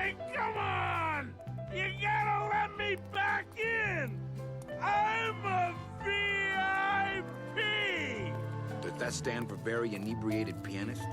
Hey, come on! You gotta let me back in! I'm a VIP! Does that stand for very inebriated pianist?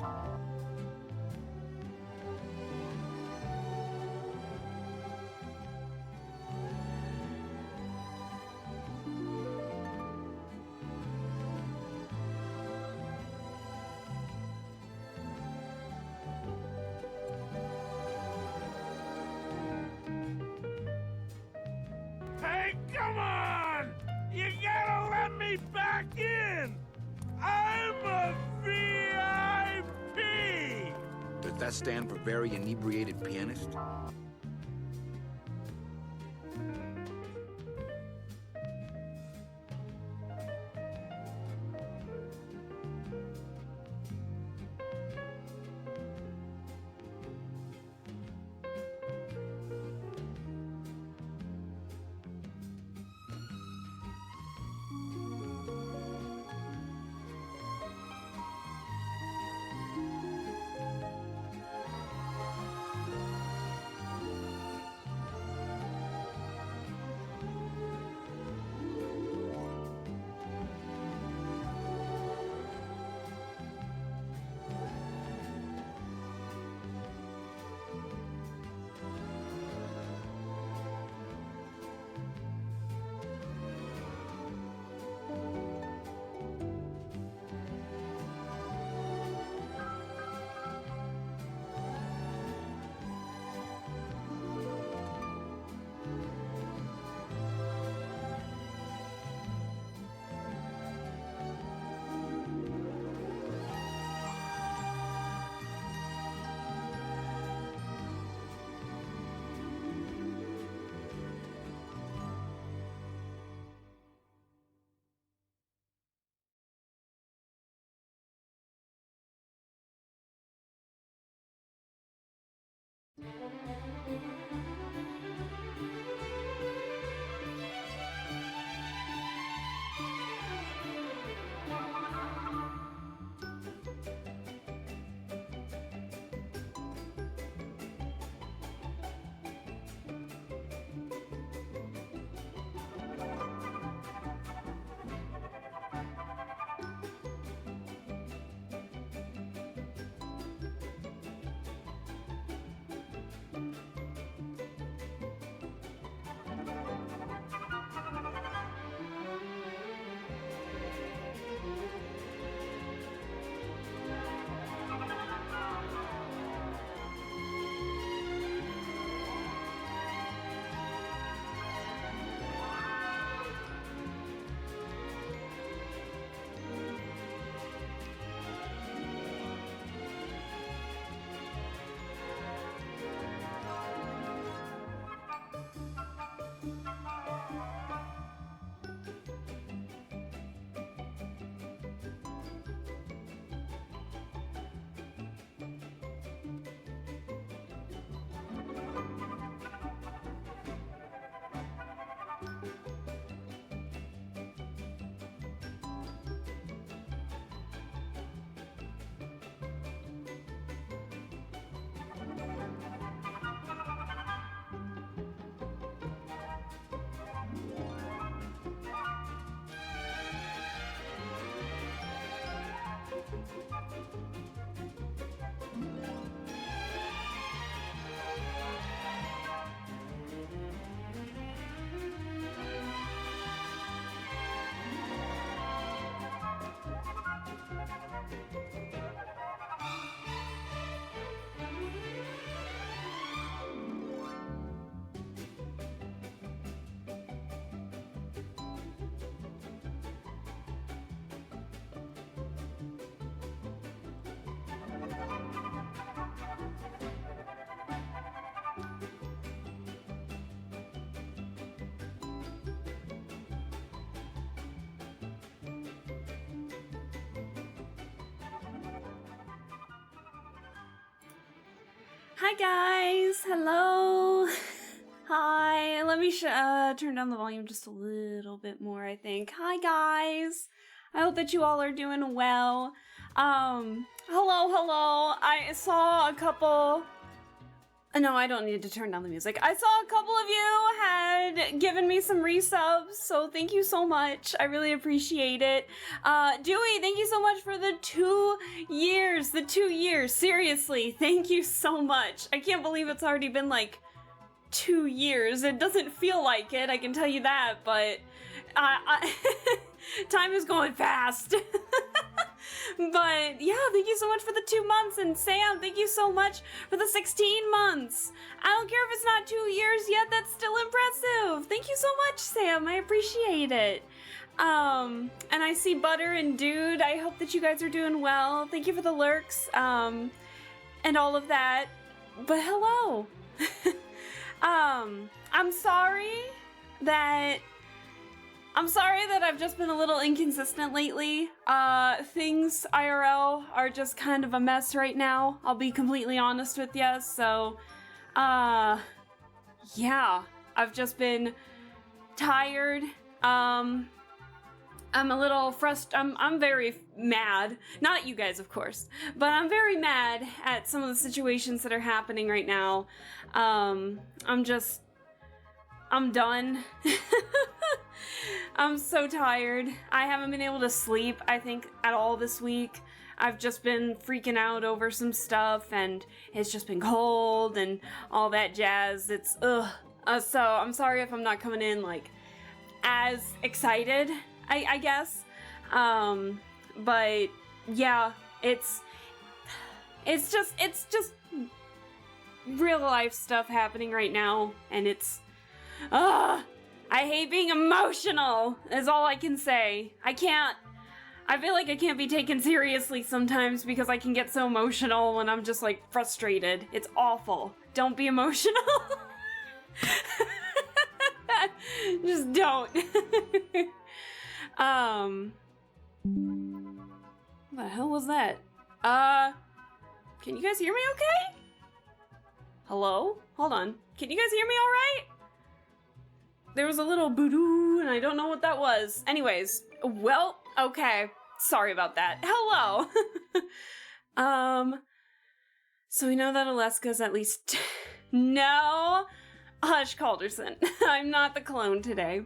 Hey, come on! You gotta let me back in! I'm a VIP! Does that stand for very inebriated pianist? Hi guys, hello. Hi, let me turn down the volume just a little bit more, I think. Hi guys, I hope that you all are doing well. Hello. I saw a couple No, I don't need to turn down the music. I saw a couple of you had given me some resubs, so thank you so much. I really appreciate it. Dewey, thank you so much for the 2 years. The 2 years. Seriously, thank you so much. I can't believe it's already been like 2 years. It doesn't feel like it, I can tell you that, but time is going fast. But yeah, thank you so much for the 2 months, and Sam, thank you so much for the 16 months. I don't care if it's not 2 years yet, that's still impressive. Thank you so much, Sam, I appreciate it. And I see Butter and Dude, I hope that you guys are doing well. Thank you for the lurks, and all of that. But hello. I'm sorry that I've just been a little inconsistent lately. Things IRL are just kind of a mess right now. I'll be completely honest with you. So, yeah, I've just been tired. I'm a little frustrated. I'm very mad. Not at you guys, of course, but I'm very mad at some of the situations that are happening right now. I'm done. I'm so tired. I haven't been able to sleep, I think, at all this week. I've just been freaking out over some stuff, and it's just been cold and all that jazz. It's, ugh. So I'm sorry if I'm not coming in, like, as excited, I guess. But, yeah, it's just real life stuff happening right now, and it's, I hate being emotional, is all I can say. I feel like I can't be taken seriously sometimes because I can get so emotional when I'm just, like, frustrated. It's awful. Don't be emotional. Just don't. What the hell was that? Can you guys hear me okay? Hello? Hold on. Can you guys hear me alright? There was a little boo-doo, and I don't know what that was. Anyways, well, okay. Sorry about that. Hello! So we know that Alaska's at least... No! Hush, Calderson. I'm not the clone today.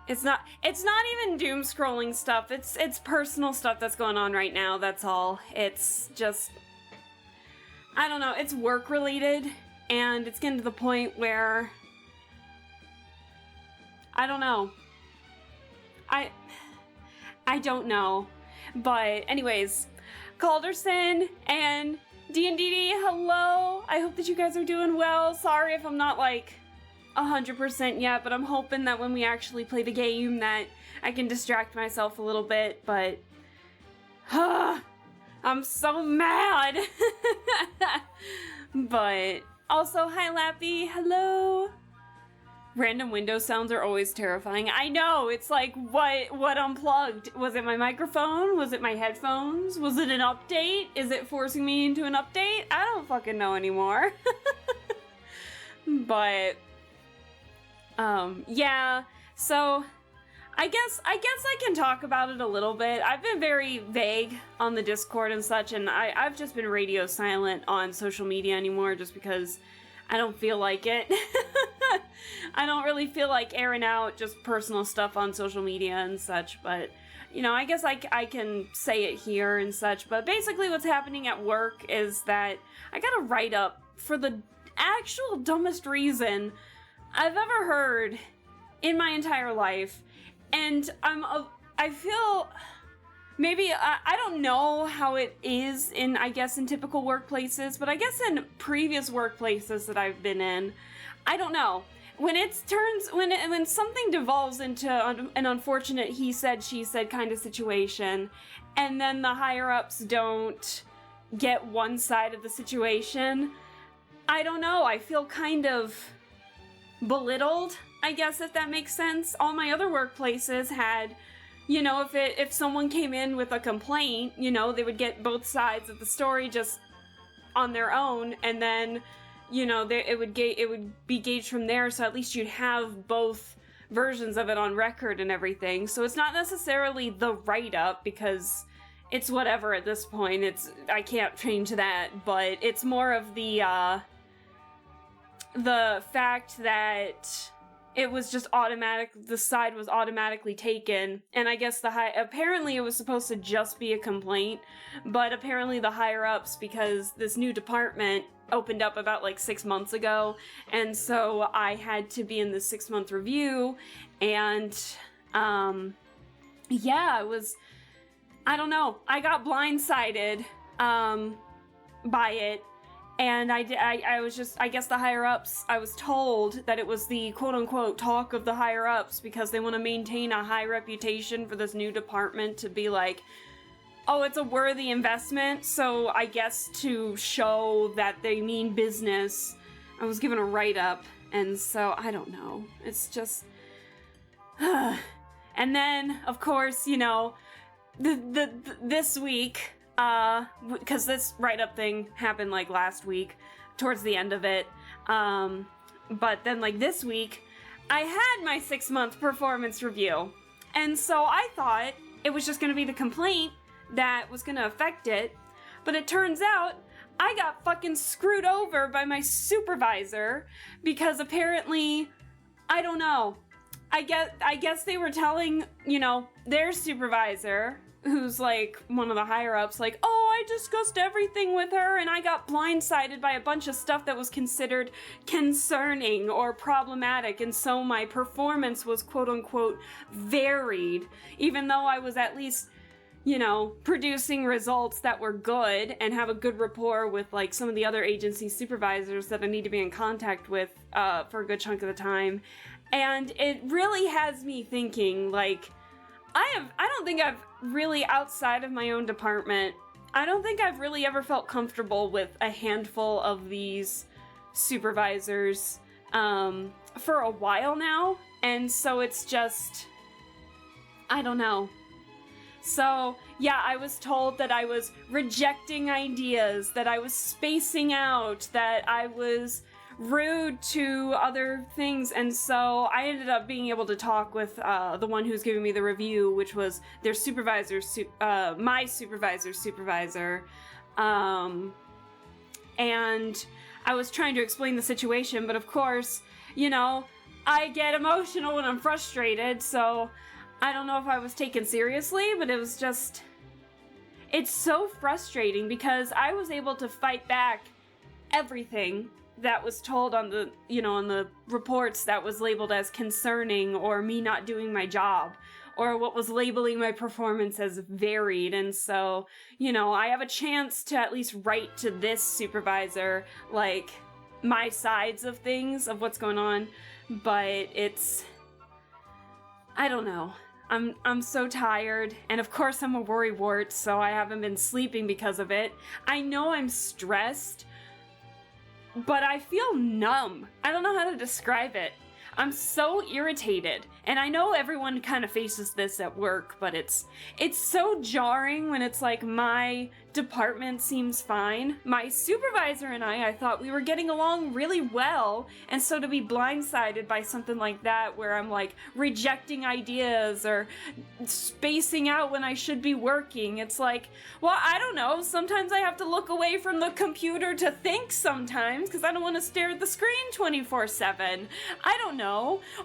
It's not even doom scrolling stuff. It's personal stuff that's going on right now, that's all. It's just... I don't know, it's work related. And it's getting to the point where, I don't know. I don't know. But anyways, Calderson and D&DD, hello. I hope that you guys are doing well. Sorry if I'm not like 100% yet, but I'm hoping that when we actually play the game that I can distract myself a little bit, but I'm so mad. But also, hi Lappy, hello. Random window sounds are always terrifying. I know, it's like, what unplugged? Was it my microphone? Was it my headphones? Was it an update? Is it forcing me into an update? I don't fucking know anymore. But, yeah, so I guess I can talk about it a little bit. I've been very vague on the Discord and such, and I've just been radio silent on social media anymore just because I don't feel like it. I don't really feel like airing out just personal stuff on social media and such, but, you know, I guess I can say it here and such. But basically what's happening at work is that I got a write-up for the actual dumbest reason I've ever heard in my entire life. And I feel, maybe, I don't know how it is in, I guess, in typical workplaces, but I guess in previous workplaces that I've been in, I don't know. When something devolves into an unfortunate he said, she said kind of situation, and then the higher-ups don't get one side of the situation, I don't know, I feel kind of belittled, I guess, if that makes sense. All my other workplaces had, you know, if someone came in with a complaint, you know, they would get both sides of the story just on their own, and then, you know, it would be gauged from there, so at least you'd have both versions of it on record and everything. So it's not necessarily the write-up, because it's whatever at this point. I can't change that, but it's more of the fact that it was just automatic, the side was automatically taken, and I guess apparently it was supposed to just be a complaint, but apparently the higher-ups, because this new department opened up about like 6 months ago, and so I had to be in the 6-month review, and yeah, it was, I don't know, I got blindsided by it. And I was just, I guess the higher-ups, I was told that it was the quote-unquote talk of the higher-ups because they want to maintain a high reputation for this new department to be like, oh, it's a worthy investment, so I guess to show that they mean business, I was given a write-up, and so, I don't know, it's just, and then, of course, you know, this week, because this write-up thing happened like last week, towards the end of it, but then like this week, I had my 6-month performance review, and so I thought it was just going to be the complaint that was going to affect it, but it turns out I got fucking screwed over by my supervisor, because apparently, I don't know, I guess they were telling, you know, their supervisor, who's like one of the higher ups, like, oh, I discussed everything with her and I got blindsided by a bunch of stuff that was considered concerning or problematic, and so my performance was quote unquote varied, even though I was at least, you know, producing results that were good and have a good rapport with like some of the other agency supervisors that I need to be in contact with for a good chunk of the time. And it really has me thinking, like, I don't think I've really, outside of my own department, I don't think I've really ever felt comfortable with a handful of these supervisors for a while now, and so it's just, I don't know. So, yeah, I was told that I was rejecting ideas, that I was spacing out, that I was rude to other things, and so I ended up being able to talk with the one who's giving me the review, which was their supervisor, my supervisor's supervisor, and I was trying to explain the situation, but of course, you know, I get emotional when I'm frustrated, so I don't know if I was taken seriously, but it was just, it's so frustrating because I was able to fight back everything that was told on the, you know, on the reports that was labeled as concerning or me not doing my job or what was labeling my performance as varied. And so, you know, I have a chance to at least write to this supervisor, like, my sides of things, of what's going on, but it's, I don't know. I'm so tired, and of course I'm a worrywart, so I haven't been sleeping because of it. I know I'm stressed, but I feel numb. I don't know how to describe it. I'm so irritated, and I know everyone kind of faces this at work, but it's so jarring when it's like my department seems fine. My supervisor and I thought we were getting along really well, and so to be blindsided by something like that where I'm like rejecting ideas or spacing out when I should be working, it's like, well, I don't know, sometimes I have to look away from the computer to think sometimes because I don't want to stare at the screen 24/7. I don't know.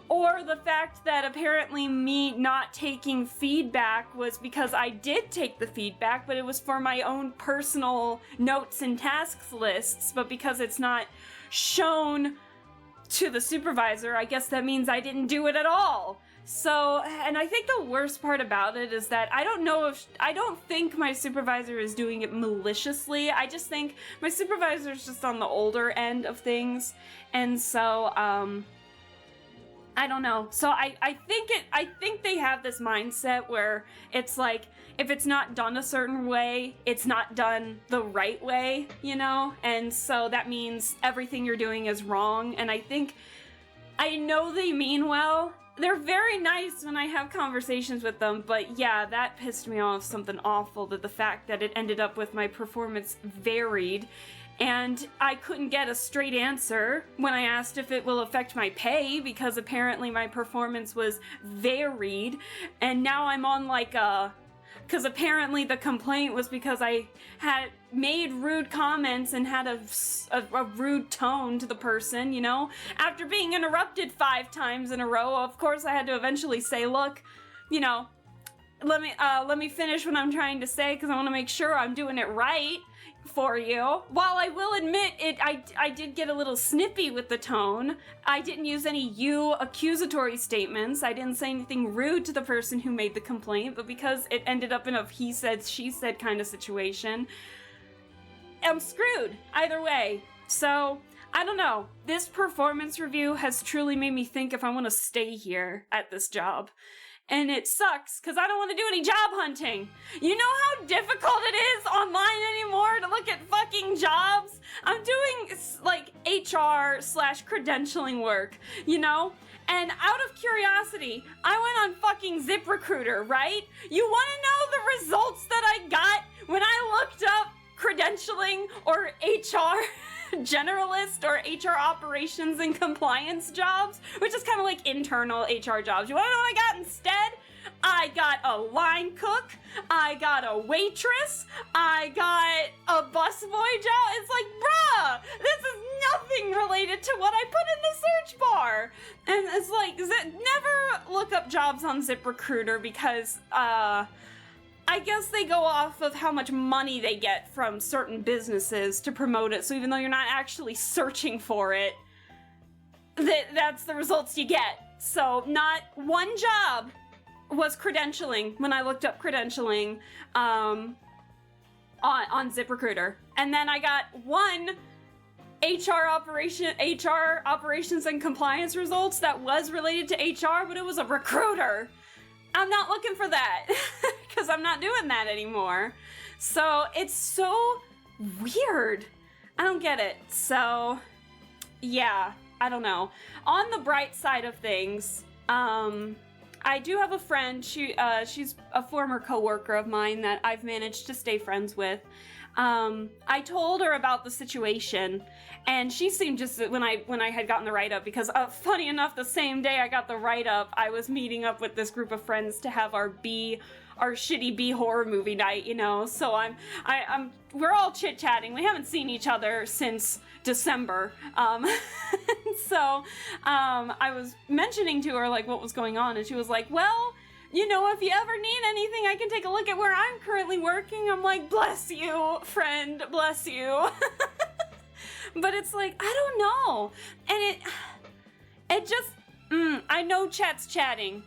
Or the fact that apparently me not taking feedback was because I did take the feedback, but it was for my own personal notes and tasks lists, but because it's not shown to the supervisor, I guess that means I didn't do it at all. So, and I think the worst part about it is that I don't think my supervisor is doing it maliciously. I just think my supervisor is just on the older end of things, and so, I don't know. So I think they have this mindset where it's like, if it's not done a certain way, it's not done the right way, you know? And so that means everything you're doing is wrong. And I know they mean well. They're very nice when I have conversations with them, but yeah, that pissed me off something awful, that the fact that it ended up with my performance varied. And I couldn't get a straight answer when I asked if it will affect my pay, because apparently my performance was varied, and now I'm on like a because apparently the complaint was because I had made rude comments and had a rude tone to the person, you know? After being interrupted 5 times in a row, of course I had to eventually say, look, you know, let me finish what I'm trying to say because I want to make sure I'm doing it right for you. While I will admit I did get a little snippy with the tone. I didn't use any you accusatory statements. I didn't say anything rude to the person who made the complaint, but because it ended up in a he said, she said kind of situation, I'm screwed either way. So, I don't know. This performance review has truly made me think if I want to stay here at this job. And it sucks, because I don't want to do any job hunting. You know how difficult it is online anymore to look at fucking jobs? I'm doing, like, HR/credentialing work, you know? And out of curiosity, I went on fucking ZipRecruiter, right? You want to know the results that I got when I looked up credentialing or HR generalist or HR operations and compliance jobs, which is kind of like internal HR jobs. You want to know what I got instead? I got a line cook, I got a waitress, I got a busboy job. It's like, bruh, this is nothing related to what I put in the search bar. And it's like, never look up jobs on ZipRecruiter because, I guess they go off of how much money they get from certain businesses to promote it, so even though you're not actually searching for it, that's the results you get. So not one job was credentialing when I looked up credentialing on ZipRecruiter. And then I got one HR operations and compliance results that was related to HR, but it was a recruiter. I'm not looking for that because I'm not doing that anymore. So it's so weird. I don't get it. So yeah, I don't know. On the bright side of things, I do have a friend. She's a former coworker of mine that I've managed to stay friends with. I told her about the situation, and she seemed just when I had gotten the write-up, because funny enough, the same day I got the write-up, I was meeting up with this group of friends to have our shitty B horror movie night, you know. So we're all chit-chatting. We haven't seen each other since December. So I was mentioning to her like what was going on, and she was like, well, you know, if you ever need anything, I can take a look at where I'm currently working. I'm like, bless you, friend, bless you. But it's like, I don't know. And it just, I know chat's chatting.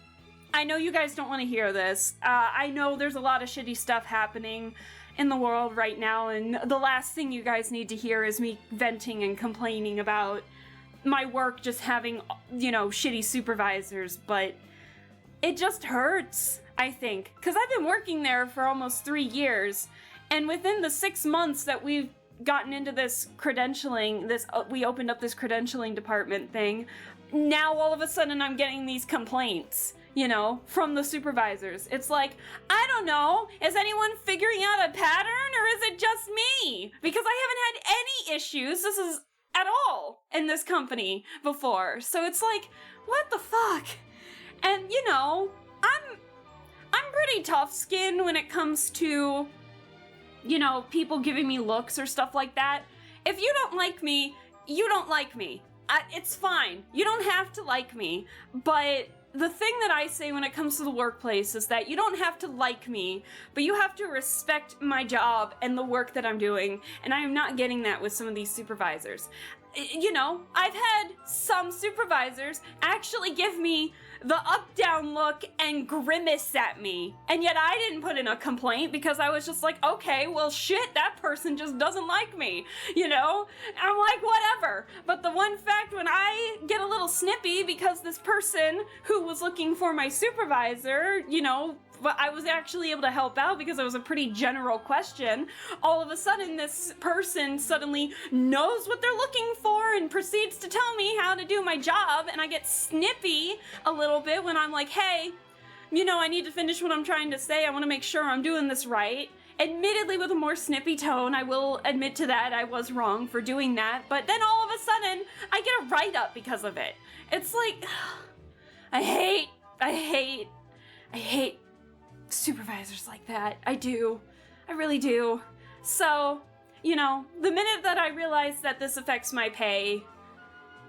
I know you guys don't want to hear this. I know there's a lot of shitty stuff happening in the world right now, and the last thing you guys need to hear is me venting and complaining about my work just having, you know, shitty supervisors, but it just hurts, I think, because I've been working there for almost 3 years, and within the 6 months that we've gotten into this credentialing, we opened up this credentialing department thing, now all of a sudden I'm getting these complaints, you know, from the supervisors. It's like, I don't know, is anyone figuring out a pattern, or is it just me? Because I haven't had any issues, this is at all, in this company before, so it's like, what the fuck? And, you know, I'm pretty tough-skinned when it comes to, you know, people giving me looks or stuff like that. If you don't like me, you don't like me. It's fine. You don't have to like me. But the thing that I say when it comes to the workplace is that you don't have to like me, but you have to respect my job and the work that I'm doing. And I am not getting that with some of these supervisors. You know, I've had some supervisors actually give me the up-down look and grimace at me. And yet I didn't put in a complaint because I was just like, okay, well shit, that person just doesn't like me, you know? I'm like, whatever. But the one fact when I get a little snippy because this person who was looking for my supervisor, you know, but I was actually able to help out because it was a pretty general question. All of a sudden, this person suddenly knows what they're looking for and proceeds to tell me how to do my job, and I get snippy a little bit when I'm like, hey, you know, I need to finish what I'm trying to say. I want to make sure I'm doing this right. Admittedly, with a more snippy tone, I will admit to that. I was wrong for doing that. But then all of a sudden, I get a write-up because of it. It's like, I hate supervisors like that. I do. I really do. So, you know, the minute that I realize that this affects my pay,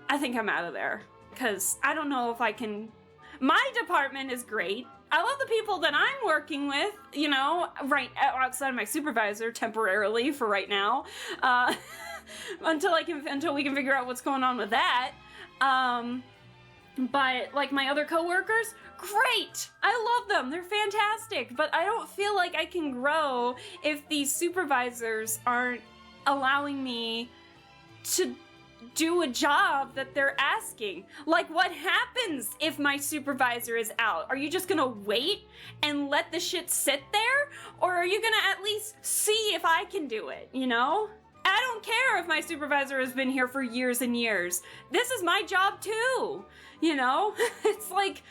I think I'm out of there. Because I don't know if I can... My department is great. I love the people that I'm working with, you know, right outside of my supervisor temporarily for right now, until we can figure out what's going on with that. But like my other coworkers, great! I love them. They're fantastic. But I don't feel like I can grow if these supervisors aren't allowing me to do a job that they're asking. Like, what happens if my supervisor is out? Are you just gonna wait and let the shit sit there? Or are you gonna at least see if I can do it, you know? I don't care if my supervisor has been here for years and years. This is my job too, you know? It's like,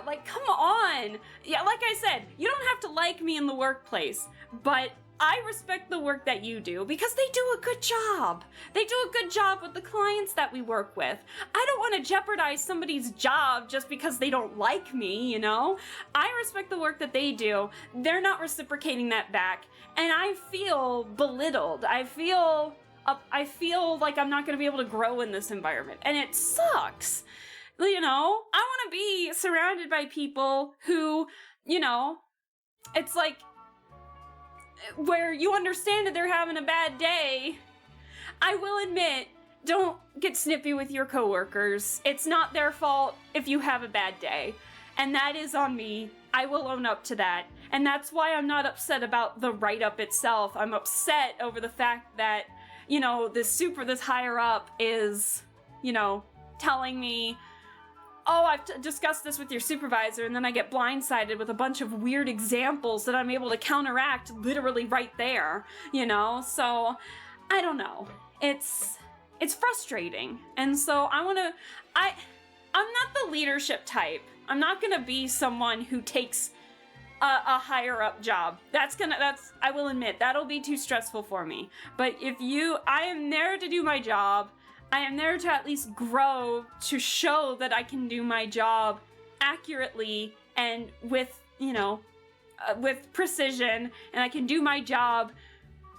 like, come on. Yeah, like I said, you don't have to like me in the workplace, but I respect the work that you do because they do a good job. They do a good job with the clients that we work with. I don't want to jeopardize somebody's job just because they don't like me, you know? I respect the work that they do. They're not reciprocating that back. And I feel belittled. I feel like I'm not going to be able to grow in this environment. And it sucks. You know, I want to be surrounded by people who, you know, it's like, where you understand that they're having a bad day. I will admit, don't get snippy with your coworkers. It's not their fault if you have a bad day. And that is on me. I will own up to that. And that's why I'm not upset about the write-up itself. I'm upset over the fact that, you know, this higher up is, you know, telling me, oh, I've discussed this with your supervisor, and then I get blindsided with a bunch of weird examples that I'm able to counteract literally right there, you know? So, I don't know. It's frustrating. And so I'm not the leadership type. I'm not gonna be someone who takes a higher up job. I will admit, that'll be too stressful for me. But I am there to do my job. I am there to at least grow, to show that I can do my job accurately and with, you know, with precision, and I can do my job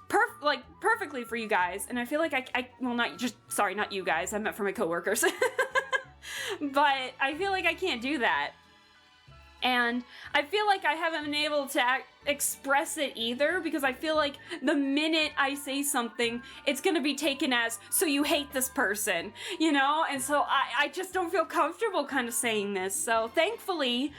perfectly for you guys. And I feel like not you guys, I meant for my coworkers. But I feel like I can't do that. And I feel like I haven't been able to express it either, because I feel like the minute I say something, it's gonna be taken as, so you hate this person, you know? And so I just don't feel comfortable kind of saying this. So thankfully,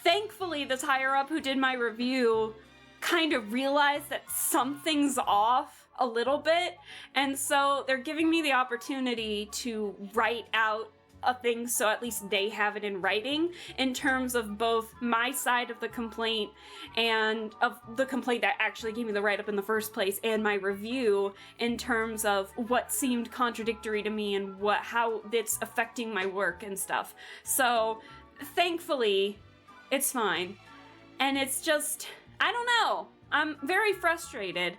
this higher up who did my review kind of realized that something's off a little bit. And so they're giving me the opportunity to write out a thing so at least they have it in writing in terms of both my side of the complaint and of the complaint that actually gave me the write-up in the first place, and my review in terms of what seemed contradictory to me and how it's affecting my work and stuff. So thankfully it's fine. And it's just, I don't know, I'm very frustrated.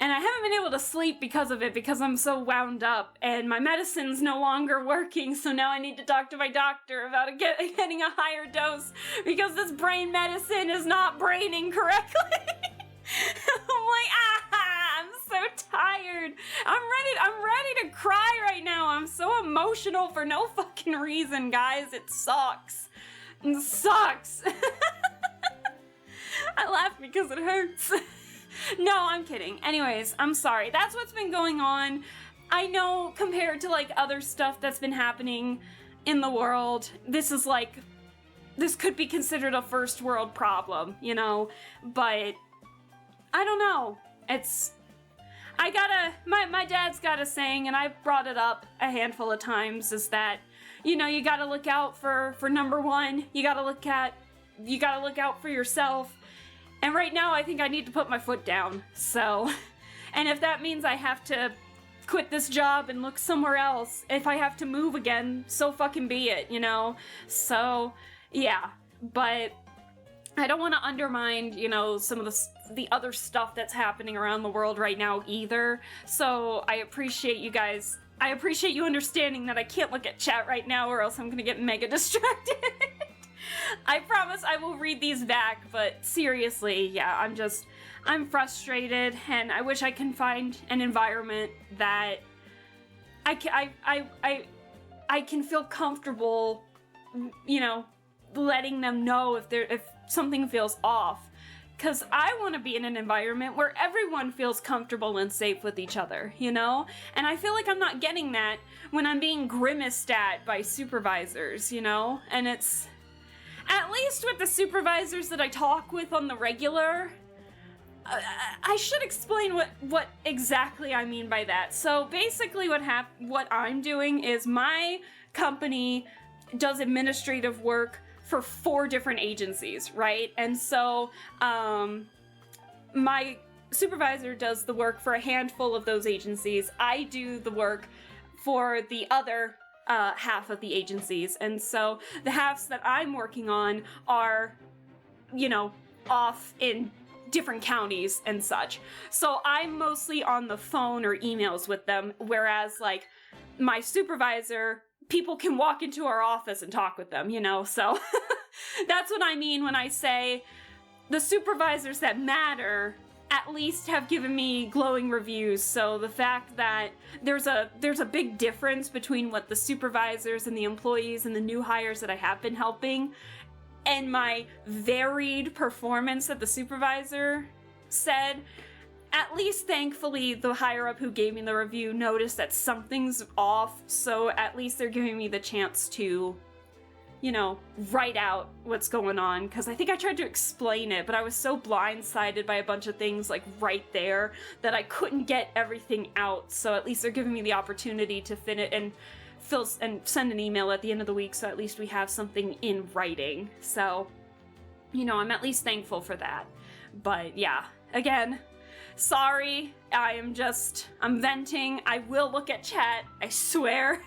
And I haven't been able to sleep because of it, because I'm so wound up, and my medicine's no longer working, so now I need to talk to my doctor about getting a higher dose, because this brain medicine is not braining correctly. I'm like, I'm so tired. I'm ready to cry right now. I'm so emotional for no fucking reason, guys. It sucks. It sucks. I laugh because it hurts. No, I'm kidding. Anyways, I'm sorry. That's what's been going on. I know compared to like other stuff that's been happening in the world, this could be considered a first world problem, you know? But I don't know. My dad's got a saying, and I've brought it up a handful of times, is that, you know, you gotta look out for number one. You gotta look out for yourself. And right now, I think I need to put my foot down, so... And if that means I have to quit this job and look somewhere else, if I have to move again, so fucking be it, you know? So, yeah. But I don't want to undermine, you know, some of the other stuff that's happening around the world right now either. So I appreciate you guys. I appreciate you understanding that I can't look at chat right now or else I'm gonna get mega distracted. I promise I will read these back, but seriously, yeah, I'm frustrated, and I wish I can find an environment that I can feel comfortable, you know, letting them know if something feels off. Because I want to be in an environment where everyone feels comfortable and safe with each other, you know? And I feel like I'm not getting that when I'm being grimaced at by supervisors, you know? And it's... At least with the supervisors that I talk with on the regular... I should explain what exactly I mean by that. So basically what I'm doing is my company does administrative work for 4 different agencies, right? And so my supervisor does the work for a handful of those agencies. I do the work for the other half of the agencies. And so the halves that I'm working on are, you know, off in different counties and such. So I'm mostly on the phone or emails with them, whereas like my supervisor, people can walk into our office and talk with them, you know? So that's what I mean when I say the supervisors that matter at least have given me glowing reviews. So the fact that there's a big difference between what the supervisors and the employees and the new hires that I have been helping and my varied performance that the supervisor said, at least thankfully the higher up who gave me the review noticed that something's off, so at least they're giving me the chance to, you know, write out what's going on, because I think I tried to explain it, but I was so blindsided by a bunch of things like right there that I couldn't get everything out, so at least they're giving me the opportunity to finish and send an email at the end of the week, so at least we have something in writing. So, you know, I'm at least thankful for that. But yeah, again, sorry, I'm venting. I will look at chat, I swear.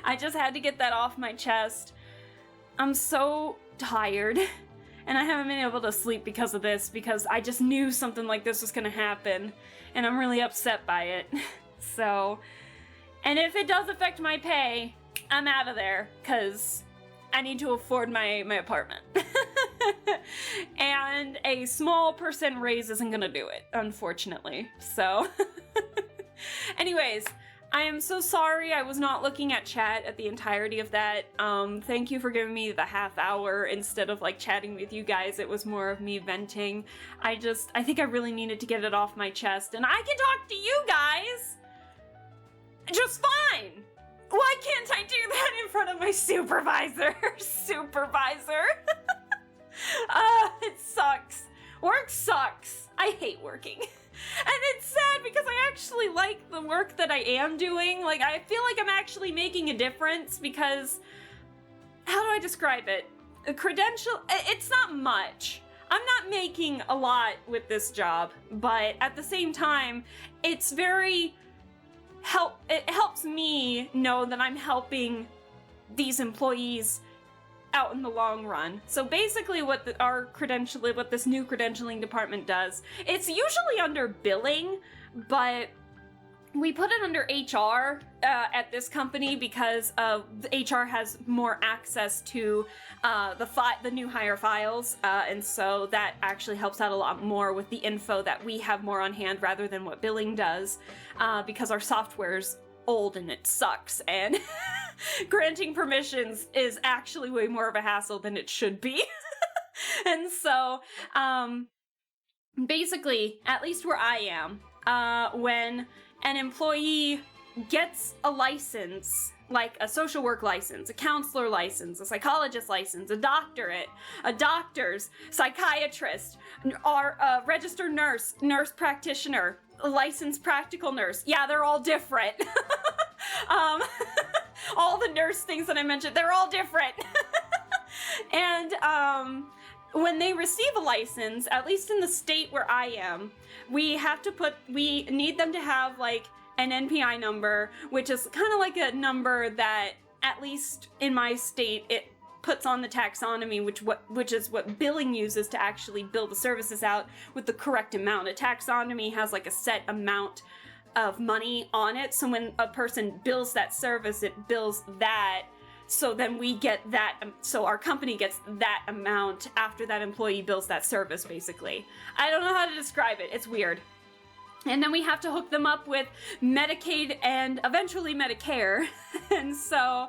I just had to get that off my chest. I'm so tired, and I haven't been able to sleep because of this, because I just knew something like this was gonna happen, and I'm really upset by it. So, and if it does affect my pay, I'm out of there, because I need to afford my apartment. And a small % raise isn't gonna do it, unfortunately. So, anyways, I am so sorry I was not looking at chat at the entirety of that. Thank you for giving me the half hour instead of like chatting with you guys. It was more of me venting. I think I really needed to get it off my chest, and I can talk to you guys just fine. Why can't I do that in front of my supervisor? It sucks. Work sucks. I hate working. And it's sad because I actually like the work that I am doing. Like, I feel like I'm actually making a difference because, how do I describe it? A credential, it's not much. I'm not making a lot with this job, but at the same time, it's very it helps me know that I'm helping these employees out in the long run. So basically what this new credentialing department does, it's usually under billing, but we put it under HR at this company because HR has more access to the new hire files, and so that actually helps out a lot more with the info that we have more on hand rather than what billing does, because our software's old and it sucks, and granting permissions is actually way more of a hassle than it should be. And so, basically, at least where I am, when an employee gets a license, like a social work license, a counselor license, a psychologist license, a doctorate, a doctor's, psychiatrist, or a registered nurse, nurse practitioner, a licensed practical nurse. Yeah, they're all different. All the nurse things that I mentioned, they're all different. And when they receive a license, at least in the state where I am, we need them to have like an NPI number, which is kind of like a number that, at least in my state, it puts on the taxonomy, which is what billing uses to actually bill the services out with the correct amount. A taxonomy has like a set amount of money on it, so when a person bills that service, it bills that So then we get that, so our company gets that amount after that employee bills that service, basically. I don't know how to describe it. It's weird. And then we have to hook them up with Medicaid and eventually Medicare. And so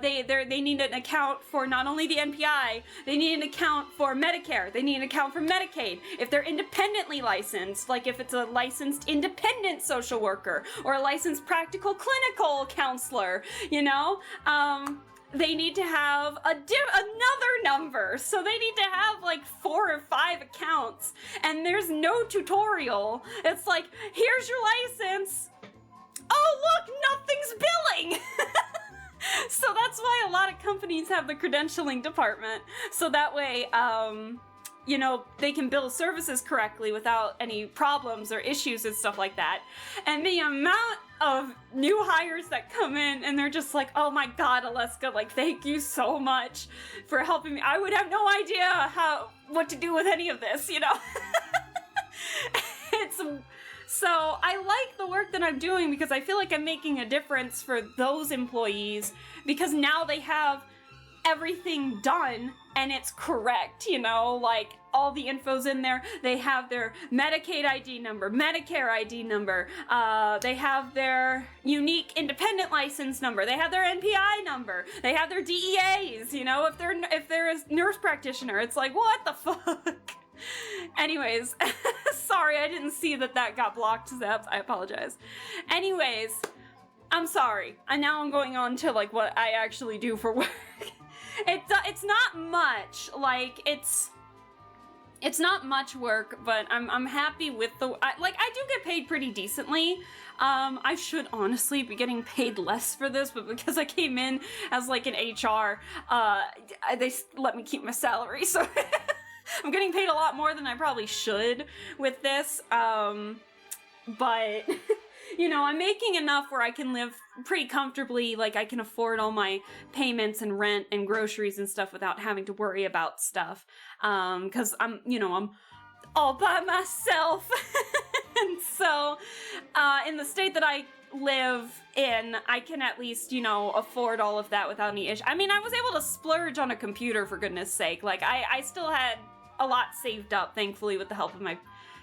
they need an account for not only the NPI, they need an account for Medicare, they need an account for Medicaid. If they're independently licensed, like if it's a licensed independent social worker or a licensed practical clinical counselor, you know, they need to have another number. So they need to have like 4 or 5 accounts, and there's no tutorial. It's like, here's your license. Oh, look, nothing's billing. So that's why a lot of companies have the credentialing department. So that way, you know, they can bill services correctly without any problems or issues and stuff like that. And the amount of new hires that come in and they're just like, oh my God, Alaska, like, thank you so much for helping me. I would have no idea what to do with any of this, you know? So I like the work that I'm doing because I feel like I'm making a difference for those employees because now they have everything done and it's correct, you know, like all the info's in there. They have their Medicaid ID number, Medicare ID number, they have their unique independent license number, they have their NPI number, they have their DEAs, you know, if they're a nurse practitioner, it's like, what the fuck? Anyways, sorry, I didn't see that got blocked, Zep. I apologize. Anyways, I'm sorry. And now I'm going on to like what I actually do for work. It's not much. Like it's not much work, but I'm happy with I do get paid pretty decently. I should honestly be getting paid less for this, but because I came in as like an HR, they let me keep my salary, so I'm getting paid a lot more than I probably should with this. But you know, I'm making enough where I can live pretty comfortably, like I can afford all my payments and rent and groceries and stuff without having to worry about stuff. Cause I'm all by myself. And so, in the state that I live in, I can at least, you know, afford all of that without any issue. I mean, I was able to splurge on a computer, for goodness sake. Like, I still had a lot saved up, thankfully, with the help of my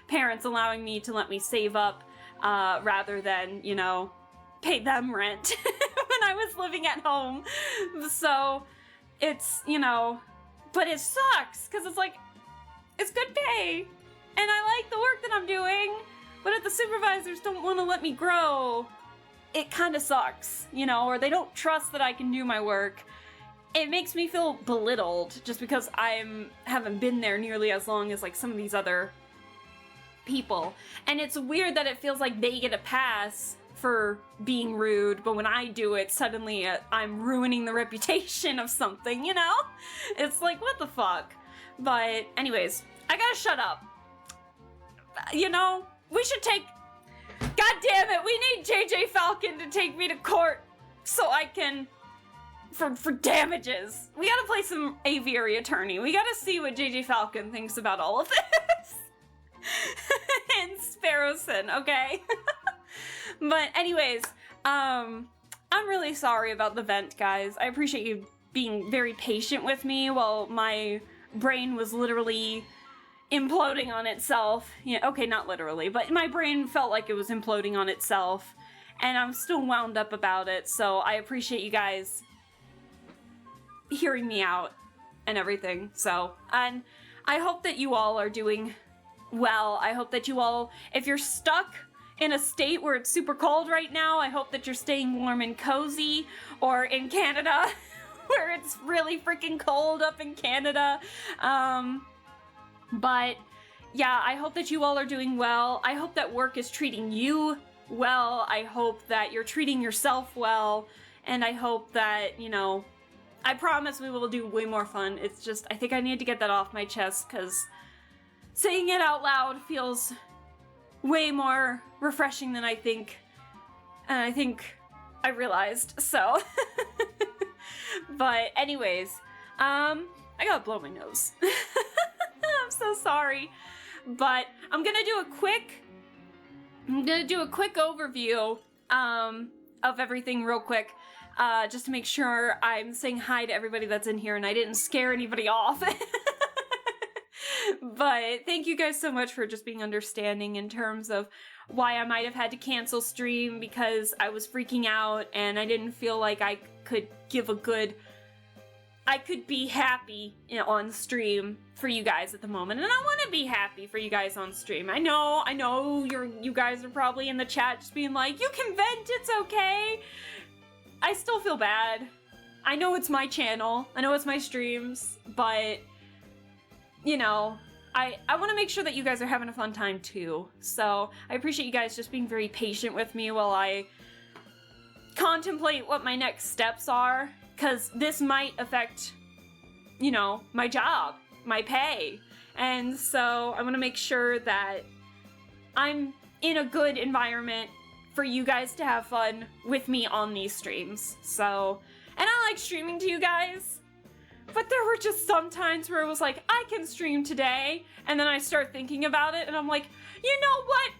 parents allowing me to let me save up, rather than, you know, pay them rent when I was living at home. So, it's, you know, but it sucks, because it's like, it's good pay, and I like the work that I'm doing, but if the supervisors don't want to let me grow, it kind of sucks, you know, or they don't trust that I can do my work. It makes me feel belittled just because haven't been there nearly as long as like some of these other people. And it's weird that it feels like they get a pass for being rude, but when I do it, suddenly I'm ruining the reputation of something, you know? It's like, what the fuck? But anyways, I gotta shut up. You know, we should God damn it, we need JJ Falcon to take me to court so I can for damages. We gotta play some Aviary Attorney. We gotta see what JJ Falcon thinks about all of this. And Sparrowson, okay? But anyways, I'm really sorry about the vent, guys. I appreciate you being very patient with me while my brain was literally imploding on itself. Yeah, okay, not literally, but my brain felt like it was imploding on itself, and I'm still wound up about it, so I appreciate you guys hearing me out and everything. So, and I hope that you all are doing well. I hope that you all, if you're stuck in a state where it's super cold right now, I hope that you're staying warm and cozy, or in Canada where it's really freaking cold up in Canada. But yeah, I hope that you all are doing well. I hope that work is treating you well. I hope that you're treating yourself well. And I hope that, you know, I promise we will do way more fun. It's just, I think I need to get that off my chest because saying it out loud feels way more refreshing than I think. And I think I realized, so. But anyways, I gotta blow my nose. I'm so sorry. But I'm gonna do a quick overview of everything real quick. just to make sure I'm saying hi to everybody that's in here and I didn't scare anybody off. But thank you guys so much for just being understanding in terms of why I might have had to cancel stream because I was freaking out and I didn't feel like I could I could be happy on stream for you guys at the moment, and I want to be happy for you guys on stream. I know you guys are probably in the chat just being like, you can vent, it's okay. I still feel bad. I know it's my channel, I know it's my streams, but you know, I want to make sure that you guys are having a fun time too. So I appreciate you guys just being very patient with me while I contemplate what my next steps are, because this might affect, you know, my job, my pay. And so I want to make sure that I'm in a good environment for you guys to have fun with me on these streams. So, and I like streaming to you guys, but there were just some times where it was like, I can stream today, and then I start thinking about it, and I'm like, you know what?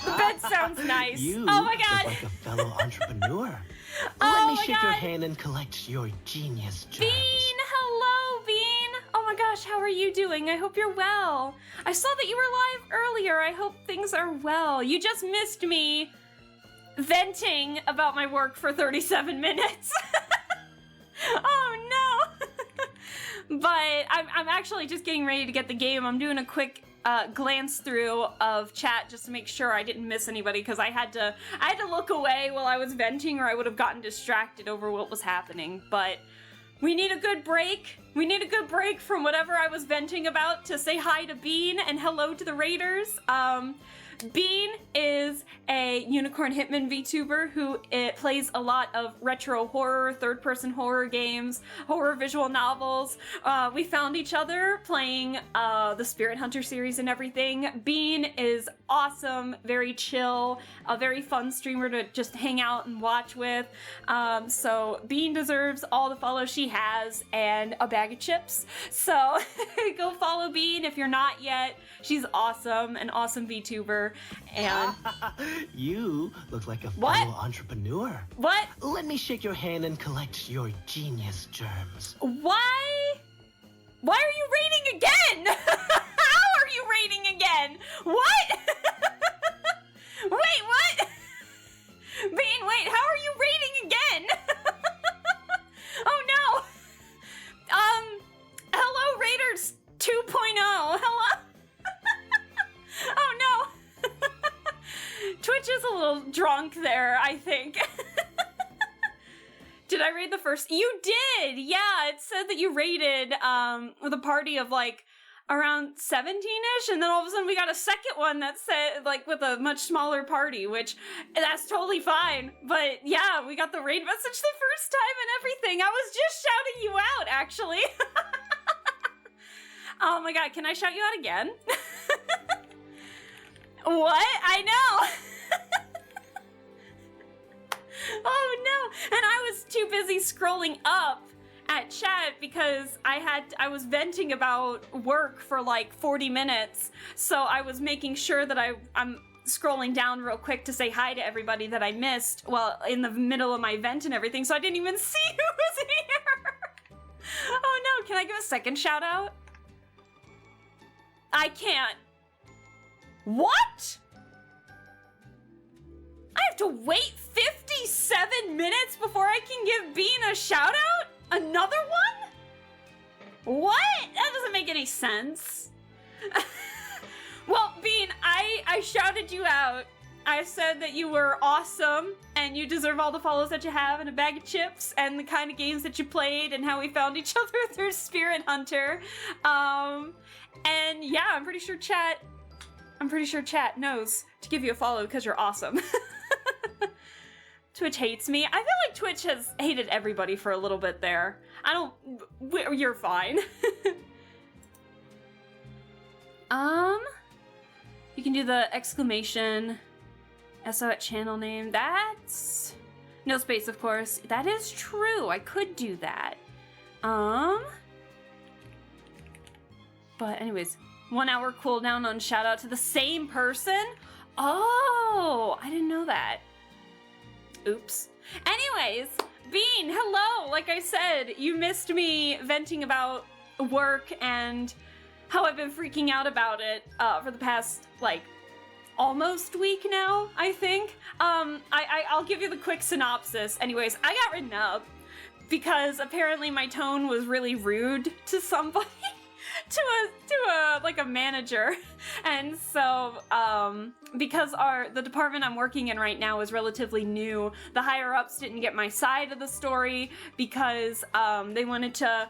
The bed sounds nice. You oh my god. look like a fellow entrepreneur. Oh Let me my shake God. your hand and collect your genius germs. Bean, hello, Bean. Oh my gosh, how are you doing? I hope you're well. I saw that you were live earlier. I hope things are well. You just missed me venting about my work for 37 minutes. Oh no. But I'm actually just getting ready to get the game. I'm doing a quick glance through of chat just to make sure I didn't miss anybody, because I had to look away while I was venting or I would have gotten distracted over what was happening. But we need a good break. We need a good break from whatever I was venting about to say hi to Bean and hello to the Raiders. Bean is a Unicorn Hitman VTuber who plays a lot of retro horror, third-person horror games, horror visual novels. We found each other playing the Spirit Hunter series and everything. Bean is awesome, very chill, a very fun streamer to just hang out and watch with. So Bean deserves all the follow she has and a bag of chips. So go follow Bean if you're not yet. She's awesome, an awesome VTuber. And You look like a What? fellow entrepreneur. what? Let me shake your hand and collect your genius germs. Why are you raiding again? How are you raiding again? What? Wait, what? Bean, wait, how are you raiding again? Oh no. Hello Raiders 2.0. Hello. Oh no. Twitch is a little drunk there, I think. Did I raid the first? You did! Yeah, it said that you raided with a party of like around 17-ish, and then all of a sudden we got a second one that said like with a much smaller party, which that's totally fine. But yeah, we got the raid message the first time and everything. I was just shouting you out, actually. Oh my god, can I shout you out again? What? I know! Oh no! And I was too busy scrolling up at chat because I was venting about work for like 40 minutes, so I was making sure that I'm scrolling down real quick to say hi to everybody that I missed while in the middle of my vent and everything, so I didn't even see who was here! Oh no, can I give a second shout out? I can't. What? I have to wait 57 minutes before I can give Bean a shout out? Another one? What? That doesn't make any sense. Well, Bean, I shouted you out. I said that you were awesome and you deserve all the follows that you have and a bag of chips and the kind of games that you played and how we found each other through Spirit Hunter. And yeah, I'm pretty sure chat knows to give you a follow because you're awesome. Twitch hates me. I feel like Twitch has hated everybody for a little bit there. You're fine. You can do the exclamation SO at channel name. That's no space, of course. That is true. I could do that. But anyways, 1 hour cooldown on shout out to the same person? Oh, I didn't know that. Oops. Anyways, Bean, hello! Like I said, you missed me venting about work and how I've been freaking out about it for the past, like, almost week now, I think. I'll give you the quick synopsis. Anyways, I got written up because apparently my tone was really rude to somebody. to a manager. And so because the department I'm working in right now is relatively new, the higher ups didn't get my side of the story because they wanted to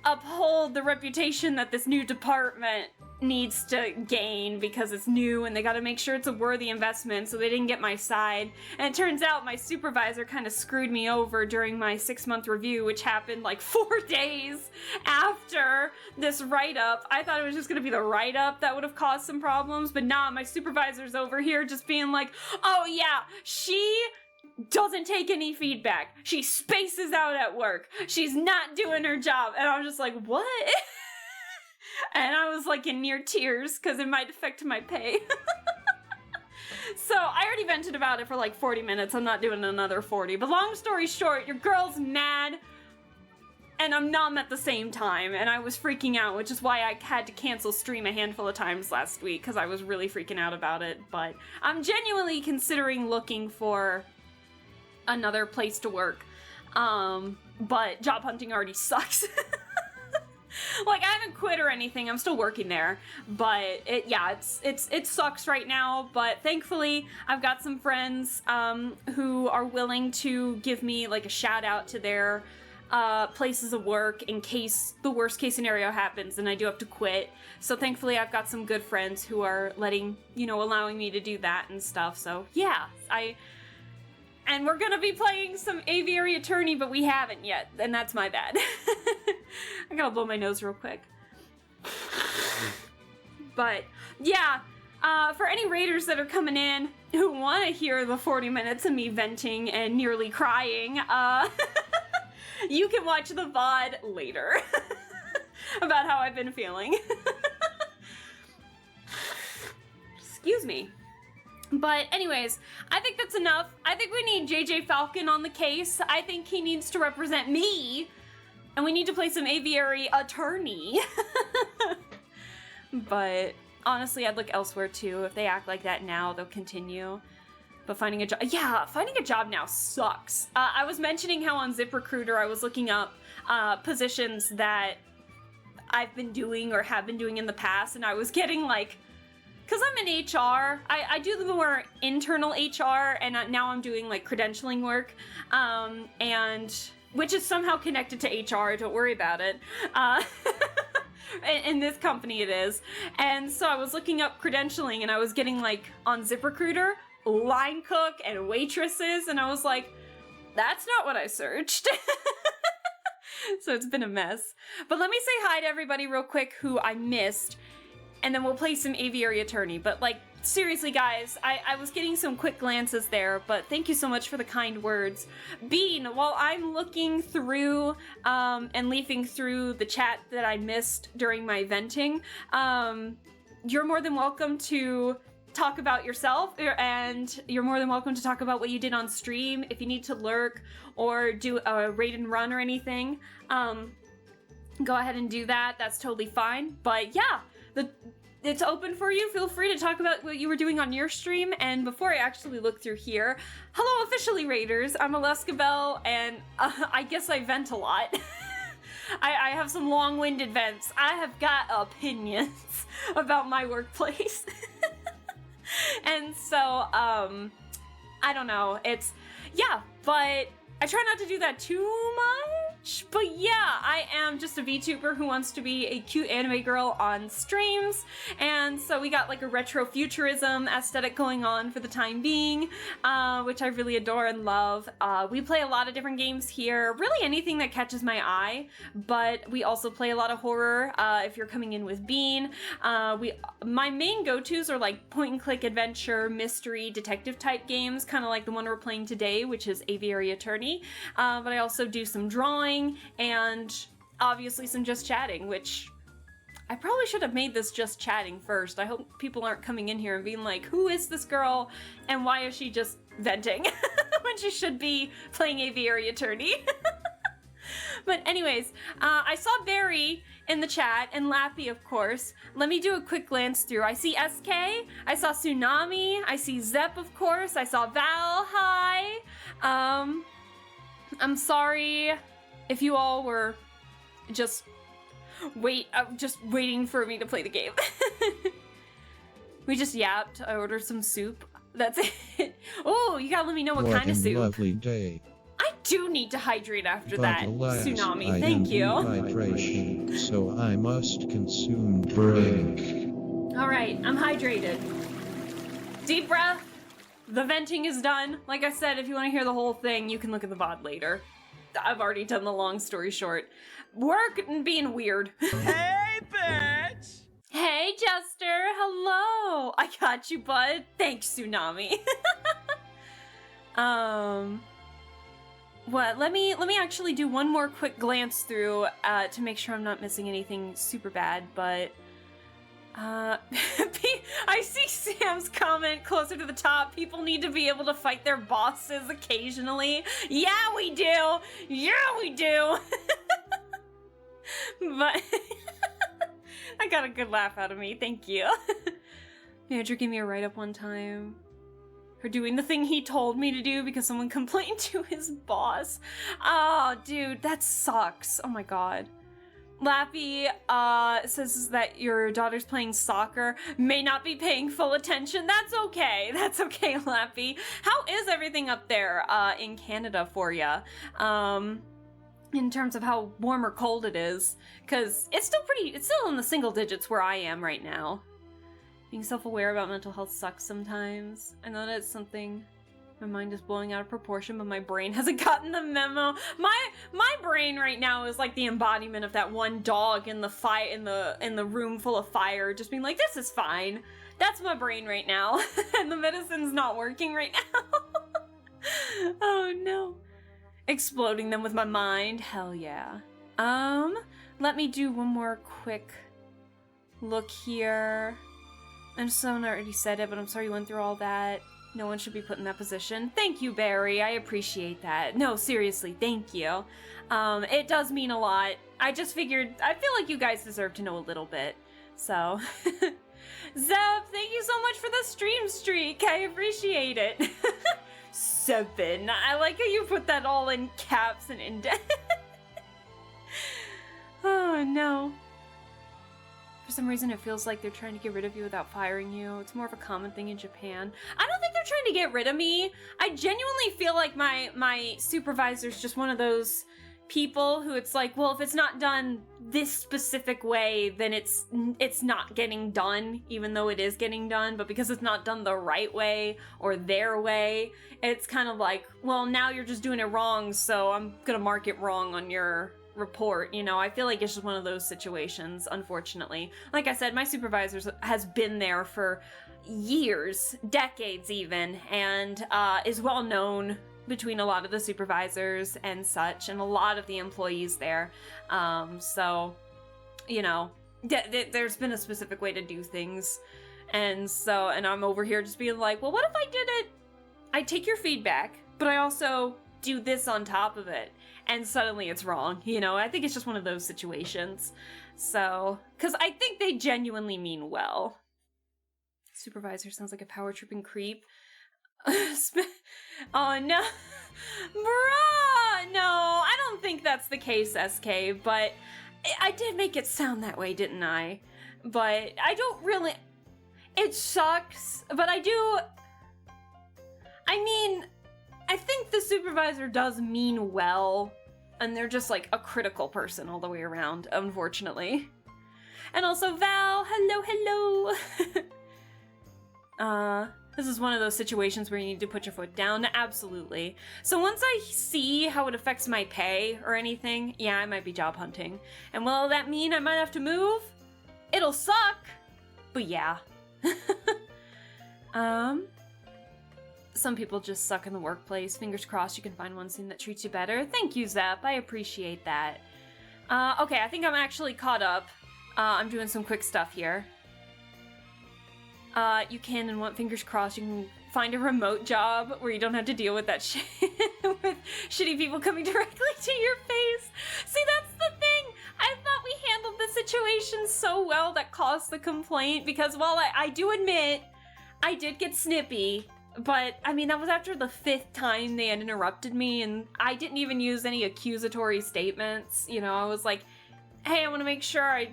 uphold the reputation that this new department needs to gain because it's new and they got to make sure it's a worthy investment, so they didn't get my side. And it turns out my supervisor kind of screwed me over during my 6-month review, which happened like 4 days after this write-up. I thought it was just gonna be the write-up that would have caused some problems, but nah, my supervisor's over here just being like, oh yeah, she doesn't take any feedback. She spaces out at work. She's not doing her job. And I'm just like, what? And I was like in near tears because it might affect my pay. So I already vented about it for like 40 minutes. I'm not doing another 40. But long story short, your girl's mad and I'm numb at the same time. And I was freaking out, which is why I had to cancel stream a handful of times last week because I was really freaking out about it. But I'm genuinely considering looking for another place to work. But job hunting already sucks. Like, I haven't quit or anything, I'm still working there, but it sucks right now, but thankfully I've got some friends who are willing to give me like a shout out to their places of work in case the worst case scenario happens and I do have to quit. So thankfully I've got some good friends who are allowing me to do that and stuff. So yeah, and we're gonna be playing some Aviary Attorney, but we haven't yet, and that's my bad. I gotta blow my nose real quick. But yeah, for any raiders that are coming in who want to hear the 40 minutes of me venting and nearly crying, you can watch the VOD later about how I've been feeling. Excuse me. But anyways, I think that's enough. I think we need JJ Falcon on the case. I think he needs to represent me. And we need to play some Aviary Attorney. But honestly, I'd look elsewhere too. If they act like that now, they'll continue. But finding a job now sucks. I was mentioning how on ZipRecruiter I was looking up positions that I've been doing or have been doing in the past, and I was getting like, because I'm in HR, I do the more internal HR, and now I'm doing like credentialing work, and which is somehow connected to HR, don't worry about it. In this company it is. And so I was looking up credentialing and I was getting like on ZipRecruiter, line cook and waitresses, and I was like, that's not what I searched. So it's been a mess. But let me say hi to everybody real quick who I missed, and then we'll play some Aviary Attorney. But like, seriously guys, I was getting some quick glances there, but thank you so much for the kind words. Bean, while I'm looking through and leafing through the chat that I missed during my venting, you're more than welcome to talk about yourself, and you're more than welcome to talk about what you did on stream. If you need to lurk or do a raid and run or anything, go ahead and do that. That's totally fine. But yeah, it's open for you. Feel free to talk about what you were doing on your stream. And before I actually look through here, hello officially raiders, I'm Aleskabel, and I guess I vent a lot. I have some long-winded vents. I have got opinions about my workplace. And so, I don't know, but I try not to do that too much, but yeah, I am just a VTuber who wants to be a cute anime girl on streams, and so we got like a retro futurism aesthetic going on for the time being, which I really adore and love. We play a lot of different games here, really anything that catches my eye, but we also play a lot of horror, if you're coming in with Bean. My main go-tos are like point-and-click adventure, mystery, detective type games, kind of like the one we're playing today, which is Aviary Attorney. But I also do some drawing and obviously some just chatting, which I probably should have made this just chatting first. I hope people aren't coming in here and being like, who is this girl and why is she just venting? when she should be playing Aviary Attorney. But anyways, I saw Barry in the chat, and Lappy, of course. Let me do a quick glance through. I see SK, I saw Tsunami, I see Zep, of course, I saw Val, hi. I'm sorry if you all were just waiting for me to play the game. We just yapped, I ordered some soup, that's it. Oh, you gotta let me know what kind of soup. Lovely day. I do need to hydrate after But that, alas, Tsunami. I Thank am you. dehydration, so I must consume drink. Alright, I'm hydrated. Deep breath. The venting is done. Like I said, if you want to hear the whole thing, you can look at the VOD later. I've already done the long story short. Work and being weird. Hey, bitch! Hey, Jester. Hello. I got you, bud. Thanks, Tsunami. What? Let me actually do one more quick glance through to make sure I'm not missing anything super bad, but I see Sam's comment closer to the top. People need to be able to fight their bosses occasionally. Yeah, we do. Yeah, we do. But I got a good laugh out of me. Thank you. Manager gave me a write-up one time for doing the thing he told me to do because someone complained to his boss. Oh, dude, that sucks. Oh my god. Lappy says that your daughter's playing soccer, may not be paying full attention. That's okay. That's okay, Lappy. How is everything up there in Canada for you? In terms of how warm or cold it is? Because it's still in the single digits where I am right now. Being self-aware about mental health sucks sometimes. I know that it's something my mind is blowing out of proportion, but my brain hasn't gotten the memo. My brain right now is like the embodiment of that one dog in the room full of fire, just being like, this is fine. That's my brain right now. And the medicine's not working right now. Oh no. Exploding them with my mind. Hell yeah. Let me do one more quick look here. And someone already said it, but I'm sorry you went through all that. No one should be put in that position. Thank you, Barry. I appreciate that. No, seriously, thank you. It does mean a lot. I just figured, I feel like you guys deserve to know a little bit. So, Zeb, thank you so much for the stream streak. I appreciate it. 7. I like how you put that all in caps and indent. Oh, no. For some reason, it feels like they're trying to get rid of you without firing you. It's more of a common thing in Japan. I don't think they're trying to get rid of me. I genuinely feel like my supervisor's just one of those people who it's like, well, if it's not done this specific way, then it's not getting done, even though it is getting done. But because it's not done the right way or their way, it's kind of like, well, now you're just doing it wrong, so I'm gonna mark it wrong on your report. You know, I feel like it's just one of those situations, unfortunately. Like I said, my supervisor has been there for years, decades even, and is well known between a lot of the supervisors and such, and a lot of the employees there. So, you know, there's been a specific way to do things, and I'm over here just being like, well, what if I did it? I take your feedback, but I also do this on top of it. And suddenly it's wrong, you know? I think it's just one of those situations. So, because I think they genuinely mean well. Supervisor sounds like a power tripping creep. Oh no. Bruh! No, I don't think that's the case, SK, but I did make it sound that way, didn't I? But I don't really... It sucks, but I mean... I think the supervisor does mean well, and they're just like a critical person all the way around, unfortunately. And also Val, hello. This is one of those situations where you need to put your foot down, absolutely. So once I see how it affects my pay or anything, yeah, I might be job hunting. And will that mean I might have to move? It'll suck, but yeah. Some people just suck in the workplace. Fingers crossed you can find one soon that treats you better. Thank you, Zap. I appreciate that. Okay, I think I'm actually caught up. I'm doing some quick stuff here. You can and want fingers crossed you can find a remote job where you don't have to deal with that shit with shitty people coming directly to your face. See, that's the thing. I thought we handled the situation so well that caused the complaint because, well, I do admit I did get snippy, but I mean, that was after the 5th time they had interrupted me, and I didn't even use any accusatory statements. You know, I was like, hey, I want to make sure I,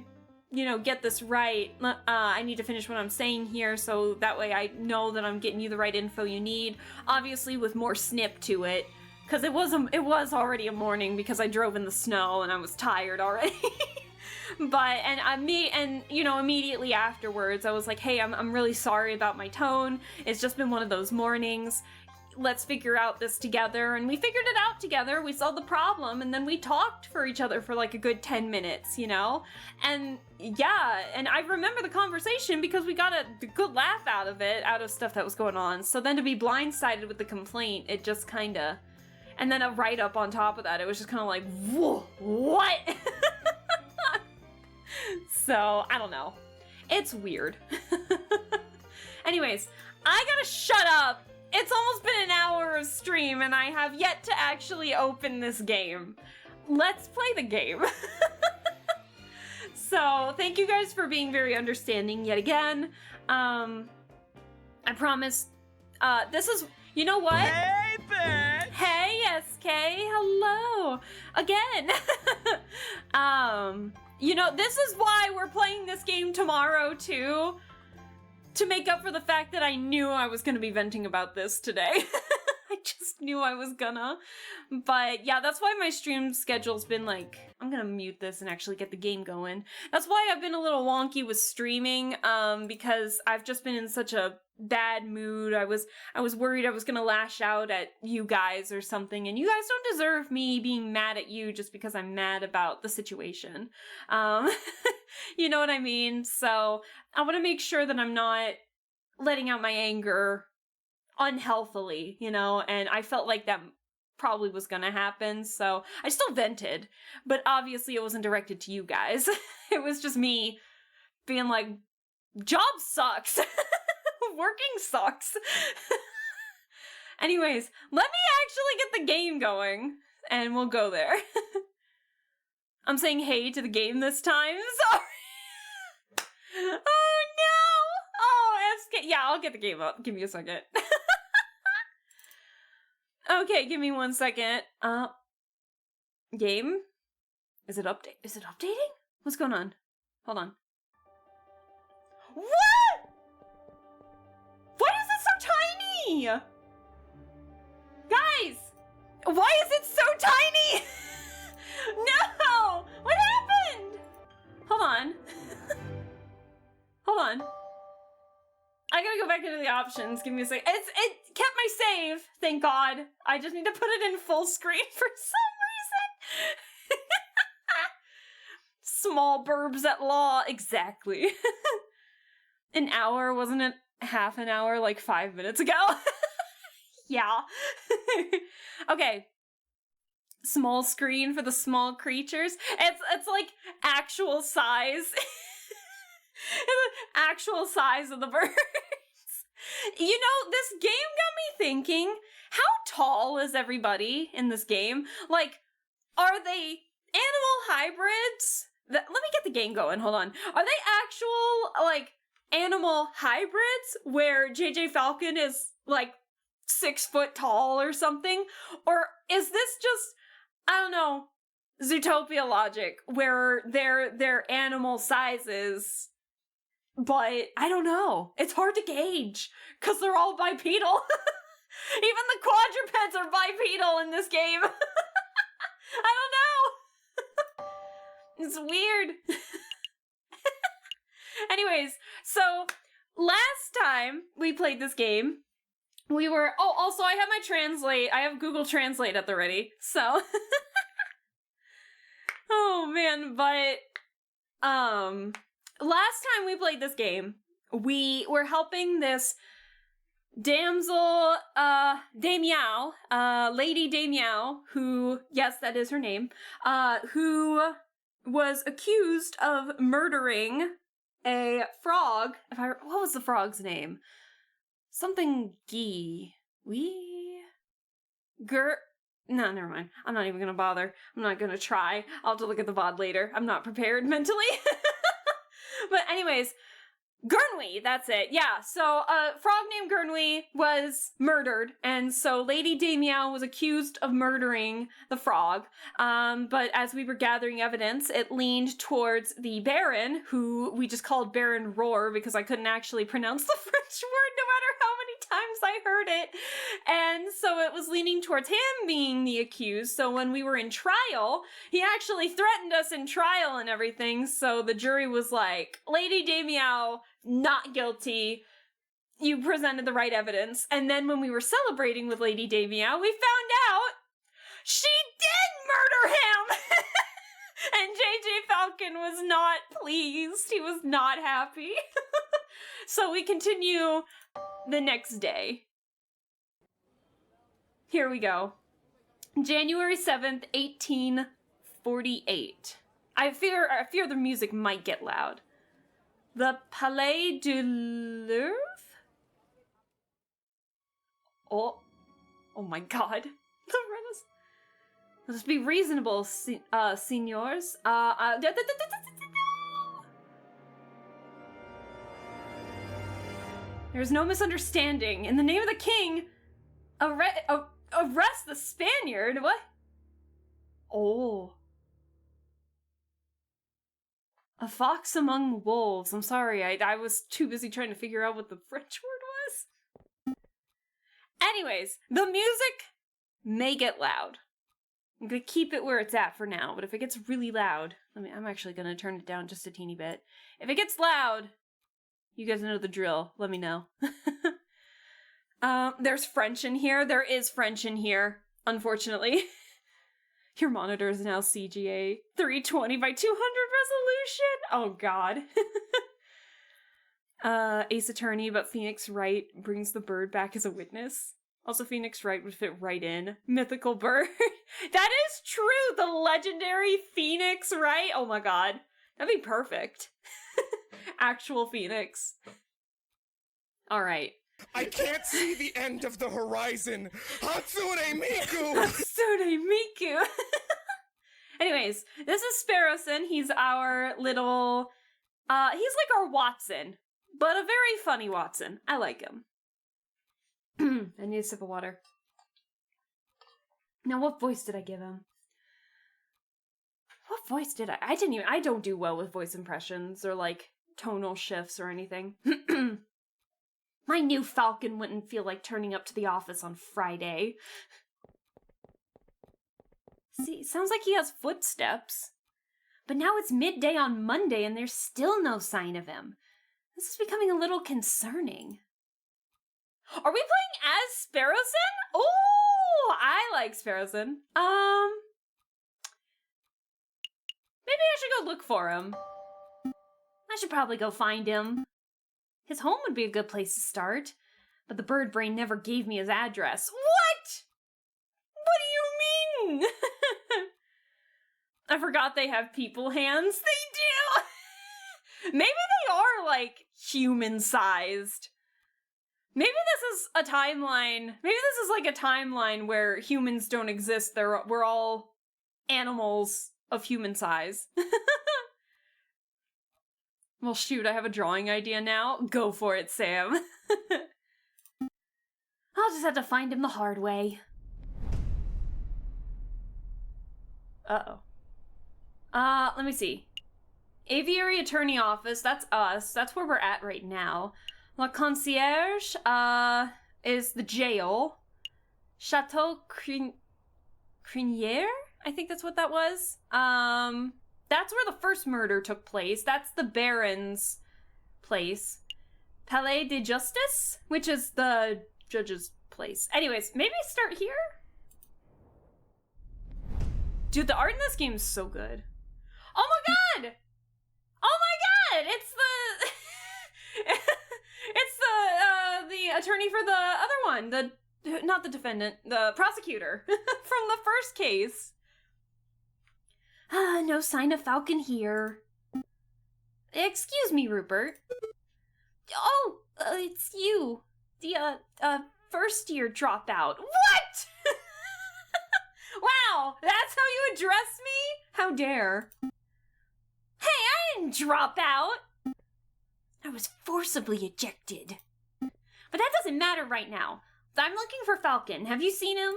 you know, get this right. I need to finish what I'm saying here so that way I know that I'm getting you the right info you need. Obviously with more snip to it, because it was already a morning because I drove in the snow and I was tired already. But, and you know, immediately afterwards I was like, hey, I'm really sorry about my tone. It's just been one of those mornings. Let's figure out this together. And we figured it out together. We solved the problem, and then we talked for each other for like a good 10 minutes, you know? And yeah, and I remember the conversation because we got a good laugh out of stuff that was going on. So then to be blindsided with the complaint, it just kinda, and then a write-up on top of that, it was just kind of like, whoa, what? So, I don't know. It's weird. Anyways, I gotta shut up. It's almost been an hour of stream and I have yet to actually open this game. Let's play the game. So, thank you guys for being very understanding yet again. I promise, this is, you know what? Hey, bitch! Hey, SK, hello. Again. You know, this is why we're playing this game tomorrow, too. To make up for the fact that I knew I was gonna be venting about this today. I just knew I was gonna. But yeah, that's why my stream schedule's been like, I'm gonna mute this and actually get the game going. That's why I've been a little wonky with streaming, because I've just been in such a bad mood. I was worried I was gonna lash out at you guys or something, and you guys don't deserve me being mad at you just because I'm mad about the situation. You know what I mean? So I want to make sure that I'm not letting out my anger unhealthily, you know, and I felt like that probably was gonna happen, so I still vented, but obviously it wasn't directed to you guys. It was just me being like, job sucks. Working sucks. Anyways, let me actually get the game going, and we'll go there. I'm saying hey to the game this time, sorry. Oh no! Oh, SK, yeah, I'll get the game up. Give me a second. Okay, give me 1 second. Game? Is it updating? What's going on? Hold on. What? Why is it so tiny? Guys! Why is it so tiny? No! What happened? Hold on. Hold on. I gotta go back into the options. Give me a sec. It kept my save, thank God. I just need to put it in full screen for some reason. Small burbs at law, exactly. An hour, wasn't it? Half an hour, like 5 minutes ago. Yeah. Okay. Small screen for the small creatures. It's like actual size. Actual size of the birds. You know, this game got me thinking, how tall is everybody in this game? Like, are they animal hybrids? Let me get the game going, hold on. Are they actual, like, animal hybrids where JJ Falcon is, like, 6 foot tall or something? Or is this just, I don't know, Zootopia logic, where they're animal sizes, but I don't know. It's hard to gauge, because they're all bipedal. Even the quadrupeds are bipedal in this game. I don't know. It's weird. Anyways, so last time we played this game, we were, oh, also I have Google Translate at the ready, so. Oh man, but, last time we played this game, we were helping this damsel, Damiao, Lady Damiao, who, yes, that is her name, who was accused of murdering a frog. What was the frog's name? Something gee. No, never mind. I'm not even gonna bother. I'm not gonna try. I'll have to look at the VOD later. I'm not prepared mentally. But anyways, Gurnwy, that's it. Yeah, so a frog named Gurnwy was murdered, and so Lady Damiao was accused of murdering the frog. But as we were gathering evidence, it leaned towards the Baron, who we just called Baron Roar because I couldn't actually pronounce the French word no matter how many times I heard it. And so it was leaning towards him being the accused. So when we were in trial, he actually threatened us in trial and everything. So the jury was like, Lady Damiao, not guilty. You presented the right evidence. And then when we were celebrating with Lady Damiao, we found out she did murder him! And JJ Falcon was not pleased. He was not happy. So we continue the next day. Here we go. January 7th, 1848. I fear the music might get loud. The Palais du Louvre? Oh my god. Let us be reasonable, signors. There's no misunderstanding. In the name of the king, arrest the Spaniard. What? Oh. A fox among wolves. I'm sorry, I was too busy trying to figure out what the French word was. Anyways, the music may get loud. I'm gonna keep it where it's at for now, but if it gets really loud, I'm actually gonna turn it down just a teeny bit. If it gets loud, you guys know the drill. Let me know. There's French in here. There is French in here, unfortunately. Your monitor is now CGA 320 by 200 resolution. Oh god. Ace Attorney, but Phoenix Wright brings the bird back as a witness. Also, Phoenix Wright would fit right in. Mythical bird. That is true! The legendary Phoenix Wright. Oh my god. That'd be perfect. Actual Phoenix. Alright. I can't see the end of the horizon. Hatsune Miku! Hatsune Miku! Anyways, this is Sparrowson. He's our little... he's like our Watson. But a very funny Watson. I like him. I need a sip of water. Now, what voice did I give him? What voice did I? I don't do well with voice impressions or, like, tonal shifts or anything. My new Falcon wouldn't feel like turning up to the office on Friday. See, sounds like he has footsteps. But now it's midday on Monday and there's still no sign of him. This is becoming a little concerning. Are we playing as Sparrowson? Oh, I like Sparrowson. Maybe I should go look for him. I should probably go find him. His home would be a good place to start, but the bird brain never gave me his address. What? What do you mean? I forgot they have people hands. They do! Maybe they are, like, human-sized. Maybe this is a timeline. Maybe this is like a timeline where humans don't exist. We're all animals of human size. Well, shoot, I have a drawing idea now. Go for it, Sam. I'll just have to find him the hard way. Uh-oh. Let me see. Aviary Attorney Office, that's us. That's where we're at right now. La Concierge, is the jail. Chateau Crinière? I think that's what that was. That's where the first murder took place. That's the Baron's place. Palais de Justice, which is the judge's place. Anyways, maybe start here? Dude, the art in this game is so good. Oh my god! Oh my god! It's the... it's the attorney for the other one. Not the defendant, the prosecutor from the first case. No sign of Falcon here. Excuse me, Rupert. Oh, it's you. first year dropout. What? Wow, that's how you address me? How dare. Hey, I didn't drop out. I was forcibly ejected. But that doesn't matter right now. I'm looking for Falcon. Have you seen him?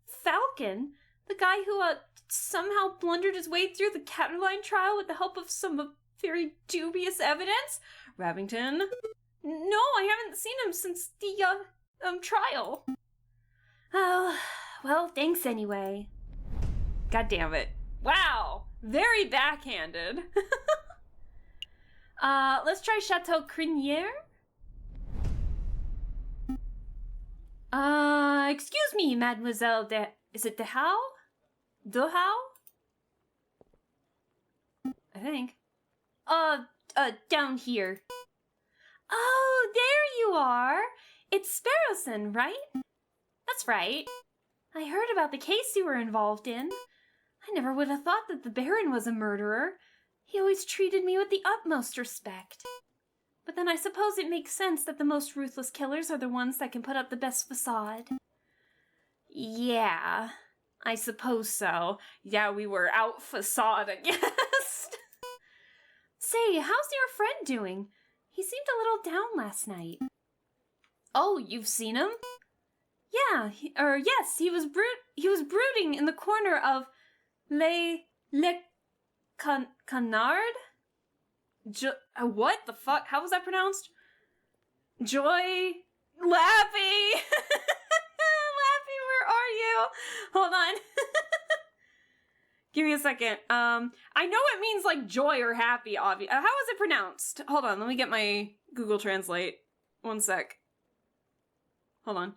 Falcon? The guy who, somehow blundered his way through the Cataline trial with the help of some very dubious evidence? Ravington? No, I haven't seen him since the, trial. Oh, well, thanks anyway. God damn it. Wow, very backhanded. Let's try Chateau Crinière. Excuse me, Mademoiselle is it Dehau? Dehau? I think. Down here. Oh, there you are. It's Sparrowson, right? That's right. I heard about the case you were involved in. I never would have thought that the Baron was a murderer. He always treated me with the utmost respect. But then I suppose it makes sense that the most ruthless killers are the ones that can put up the best facade. Yeah, I suppose so. Yeah, we were out facade, I guess. Say, how's your friend doing? He seemed a little down last night. Oh, you've seen him? Yeah, yes, he was brooding in the corner of Le Canard? What the fuck? How was that pronounced? Joy Lappy! Lappy, where are you? Hold on. Give me a second. I know it means like joy or happy, obvious. How is it pronounced? Hold on, let me get my Google Translate. One sec. Hold on.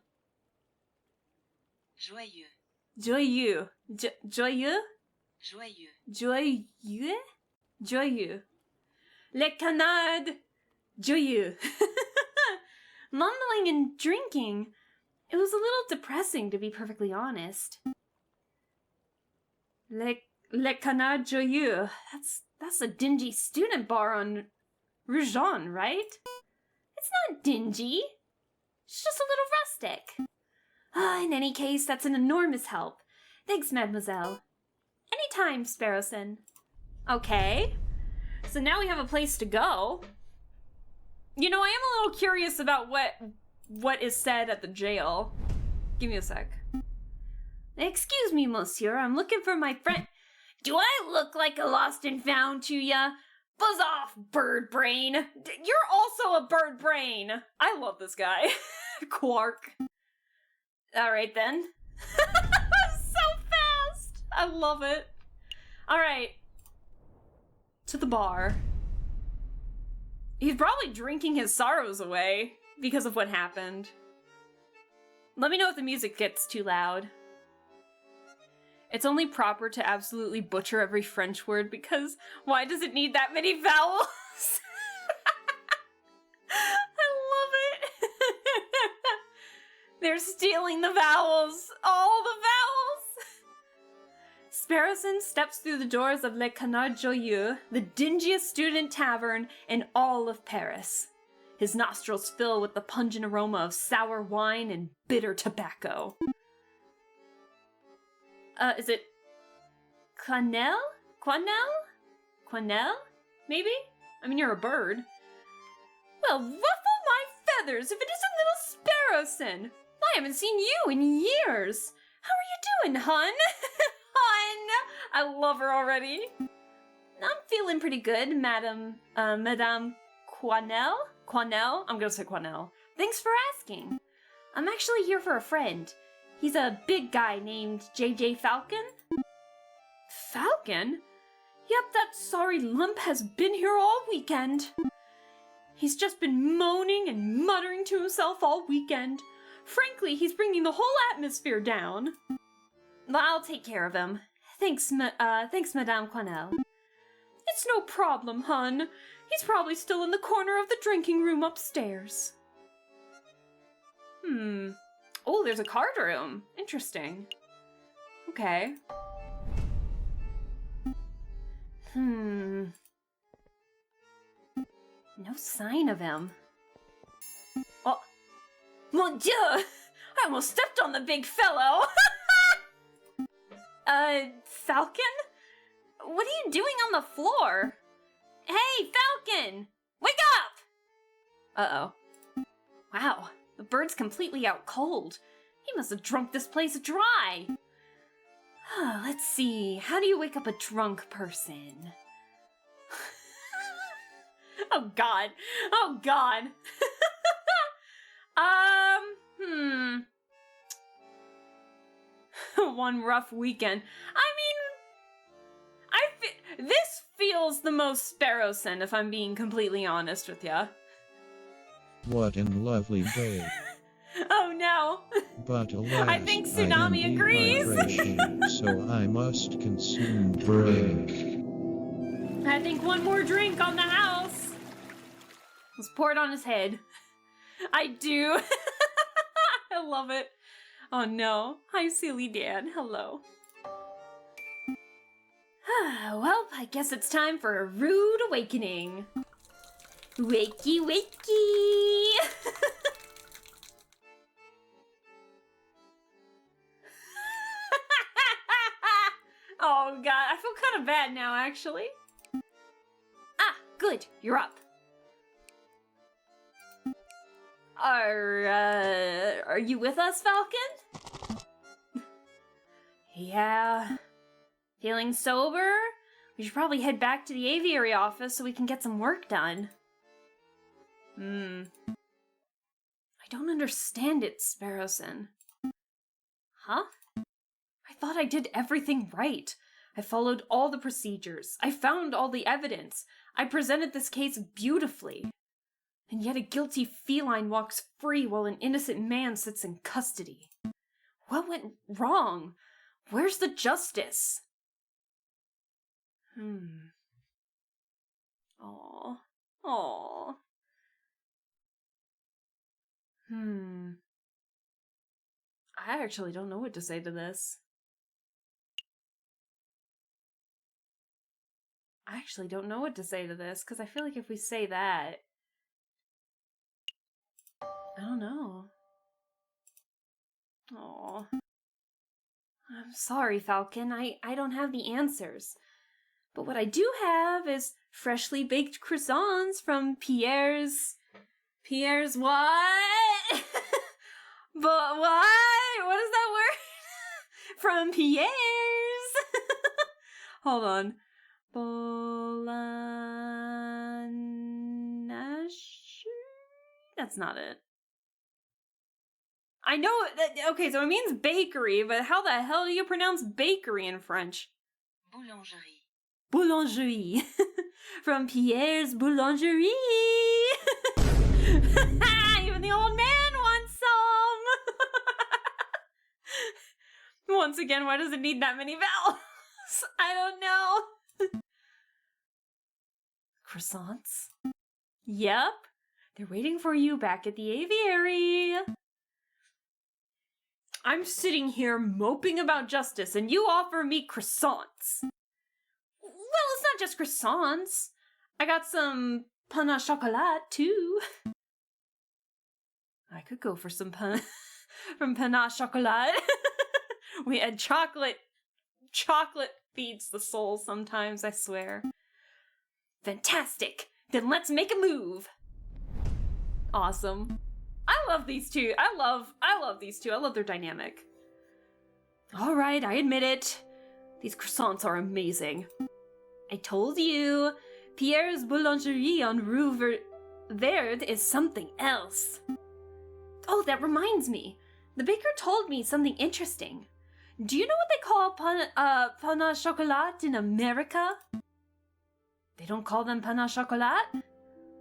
Joyeux. Joyeux. Joyeux? Joyeux. Joyeux? Joyeux. Le canard joyeux. Mumbling and drinking. It was a little depressing, to be perfectly honest. Le canard joyeux. That's a dingy student bar on Rougon, right? It's not dingy. It's just a little rustic. In any case, that's an enormous help. Thanks, mademoiselle. Anytime, Sparrowson. Okay. So now we have a place to go. You know, I am a little curious about what is said at the jail. Give me a sec. Excuse me, monsieur. I'm looking for my friend. Do I look like a lost and found to ya? Buzz off, bird brain. You're also a bird brain. I love this guy. Quark. Alright then. So fast. I love it. Alright. To the bar. He's probably drinking his sorrows away because of what happened. Let me know if the music gets too loud. It's only proper to absolutely butcher every French word because why does it need that many vowels? I love it. They're stealing the vowels. All the vowels. Sparrowson steps through the doors of Le Canard Joyeux, the dingiest student tavern in all of Paris. His nostrils fill with the pungent aroma of sour wine and bitter tobacco. Is it Quanel? Quanel? Quanel? Maybe? I mean, you're a bird. Well, ruffle my feathers if it isn't little Sparrowson. I haven't seen you in years. How are you doing, hun? Hun! I love her already. I'm feeling pretty good, Madame Quanel? Quanel? I'm gonna say Quanel. Thanks for asking. I'm actually here for a friend. He's a big guy named JJ Falcon. Falcon? Yep, that sorry lump has been here all weekend. He's just been moaning and muttering to himself all weekend. Frankly, he's bringing the whole atmosphere down. But I'll take care of him. Thanks, Madame Quanel. It's no problem, hun. He's probably still in the corner of the drinking room upstairs. Oh, there's a card room. Interesting. Okay. No sign of him. Oh, Mon Dieu! I almost stepped on the big fellow! Falcon? What are you doing on the floor? Hey, Falcon! Wake up! Uh-oh. Wow, the bird's completely out cold. He must have drunk this place dry. Let's see, how do you wake up a drunk person? Oh god. Oh god. One rough weekend. This feels the most Sparrowson, if I'm being completely honest with ya. What an lovely day. Oh no. But alas, I think I am Tsunami agrees. dehydration, so I must consume drink. I think one more drink on the house. Let's pour it on his head. I do. I love it. Oh no. Hi, silly Dan. Hello. Well, I guess it's time for a rude awakening. Wakey, wakey! Oh god, I feel kind of bad now, actually. Ah, good, you're up. Are you with us, Falcon? Yeah. Feeling sober? We should probably head back to the aviary office so we can get some work done. I don't understand it, Sparrowson. Huh? I thought I did everything right. I followed all the procedures. I found all the evidence. I presented this case beautifully. And yet a guilty feline walks free while an innocent man sits in custody. What went wrong? Where's the justice? Aww. Aww. I actually don't know what to say to this. Because I feel like if we say that... I don't know. Aww. I'm sorry, Falcon. I don't have the answers. But what I do have is freshly baked croissants from Pierre's what? But what? What is that word? From Pierre's. Hold on. Boulangerie? That's not it. I know that. Okay, so it means bakery, but how the hell do you pronounce bakery in French? Boulangerie. Boulangerie. From Pierre's Boulangerie. Even the old man wants some. Once again, why does it need that many vowels? I don't know. Croissants? Yep. They're waiting for you back at the aviary. I'm sitting here moping about justice, and you offer me croissants. Well, it's not just croissants. I got some pain au chocolat, too. I could go for some pain au chocolat. We had chocolate. Chocolate feeds the soul sometimes, I swear. Fantastic. Then let's make a move. Awesome. I love these two. I love these two. I love their dynamic. All right, I admit it. These croissants are amazing. I told you, Pierre's Boulangerie on Rue Verde is something else. Oh, that reminds me. The baker told me something interesting. Do you know what they call pain au chocolat in America? They don't call them pain au chocolat?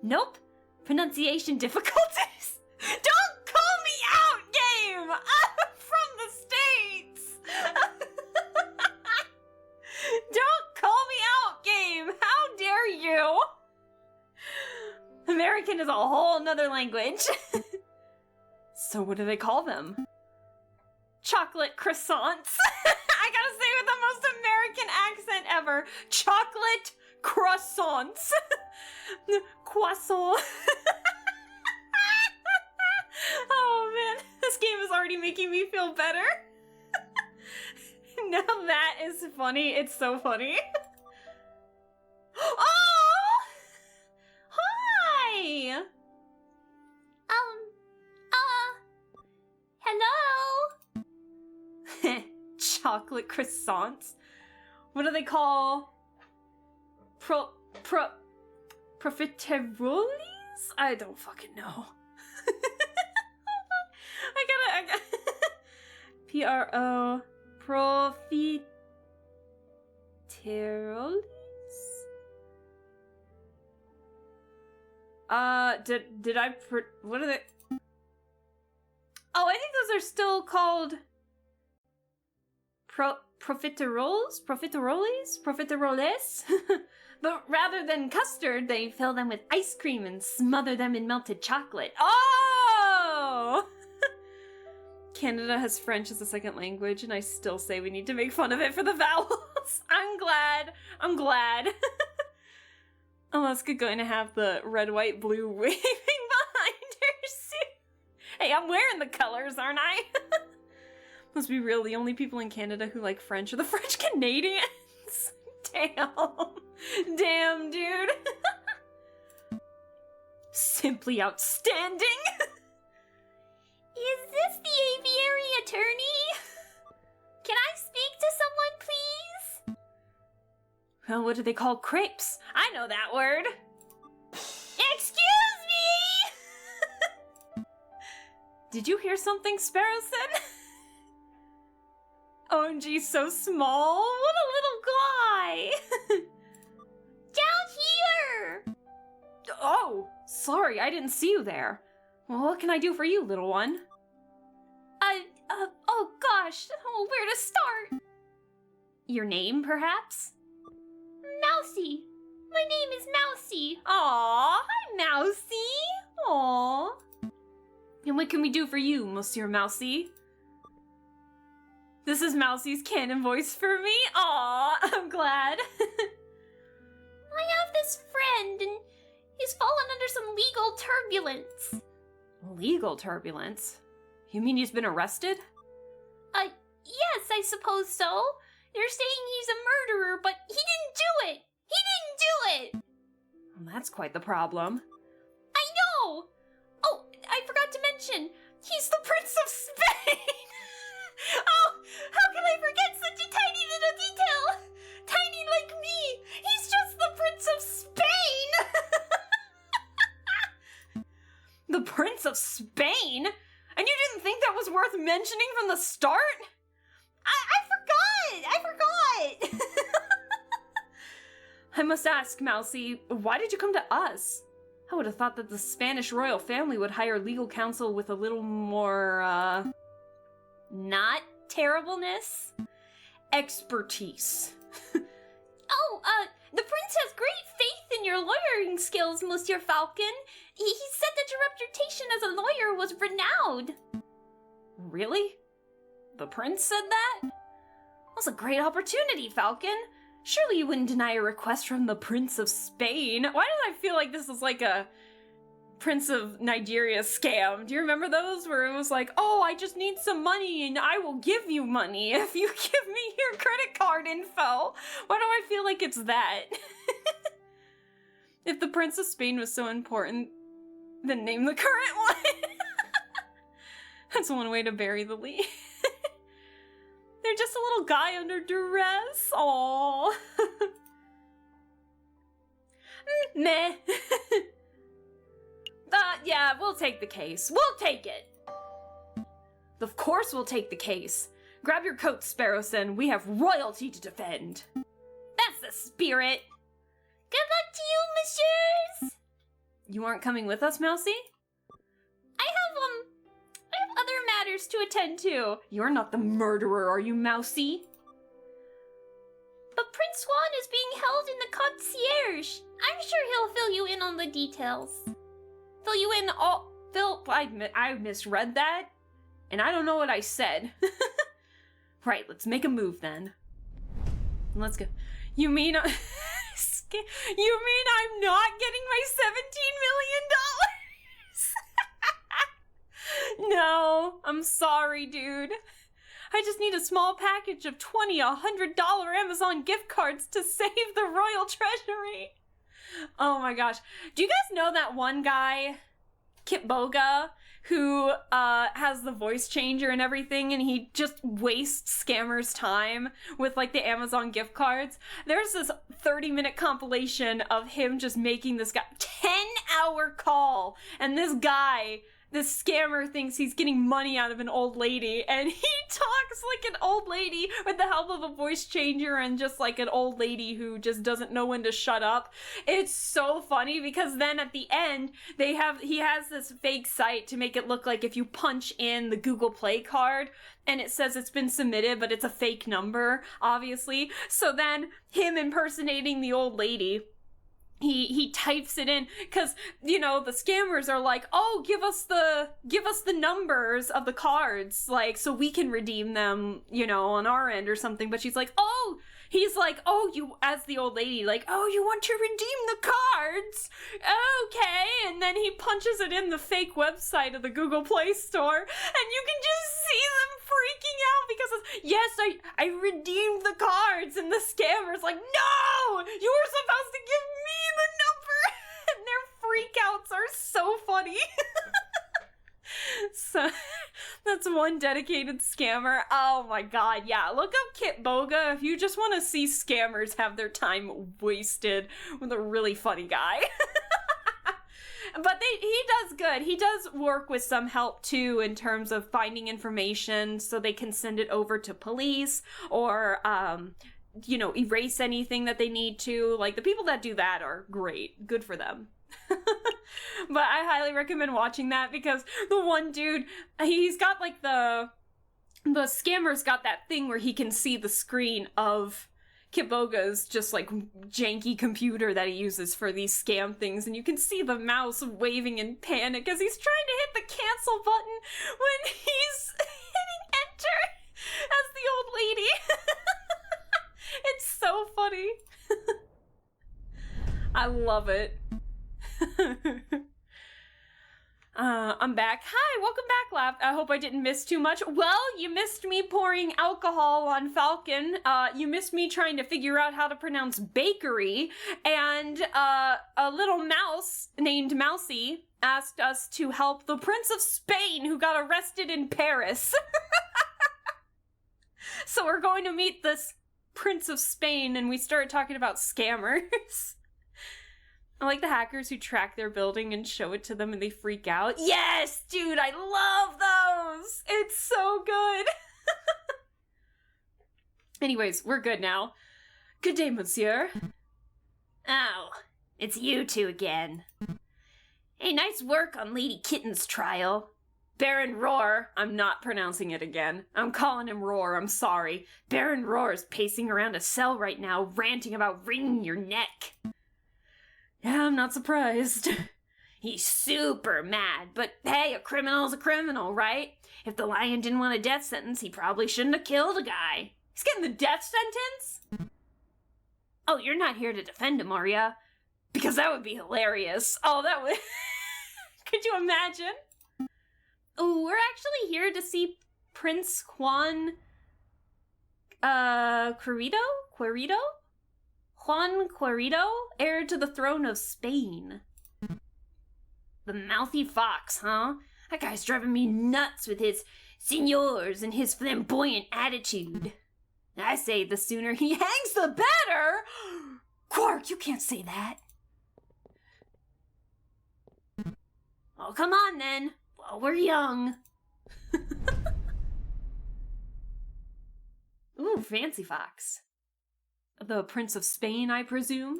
Nope. Pronunciation difficulties. Don't call me out, game! I'm from the States! Don't call me out, game! How dare you! American is a whole nother language. So what do they call them? Chocolate croissants. I gotta say with the most American accent ever. Chocolate croissants. Croissant. Oh This game is already making me feel better. Now that is funny. It's so funny. Oh! Hi! Hello? Chocolate croissants? What do they call? Profiteroles? I don't fucking know. I gotta P-R-O Profiteroles? Did I what are they? Oh, I think those are still called profiteroles? Profiteroles? But rather than custard, they fill them with ice cream and smother them in melted chocolate. Oh! Canada has French as a second language, and I still say we need to make fun of it for the vowels. I'm glad. Alaska going to have the red, white, blue waving behind her suit. Hey, I'm wearing the colors, aren't I? Must be real, the only people in Canada who like French are the French Canadians. Damn, dude. Simply outstanding. Is this the Aviary Attorney? Can I speak to someone, please? Well, what do they call crepes? I know that word. Excuse me! Did you hear something, Sparrowson? OMG, so small. What a little guy. Down here! Oh, sorry, I didn't see you there. Well, what can I do for you, little one? Oh gosh, where to start? Your name, perhaps? Mousy. My name is Mousy. Aw, hi, Mousy. Aw. And what can we do for you, Monsieur Mousy? This is Mousy's canon voice for me. Aw, I'm glad. I have this friend, and he's fallen under some legal turbulence. Legal turbulence? You mean he's been arrested? Yes, I suppose so. They're saying he's a murderer, but he didn't do it! He didn't do it! Well, that's quite the problem. I know! Oh, I forgot to mention, he's the Prince of Spain! Oh, how can I forget such a tiny little detail? Tiny like me! He's just the Prince of Spain! The Prince of Spain? And you didn't think that was worth mentioning from the start? I forgot! I must ask, Mousy, why did you come to us? I would have thought that the Spanish royal family would hire legal counsel with a little more, not terribleness? Expertise. Oh, the prince has great faith in your lawyering skills, Monsieur Falcon. He said that your reputation as a lawyer was renowned. Really? The prince said that? That's a great opportunity, Falcon. Surely you wouldn't deny a request from the Prince of Spain. Why do I feel like this is like a Prince of Nigeria scam? Do you remember those where it was like, oh, I just need some money and I will give you money if you give me your credit card info? Why do I feel like it's that? If the Prince of Spain was so important, then name the current one. That's one way to bury the lead. They're just a little guy under duress. Aww. Meh. Yeah, we'll take the case. We'll take it. Of course we'll take the case. Grab your coat, Sparrowson. We have royalty to defend. That's the spirit. Good luck to you, messieurs. You aren't coming with us, Mousy? I have other matters to attend to. You're not the murderer, are you, Mousy? But Prince Swan is being held in the concierge. I'm sure he'll fill you in on the details. Fill you in all... I misread that, and I don't know what I said. Right, let's make a move then. Let's go. You mean... You mean I'm not getting my $17 million? No, I'm sorry, dude. I just need a small package of $100 Amazon gift cards to save the royal treasury. Oh my gosh. Do you guys know that one guy, Kit Boga, who has the voice changer and everything, and he just wastes scammers' time with like the Amazon gift cards? There's this 30-minute compilation of him just making this guy 10-hour call, and this scammer thinks he's getting money out of an old lady, and he talks like an old lady with the help of a voice changer and just like an old lady who just doesn't know when to shut up. It's so funny because then at the end, he has this fake site to make it look like if you punch in the Google Play card and it says it's been submitted, but it's a fake number, obviously. So then him impersonating the old lady, he types it in because, you know, the scammers are like, oh, give us the numbers of the cards, like, so we can redeem them, you know, on our end or something. But she's like, oh, he's like, oh, you, as the old lady, like, oh, you want to redeem the cards? Okay. And then he punches it in the fake website of the Google Play Store, and you can just see them freaking out because it's, yes, I redeemed the cards, and the scammer's like, no, you were supposed to give me the number. And their freakouts are so funny. So that's one dedicated scammer. Oh my god, yeah. Look up Kit Boga if you just want to see scammers have their time wasted with a really funny guy. But he does good. He does work with some help too in terms of finding information so they can send it over to police or you know, erase anything that they need to. Like, the people that do that are great. Good for them. But I highly recommend watching that because the one dude, he's got like the scammer's got that thing where he can see the screen of Kit Boga's just like janky computer that he uses for these scam things, and you can see the mouse waving in panic as he's trying to hit the cancel button when he's hitting enter as the old lady. It's so funny. I love it. I'm back. Hi, welcome back, Laugh. I hope I didn't miss too much. Well, you missed me pouring alcohol on Falcon. You missed me trying to figure out how to pronounce bakery. And a little mouse named Mousy asked us to help the Prince of Spain who got arrested in Paris. So we're going to meet this Prince of Spain, and we started talking about scammers. I like the hackers who track their building and show it to them and they freak out. Yes, dude, I love those! It's so good! Anyways, we're good now. Good day, monsieur. Oh, it's you two again. Hey, nice work on Lady Kitten's trial. Baron Roar, I'm not pronouncing it again. I'm calling him Roar, I'm sorry. Baron Roar is pacing around a cell right now, ranting about wringing your neck. Yeah, I'm not surprised. He's super mad, but hey, a criminal's a criminal, right? If the lion didn't want a death sentence, he probably shouldn't have killed a guy. He's getting the death sentence? Oh, you're not here to defend him, are ya? Because that would be hilarious. Oh, that would... Could you imagine? Oh, we're actually here to see Prince Juan... Querido? Juan Querido, heir to the throne of Spain. The mouthy fox, huh? That guy's driving me nuts with his seigneurs and his flamboyant attitude. I say the sooner he hangs, the better! Quark, you can't say that. Oh, come on then. While we're young. Ooh, fancy fox. The Prince of Spain, I presume?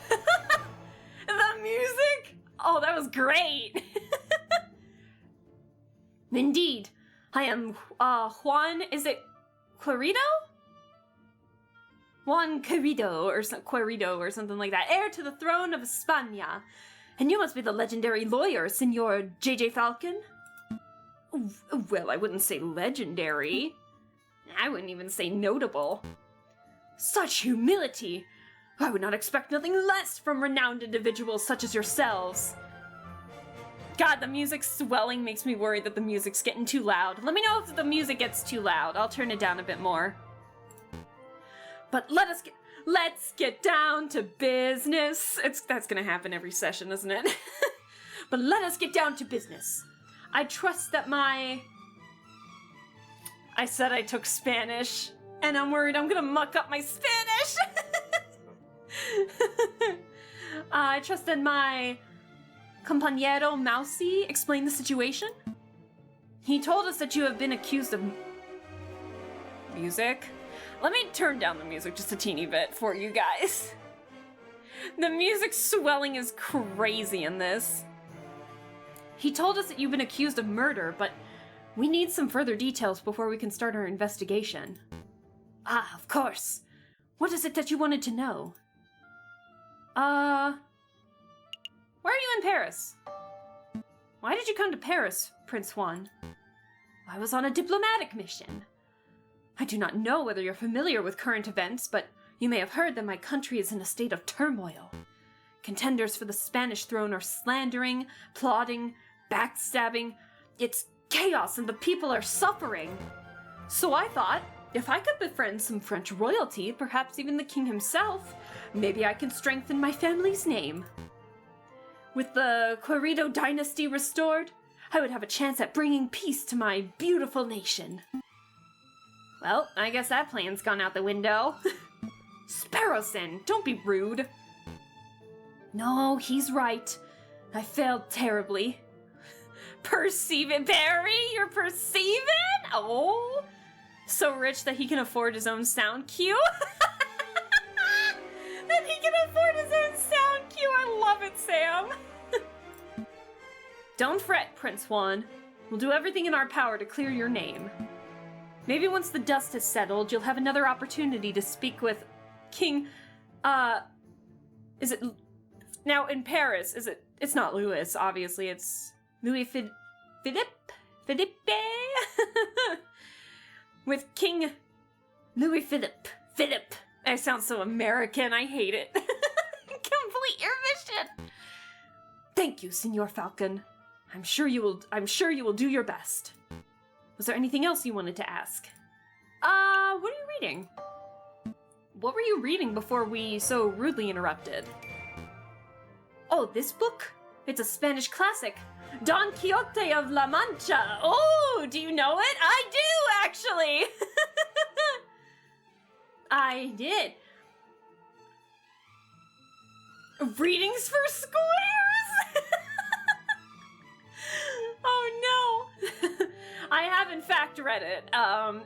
The music? Oh, that was great! Indeed. I am, Juan, is it Querido? Juan Querido or something like that. Heir to the throne of España. And you must be the legendary lawyer, Senor J.J. Falcon? Well, I wouldn't say legendary. I wouldn't even say notable. Such humility! I would not expect nothing less from renowned individuals such as yourselves. God, the music swelling makes me worried that the music's getting too loud. Let me know if the music gets too loud. I'll turn it down a bit more. But let's get down to business. That's gonna happen every session, isn't it? But let us get down to business. I trust that I said I took Spanish, and I'm worried I'm gonna muck up my Spanish. I trust that my compañero Mousy explained the situation. He told us that you have been accused of music. Let me turn down the music just a teeny bit for you guys. The music swelling is crazy in this. He told us that you've been accused of murder, but we need some further details before we can start our investigation. Ah, of course. What is it that you wanted to know? Why are you in Paris? Why did you come to Paris, Prince Juan? I was on a diplomatic mission. I do not know whether you're familiar with current events, but you may have heard that my country is in a state of turmoil. Contenders for the Spanish throne are slandering, plotting, backstabbing. It's chaos and the people are suffering. So I thought, if I could befriend some French royalty, perhaps even the king himself, maybe I can strengthen my family's name. With the Querido dynasty restored, I would have a chance at bringing peace to my beautiful nation. Well, I guess that plan's gone out the window. Sparrowson, don't be rude. No, he's right. I failed terribly. Perceive it, Barry? You're perceiving? Oh, so rich that he can afford his own sound cue? That he can afford his own sound cue. I love it, Sam. Don't fret, Prince Juan. We'll do everything in our power to clear your name. Maybe once the dust has settled, you'll have another opportunity to speak with King, is it, now in Paris, is it, it's not Louis, obviously, it's Louis Philippe? With King Louis Philippe. I sound so American, I hate it. Complete your mission. Thank you, Senor Falcon. I'm sure you will do your best. Was there anything else you wanted to ask? What are you reading? What were you reading before we so rudely interrupted? Oh, this book? It's a Spanish classic. Don Quixote of La Mancha. Oh, do you know it? I do, actually. I did. Readings for squares? Oh no. I have in fact read it.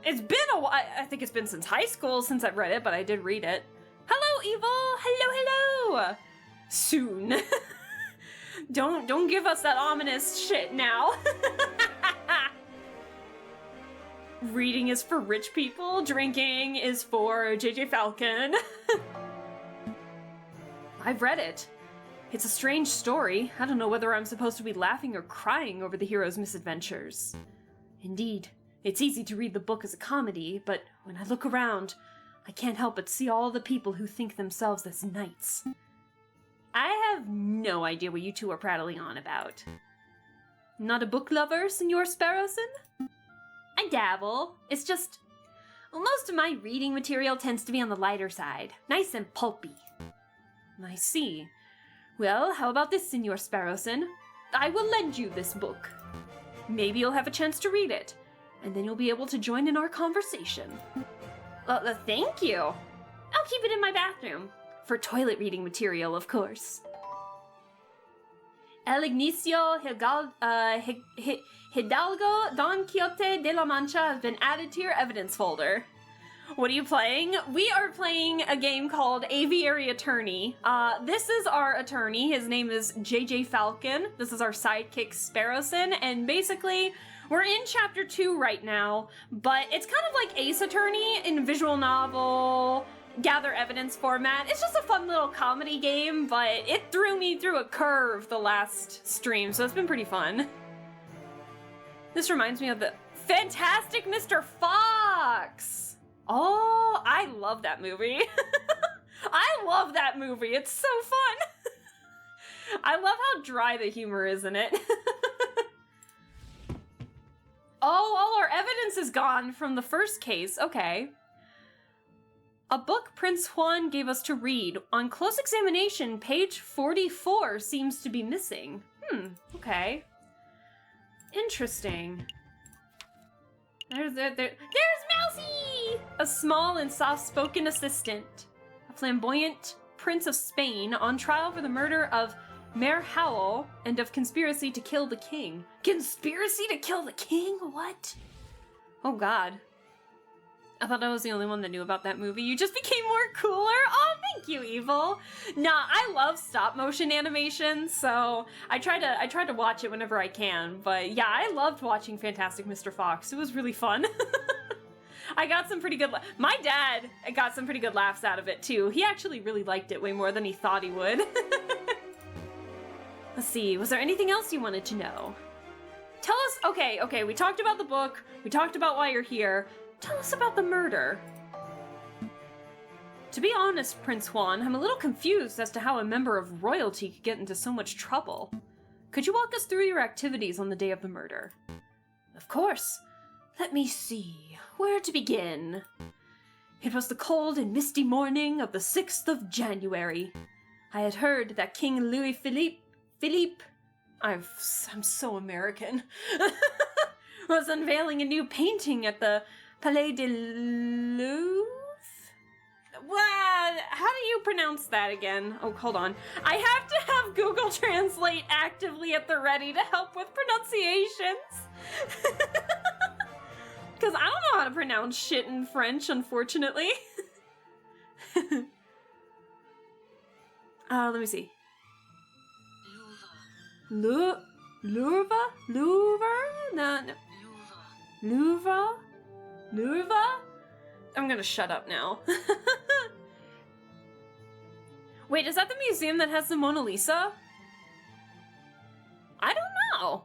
It's been a while. I think it's been since high school since I've read it, but I did read it. Hello, Evil. Hello. Soon. Don't give us that ominous shit now. Reading is for rich people. Drinking is for JJ Falcon. I've read it. It's a strange story. I don't know whether I'm supposed to be laughing or crying over the hero's misadventures. Indeed, it's easy to read the book as a comedy, but when I look around, I can't help but see all the people who think themselves as knights. I have no idea what you two are prattling on about. Not a book lover, Senor Sparrowson? I dabble. It's just, well, most of my reading material tends to be on the lighter side. Nice and pulpy. I see. Well, how about this, Senor Sparrowson? I will lend you this book. Maybe you'll have a chance to read it, and then you'll be able to join in our conversation. Thank you. I'll keep it in my bathroom. For toilet reading material, of course. El Ignacio Hidalgo Don Quixote de la Mancha has been added to your evidence folder. What are you playing? We are playing a game called Aviary Attorney. This is our attorney. His name is JJ Falcon. This is our sidekick Sparrowson, and basically, we're in chapter 2 right now, but it's kind of like Ace Attorney in visual novel, gather evidence format. It's just a fun little comedy game, but it threw me through a curve the last stream, so it's been pretty fun. This reminds me of the Fantastic Mr. Fox! Oh, I love that movie. I love that movie. It's so fun. I love how dry the humor is in it. Oh, all our evidence is gone from the first case. Okay. A book Prince Juan gave us to read. On close examination, page 44 seems to be missing. Okay. Interesting. There's Mousy! A small and soft-spoken assistant. A flamboyant Prince of Spain on trial for the murder of Mayor Howell and of conspiracy to kill the king. Conspiracy to kill the king? What? Oh god. I thought I was the only one that knew about that movie. You just became more cooler? Oh, thank you, Evil. Nah, I love stop motion animation, so I try to watch it whenever I can. But yeah, I loved watching Fantastic Mr. Fox. It was really fun. I got some pretty good my dad got some pretty good laughs out of it too. He actually really liked it way more than he thought he would. Let's see, was there anything else you wanted to know? Tell us, okay, we talked about the book, we talked about why you're here. Tell us about the murder. To be honest, Prince Juan, I'm a little confused as to how a member of royalty could get into so much trouble. Could you walk us through your activities on the day of the murder? Of course. Let me see, where to begin? It was the cold and misty morning of the 6th of January. I had heard that King Louis Philippe, I'm so American, was unveiling a new painting at the Palais de Louvre? What? How do you pronounce that again? Oh, hold on. I have to have Google Translate actively at the ready to help with pronunciations. Because I don't know how to pronounce shit in French, unfortunately. Let me see. Louvre? No. Louvre? I'm gonna shut up now. Wait, is that the museum that has the Mona Lisa? I don't know.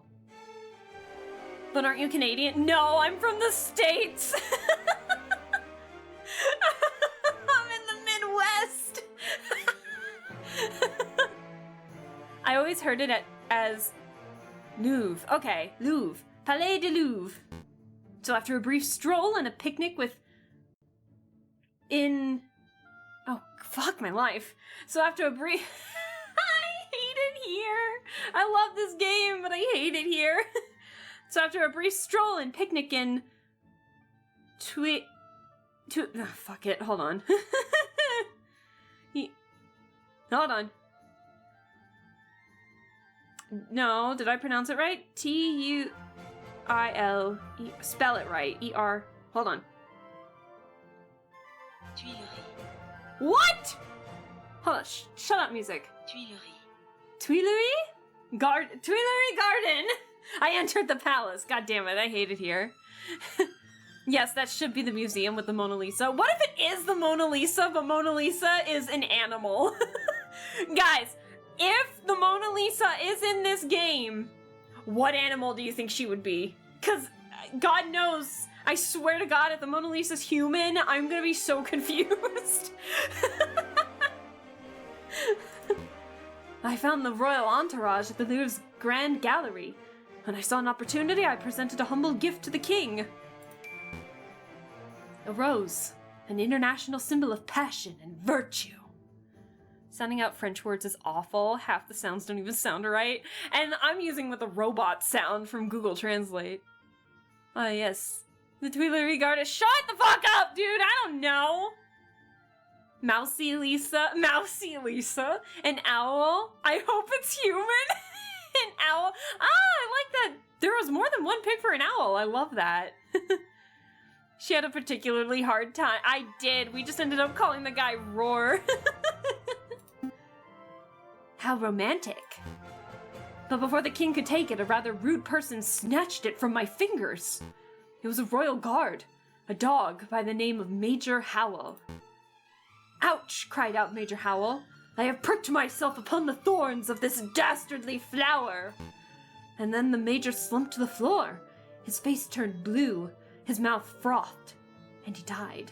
But aren't you Canadian? No, I'm from the States. I'm in the Midwest. I always heard it as Louvre. Okay, Louvre. Palais de Louvre. So after a brief stroll and a picnic oh, fuck my life. So after a brief... I hate it here. I love this game, but I hate it here. So after a brief stroll and picnic in... fuck it, hold on. Hold on. No, did I pronounce it right? Tuile. Spell it right. ER. Hold on. Tuileries. What? Hold on. Shut up, music. Tuileries. Tuileries? Tuileries Garden. I entered the palace. God damn it. I hate it here. Yes, that should be the museum with the Mona Lisa. What if it is the Mona Lisa, but Mona Lisa is an animal? Guys, if the Mona Lisa is in this game, what animal do you think she would be? Because God knows, I swear to God, if the Mona Lisa's human, I'm gonna be so confused. I found the royal entourage at the Louvre's Grand Gallery. When I saw an opportunity, I presented a humble gift to the king. A rose, an international symbol of passion and virtue. Sounding out French words is awful. Half the sounds don't even sound right. And I'm using with a robot sound from Google Translate. Ah, yes. The Tuileries Garden. Shut the fuck up, dude! I don't know! Mousy Lisa. An owl. I hope it's human. An owl. Ah, I like that. There was more than one pick for an owl. I love that. She had a particularly hard time. I did. We just ended up calling the guy Roar. How romantic. But before the king could take it, a rather rude person snatched it from my fingers. It was a royal guard, a dog by the name of Major Howell. Ouch, cried out Major Howell. I have pricked myself upon the thorns of this dastardly flower. And then the major slumped to the floor. His face turned blue, his mouth frothed, and he died.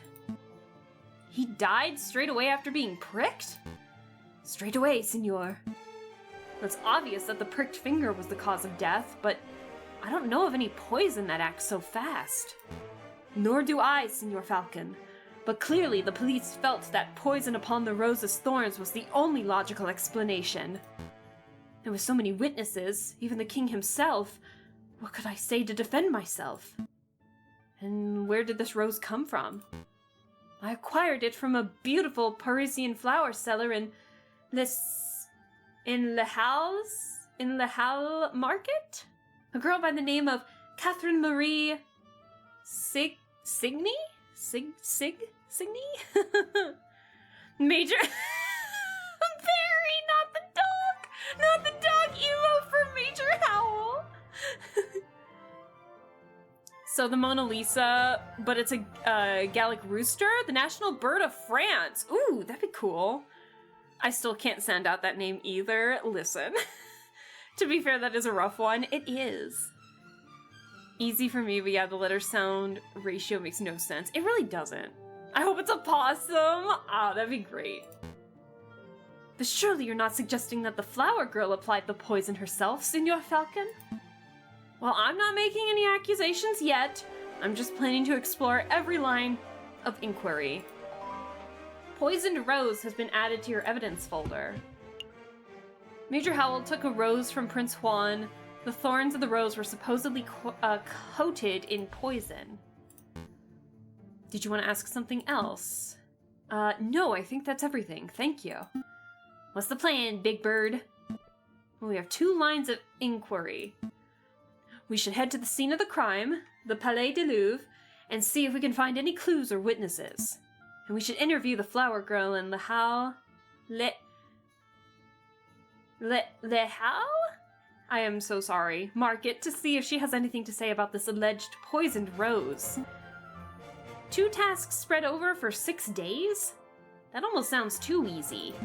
He died straight away after being pricked? Straight away, senor. It's obvious that the pricked finger was the cause of death, but I don't know of any poison that acts so fast. Nor do I, Senor Falcon. But clearly the police felt that poison upon the rose's thorns was the only logical explanation. There were so many witnesses, even the king himself. What could I say to defend myself? And where did this rose come from? I acquired it from a beautiful Parisian flower seller in Le Halles Market? A girl by the name of Catherine Marie Signy? Major Barry, not the dog! Not the dog emo for Major Howl! So the Mona Lisa, but it's a Gallic rooster, the national bird of France. Ooh, that'd be cool. I still can't send out that name either. Listen. To be fair, that is a rough one. It is. Easy for me, but yeah, the letter sound ratio makes no sense. It really doesn't. I hope it's a possum. Oh, that'd be great. But surely you're not suggesting that the flower girl applied the poison herself, Senor Falcon? Well, I'm not making any accusations yet. I'm just planning to explore every line of inquiry. Poisoned rose has been added to your evidence folder. Major Howell took a rose from Prince Juan. The thorns of the rose were supposedly coated in poison. Did you want to ask something else? No, I think that's everything. Thank you. What's the plan, Big Bird? Well, we have 2 lines of inquiry. We should head to the scene of the crime, the Palais du Louvre, and see if we can find any clues or witnesses. And we should interview the flower girl in Le Halles. I am so sorry. Market to see if she has anything to say about this alleged poisoned rose. 2 tasks spread over for 6 days? That almost sounds too easy.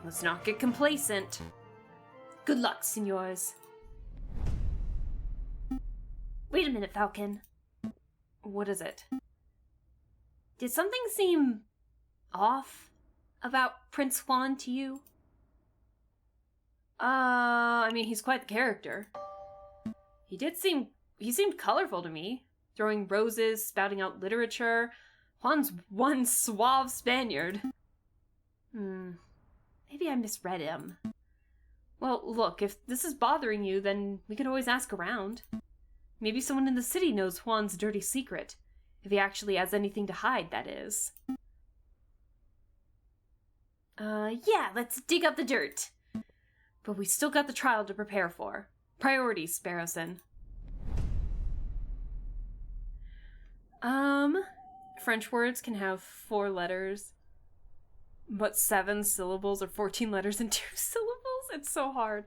Let's not get complacent. Good luck, senors. Wait a minute, Falcon. What is it? Did something seem off about Prince Juan to you? I mean, he's quite the character. He seemed colorful to me. Throwing roses, spouting out literature. Juan's one suave Spaniard. Maybe I misread him. Well, look, if this is bothering you, then we could always ask around. Maybe someone in the city knows Juan's dirty secret. If he actually has anything to hide, that is. Yeah, let's dig up the dirt. But we still got the trial to prepare for. Priorities, Sparrowson. French words can have 4 letters, but 7 syllables or 14 letters and 2 syllables? It's so hard.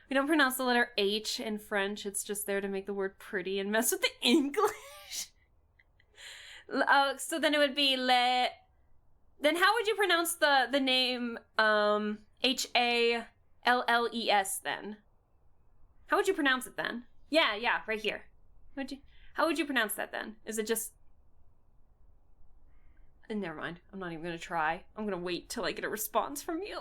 We don't pronounce the letter H in French. It's just there to make the word pretty and mess with the English. So then it would be le... Then how would you pronounce the name Halles then? How would you pronounce it then? Yeah, right here. How would you pronounce that then? Is it just... Never mind. I'm not even going to try. I'm going to wait till I get a response from you.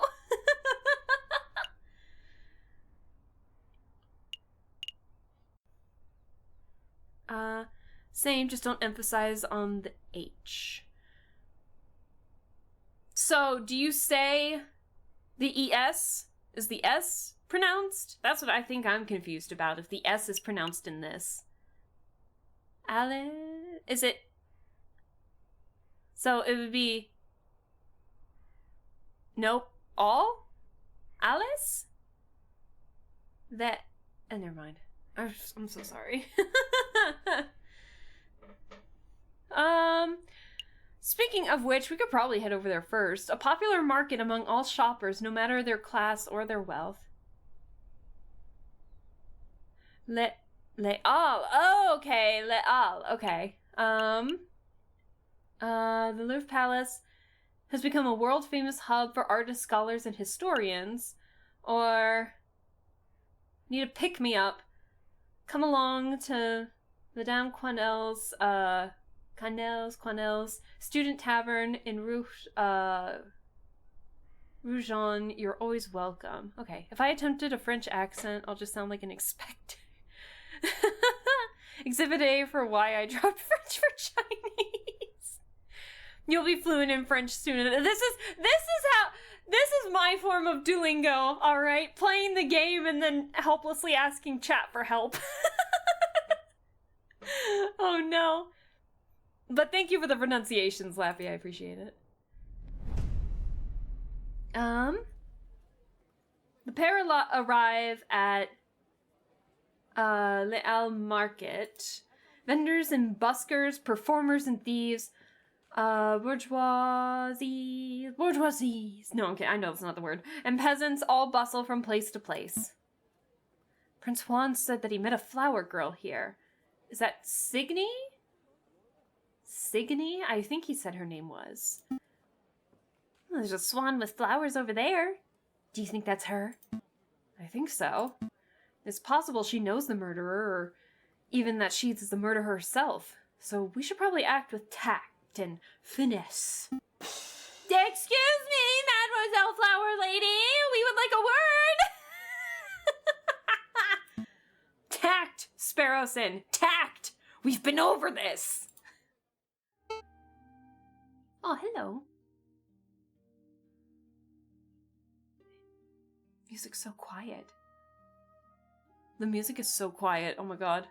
Same, just don't emphasize on the H. So, do you say the ES? Is the S pronounced? That's what I think I'm confused about, if the S is pronounced in this. Alice? Is it... So, it would be... Nope. All? Alice? That... never mind. I'm so sorry. Speaking of which, we could probably head over there first. A popular market among all shoppers, no matter their class or their wealth. Le Halles. Oh, okay. Le Halles. Okay. The Louvre Palace has become a world-famous hub for artists, scholars, and historians. Or need a pick-me-up. Come along to Madame Coinel's, Quanels, Student Tavern in Rougon, you're always welcome. Okay, if I attempted a French accent, I'll just sound like an inspector. Exhibit A for why I dropped French for Chinese. You'll be fluent in French soon. This is my form of Duolingo, alright? Playing the game and then helplessly asking chat for help. Oh no. But thank you for the pronunciations, Laffy. I appreciate it. The pair arrive at Leal Market. Vendors and buskers, performers and thieves, bourgeoisies. No, okay, I know that's not the word. And peasants all bustle from place to place. Prince Juan said that he met a flower girl here. Is that Signy? Signy? I think he said her name was. There's a swan with flowers over there. Do you think that's her? I think so. It's possible she knows the murderer, or even that she's the murderer herself. So we should probably act with tact and finesse. Excuse me, Mademoiselle Flower Lady. We would like a word. Tact, Sparrowson. Tact. We've been over this. Oh, hello. Music's so quiet. The music is so quiet. Oh my god.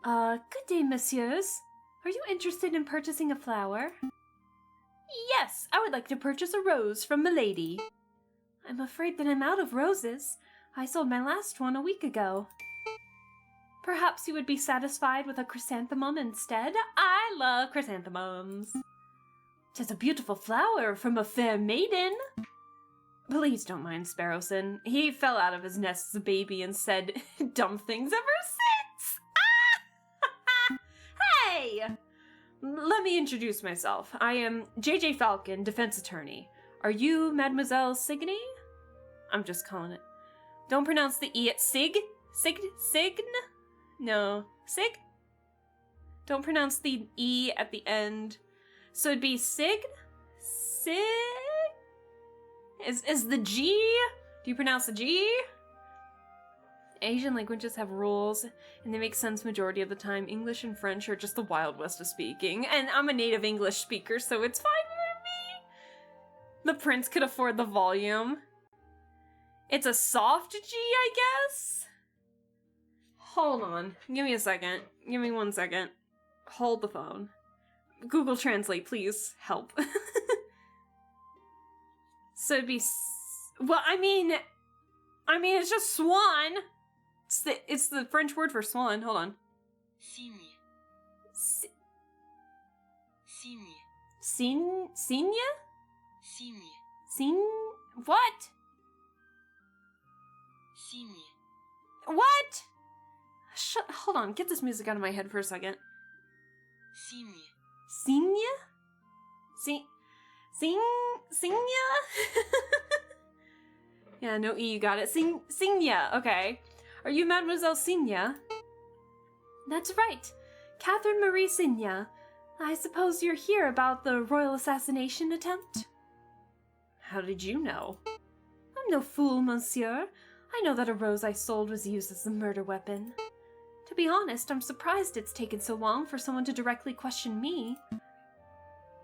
Good day, messieurs. Are you interested in purchasing a flower? Yes, I would like to purchase a rose from milady. I'm afraid that I'm out of roses. I sold my last one a week ago. Perhaps you would be satisfied with a chrysanthemum instead? I love chrysanthemums. 'Tis a beautiful flower from a fair maiden. Please don't mind Sparrowson. He fell out of his nest as a baby and said dumb things ever since. Ah! Hey! Let me introduce myself. I am J.J. Falcon, defense attorney. Are you Mademoiselle Signy? I'm just calling it. Don't pronounce the E at Sign? No. Sig? Don't pronounce the E at the end. So it'd be Sig? Is the G? Do you pronounce the G? Asian languages have rules, and they make sense majority of the time. English and French are just the Wild West of speaking, and I'm a native English speaker, so it's fine with me. The prince could afford the volume. It's a soft G, I guess? Hold on. Give me a second. Give me 1 second. Hold the phone. Google Translate, please. Help. So it'd be... Well, I mean, it's just swan. It's the French word for swan. Hold on. Cygne. Cygne? Cygne. What? Cygne. What? Hold on. Get this music out of my head for a second. Cygne. Cygne? Signya? Yeah, no E, you got it. Signya, okay. Are you Mademoiselle Signya? That's right. Catherine Marie Signya. I suppose you're here about the royal assassination attempt? How did you know? I'm no fool, monsieur. I know that a rose I sold was used as the murder weapon. To be honest, I'm surprised it's taken so long for someone to directly question me.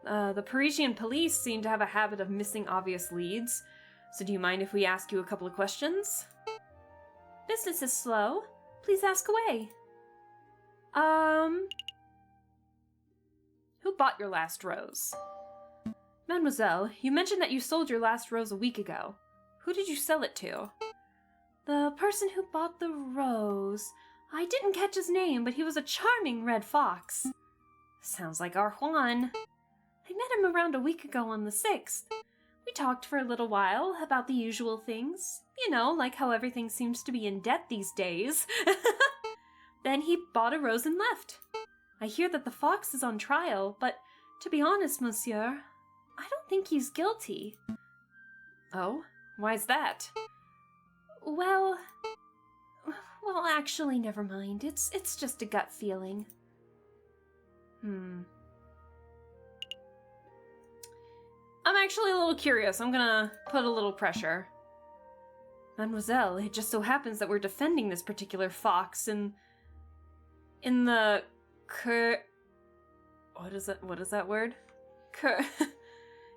The Parisian police seem to have a habit of missing obvious leads, so do you mind if we ask you a couple of questions? Business is slow. Please ask away. Who bought your last rose? Mademoiselle, you mentioned that you sold your last rose a week ago. Who did you sell it to? The person who bought the rose. I didn't catch his name, but he was a charming red fox. Sounds like our Juan. I met him around a week ago on the 6th. We talked for a little while about the usual things. You know, like how everything seems to be in debt these days. Then he bought a rose and left. I hear that the fox is on trial, but to be honest, monsieur, I don't think he's guilty. Oh? Why's that? Well, actually, never mind. It's just a gut feeling. I'm actually a little curious. I'm gonna put a little pressure. Mademoiselle, it just so happens that we're defending this particular fox in the what is that word?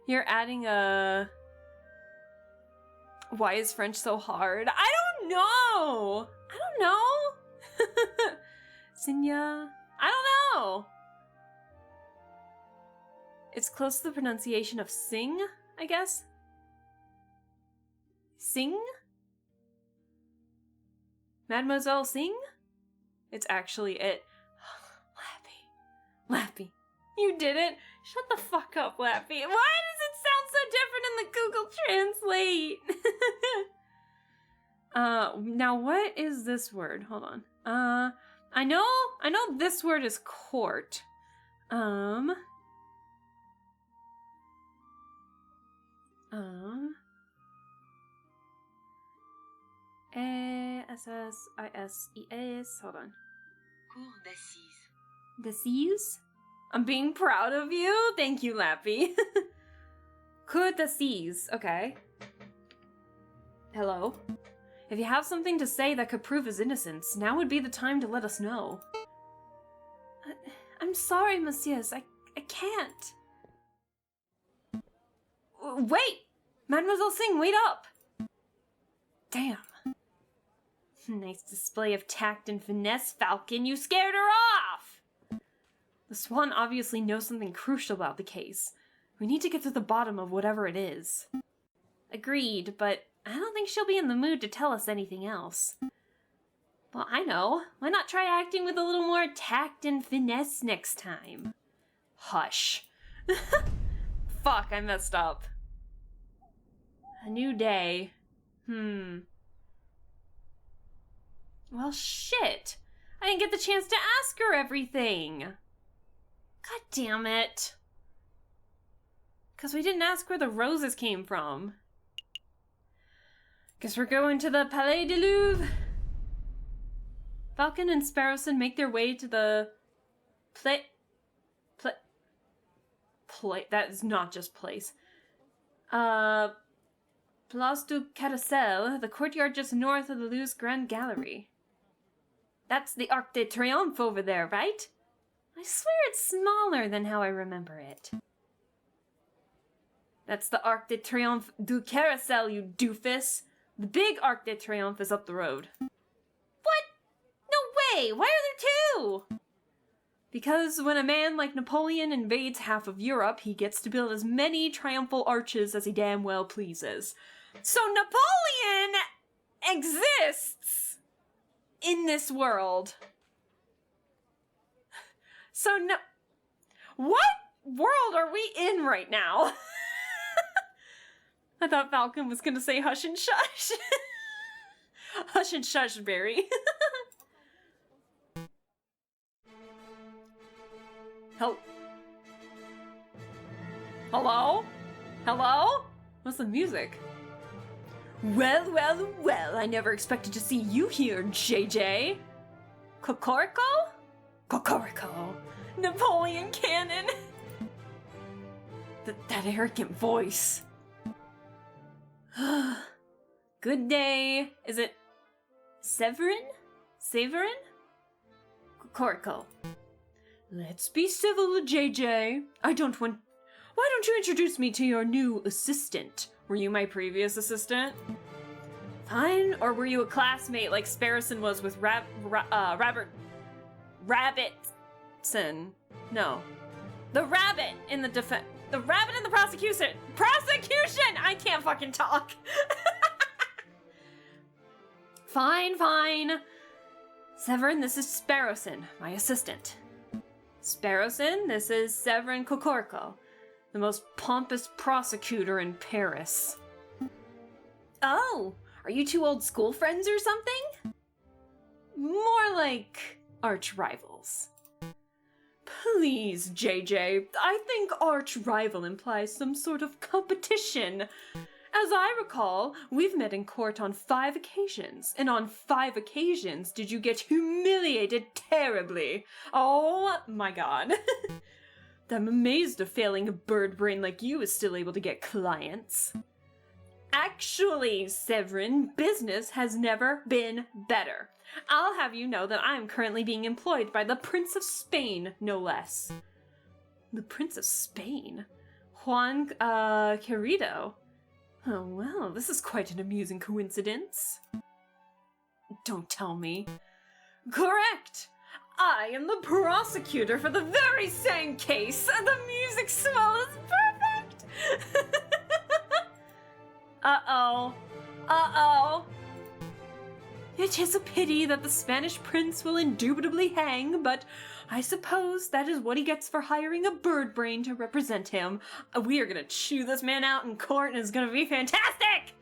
You're adding a... Why is French so hard? I don't know! Signa? I don't know! It's close to the pronunciation of sing, I guess? Sing? Mademoiselle Sing? It's actually it. Lappy. You did it! Shut the fuck up, Lappy. Why does it sound so different in the Google Translate? Now what is this word? Hold on. I know this word is court. A-S-S-I-S-E-S. Hold on. Cour d'assises. D'assises? I'm being proud of you. Thank you, Lappy. Cour d'assises. Okay. Hello. If you have something to say that could prove his innocence, now would be the time to let us know. I'm sorry, messieurs. I can't. Wait! Mademoiselle Sing, wait up! Damn. Nice display of tact and finesse, Falcon. You scared her off! The Swan obviously knows something crucial about the case. We need to get to the bottom of whatever it is. Agreed, but I don't think she'll be in the mood to tell us anything else. Well, I know. Why not try acting with a little more tact and finesse next time? Hush. Fuck, I messed up. A new day. Well, shit. I didn't get the chance to ask her everything. God damn it. 'Cause we didn't ask where the roses came from. Guess we're going to the Palais du Louvre. Falcon and Sparrowson make their way to the that is not just place. Place du Carrousel, the courtyard just north of the Louvre's Grand Gallery. That's the Arc de Triomphe over there, right? I swear it's smaller than how I remember it. That's the Arc de Triomphe du Carrousel, you doofus. The big Arc de Triomphe is up the road. What? No way! Why are there two? Because when a man like Napoleon invades half of Europe, he gets to build as many triumphal arches as he damn well pleases. So Napoleon exists in this world. So no... What world are we in right now? I thought Falcon was gonna say hush and shush. Hush and shush, Barry. Hello? Hello? What's the music? Well, I never expected to see you here, JJ. Cocorico? Cocorico. Napoleon Cannon. That arrogant voice. Good day. Is it Severin? Severin? Cocorico. Let's be civil, JJ. Why don't you introduce me to your new assistant? Were you my previous assistant? Fine, or were you a classmate like Sparrowson was with Rabbitson? No. The rabbit in the defense. The rabbit in the prosecution! Prosecution! I can't fucking talk! Fine. Severin, this is Sparrowson, my assistant. Sparrowson, this is Severin Cocorico, the most pompous prosecutor in Paris. Oh, are you two old school friends or something? More like arch rivals. Please, JJ, I think arch rival implies some sort of competition. As I recall, we've met in court on 5 occasions, and on 5 occasions did you get humiliated terribly. Oh my god. I'm amazed a failing bird brain like you is still able to get clients. Actually, Severin, business has never been better. I'll have you know that I am currently being employed by the Prince of Spain, no less. The Prince of Spain? Juan, Querido. Oh, well, this is quite an amusing coincidence. Don't tell me. Correct! I am the prosecutor for the very same case, and the music swell is perfect! Uh-oh. Uh-oh. It is a pity that the Spanish prince will indubitably hang, but I suppose that is what he gets for hiring a bird brain to represent him. We are gonna chew this man out in court, and it's gonna be fantastic!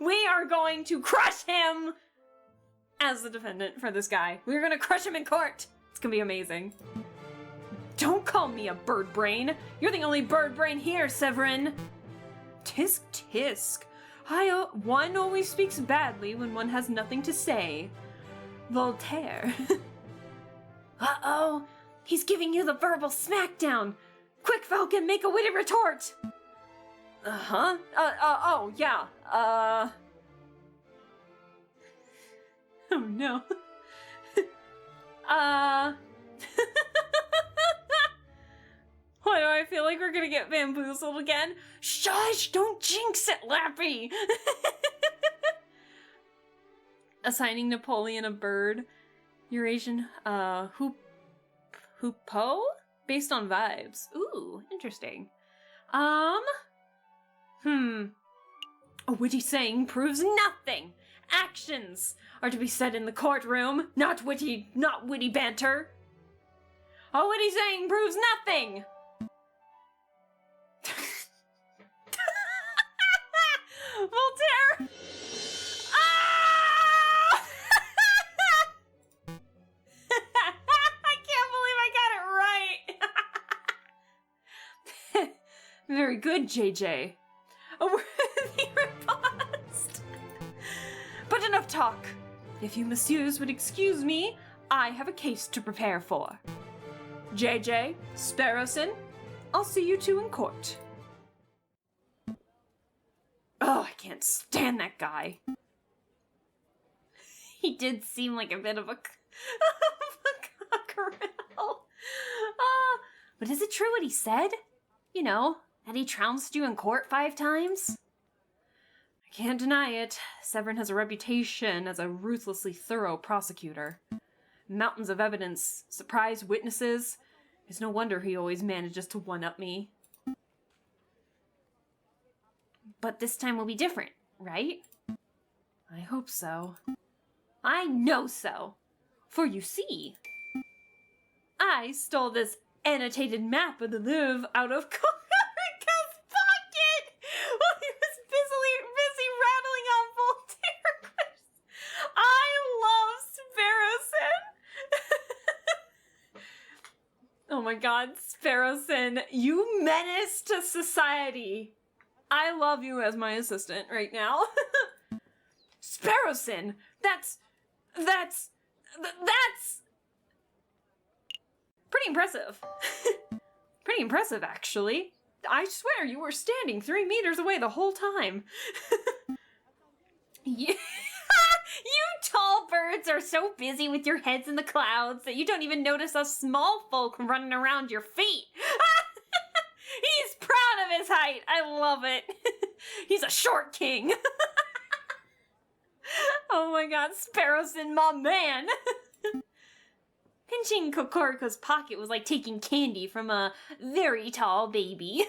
We are going to crush him as the defendant for this guy. We're gonna crush him in court. It's gonna be amazing. Don't call me a bird brain. You're the only bird brain here, Severin. Tisk tisk. One always speaks badly when one has nothing to say. Voltaire. Uh-oh. He's giving you the verbal smackdown. Quick, Falcon, make a witty retort. Uh-huh. Oh, yeah. Oh, no. Why do I feel like we're gonna get bamboozled again? Shush! Don't jinx it, Lappy! Assigning Napoleon a bird. Eurasian, hoopo? Based on vibes. Ooh, interesting. A witty saying proves nothing! Actions are to be said in the courtroom, not witty banter. A witty saying proves nothing! Voltaire! Ah! I can't believe I got it right! Very good, JJ. A worthy riposte. But enough talk. If you messieurs would excuse me, I have a case to prepare for. JJ, Sparrowson, I'll see you two in court. Oh, I can't stand that guy. He did seem like a bit of a cockerel. But is it true what he said? You know, that he trounced you in court 5 times? I can't deny it. Severin has a reputation as a ruthlessly thorough prosecutor. Mountains of evidence, surprise witnesses. It's no wonder he always manages to one-up me. But this time will be different, right? I hope so. I know so. For you see, I stole this annotated map of the Louvre out of Corica's pocket while he was busy rattling on Voltaire clips. I love Sparrowson. Oh my god, Sparrowson, you menace to society. I love you as my assistant right now. Sparrowson, that's pretty impressive. Pretty impressive, actually. I swear you were standing 3 meters away the whole time. You tall birds are so busy with your heads in the clouds that you don't even notice us small folk running around your feet. He's proud of his height. I love it. He's a short king. Oh my god, Sparrowson, my man. Pinching Cocorico's pocket was like taking candy from a very tall baby.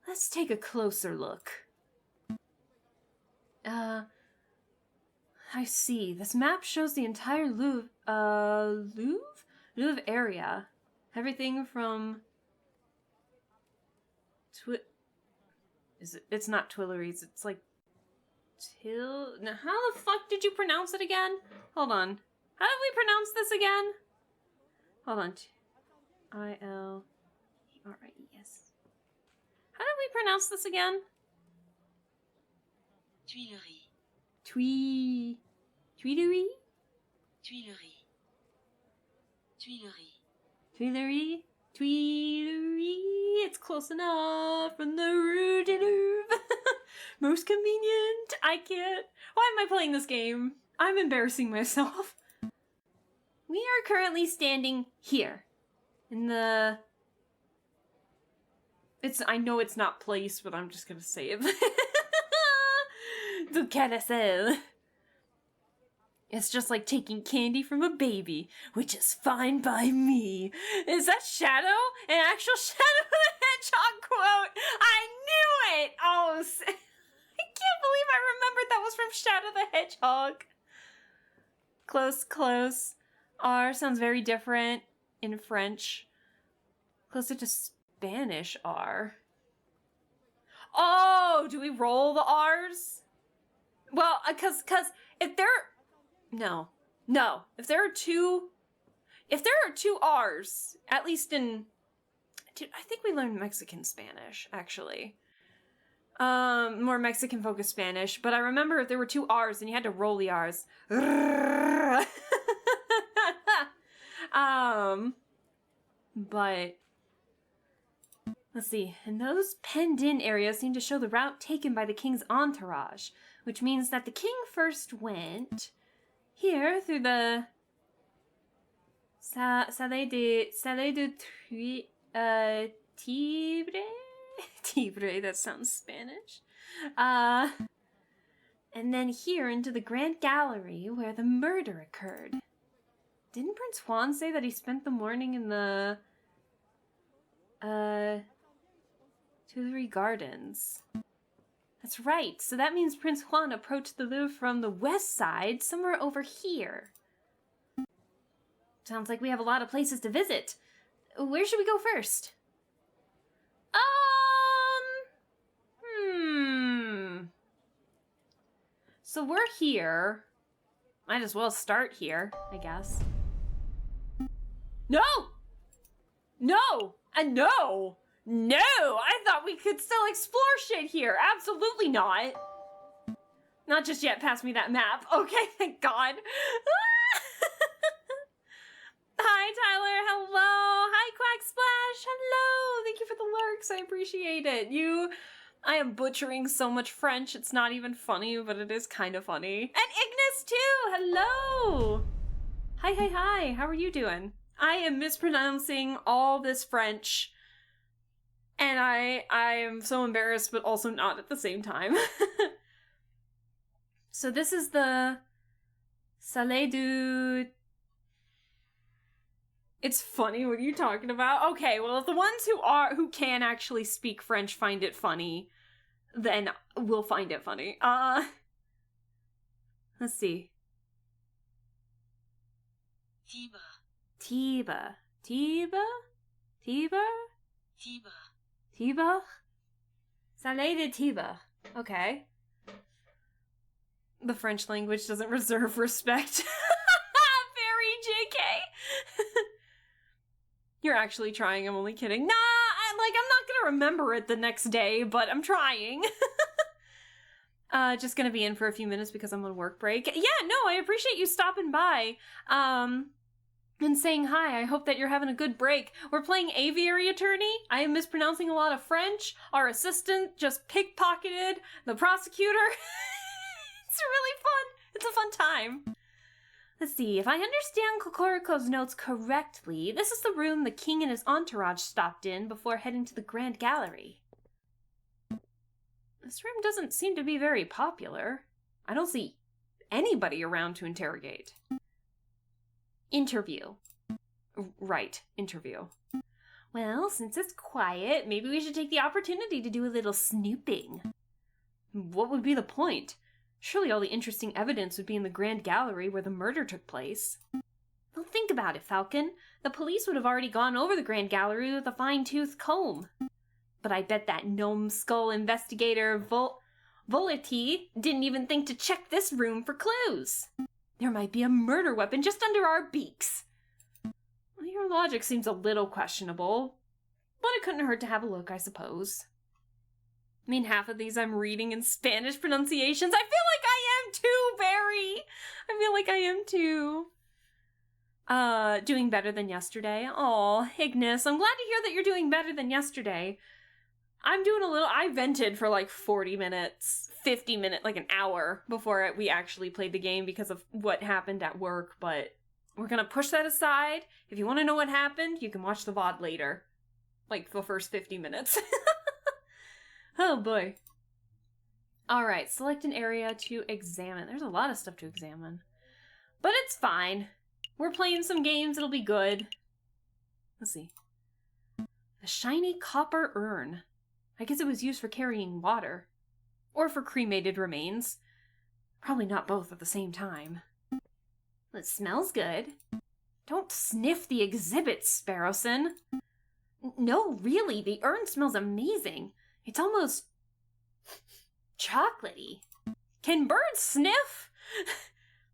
Let's take a closer look. I see. This map shows the entire Louvre area. Everything from... It's not Tuileries, it's like... Now, how the fuck did you pronounce it again? Hold on. How did we pronounce this again? Hold on. I-L-E-R-I-E-S. How did we pronounce this again? Tuileries. Tuileries? Tuileries. Tuileries. Tuileries? Tuileries? It's close enough from the Rue de Louvre. Most convenient. I can't. Why am I playing this game? I'm embarrassing myself. We are currently standing here. In the... I know it's not place, but I'm just gonna say it. The carousel. It's just like taking candy from a baby, which is fine by me. Is that Shadow? An actual Shadow the Hedgehog quote? I knew it! Oh, I can't believe I remembered that was from Shadow the Hedgehog. Close, close. R sounds very different in French. Closer to Spanish R. Oh, do we roll the R's? Well, cause if there... No. If there are two R's, at least in... Dude, I think we learned Mexican Spanish, actually. More Mexican-focused Spanish, but I remember if there were two R's, then you had to roll the R's. But... Let's see. And those penned-in areas seem to show the route taken by the king's entourage, which means that the king first went... here, through the Salé de Tibre? Tibre, that sounds Spanish. And then here into the Grand Gallery where the murder occurred. Didn't Prince Juan say that he spent the morning in the Tuileries Gardens? That's right, so that means Prince Juan approached the Louvre from the west side, somewhere over here. Sounds like we have a lot of places to visit. Where should we go first? So we're here. Might as well start here, I guess. No! No! And no! No! I thought we could still explore shit here. Absolutely not. Not just yet. Pass me that map. Okay, thank God. Hi, Tyler. Hello. Hi, Quack Splash. Hello. Thank you for the lurks. I appreciate it. I am butchering so much French. It's not even funny, but it is kind of funny. And Ignis, too. Hello. Hi. How are you doing? I am mispronouncing all this French. And I am so embarrassed, but also not at the same time. So this is the Salé du... It's funny, what are you talking about? Okay, well, if the ones who can actually speak French find it funny, then we'll find it funny. Let's see. Tibre. Tibre? Salé de Tibre. Okay. The French language doesn't reserve respect. Very JK. You're actually trying, I'm only kidding. Nah, I'm not gonna remember it the next day, but I'm trying. Just gonna be in for a few minutes because I'm on work break. Yeah, no, I appreciate you stopping by. And saying hi. I hope that you're having a good break. We're playing Aviary Attorney. I am mispronouncing a lot of French. Our assistant just pickpocketed the prosecutor. It's really fun. It's a fun time. Let's see. If I understand Kokoriko's notes correctly, this is the room the king and his entourage stopped in before heading to the Grand Gallery. This room doesn't seem to be very popular. I don't see anybody around to interrogate. Interview. Right, interview. Well, since it's quiet, maybe we should take the opportunity to do a little snooping. What would be the point? Surely all the interesting evidence would be in the Grand Gallery where the murder took place. Well, think about it, Falcon. The police would have already gone over the Grand Gallery with a fine-tooth comb. But I bet that gnome skull investigator Volity didn't even think to check this room for clues. There might be a murder weapon just under our beaks. Well, your logic seems a little questionable, but it couldn't hurt to have a look, I suppose. I mean, half of these I'm reading in Spanish pronunciations. I feel like I am too, Barry. I feel like I am too. Doing better than yesterday. Aw, Ignis, I'm glad to hear that you're doing better than yesterday. I'm doing I vented for like 40 minutes, 50 minutes, like an hour before we actually played the game because of what happened at work, but we're gonna push that aside. If you want to know what happened, you can watch the VOD later. Like the first 50 minutes. Oh boy. Alright, select an area to examine. There's a lot of stuff to examine. But it's fine. We're playing some games, it'll be good. Let's see. A shiny copper urn. I guess it was used for carrying water. Or for cremated remains. Probably not both at the same time. It smells good. Don't sniff the exhibit, Sparrowson. No, really, the urn smells amazing. It's almost chocolatey. Can birds sniff?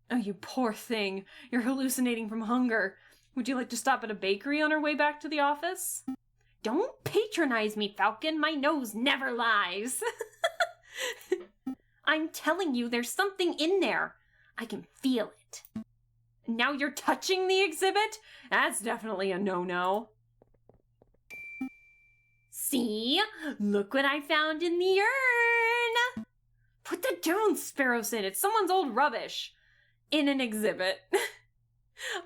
Oh, you poor thing. You're hallucinating from hunger. Would you like to stop at a bakery on our way back to the office? Don't patronize me, Falcon. My nose never lies. I'm telling you, there's something in there. I can feel it. Now you're touching the exhibit? That's definitely a no-no. See? Look what I found in the urn! Put that down, Sparrowson. It's someone's old rubbish. In an exhibit.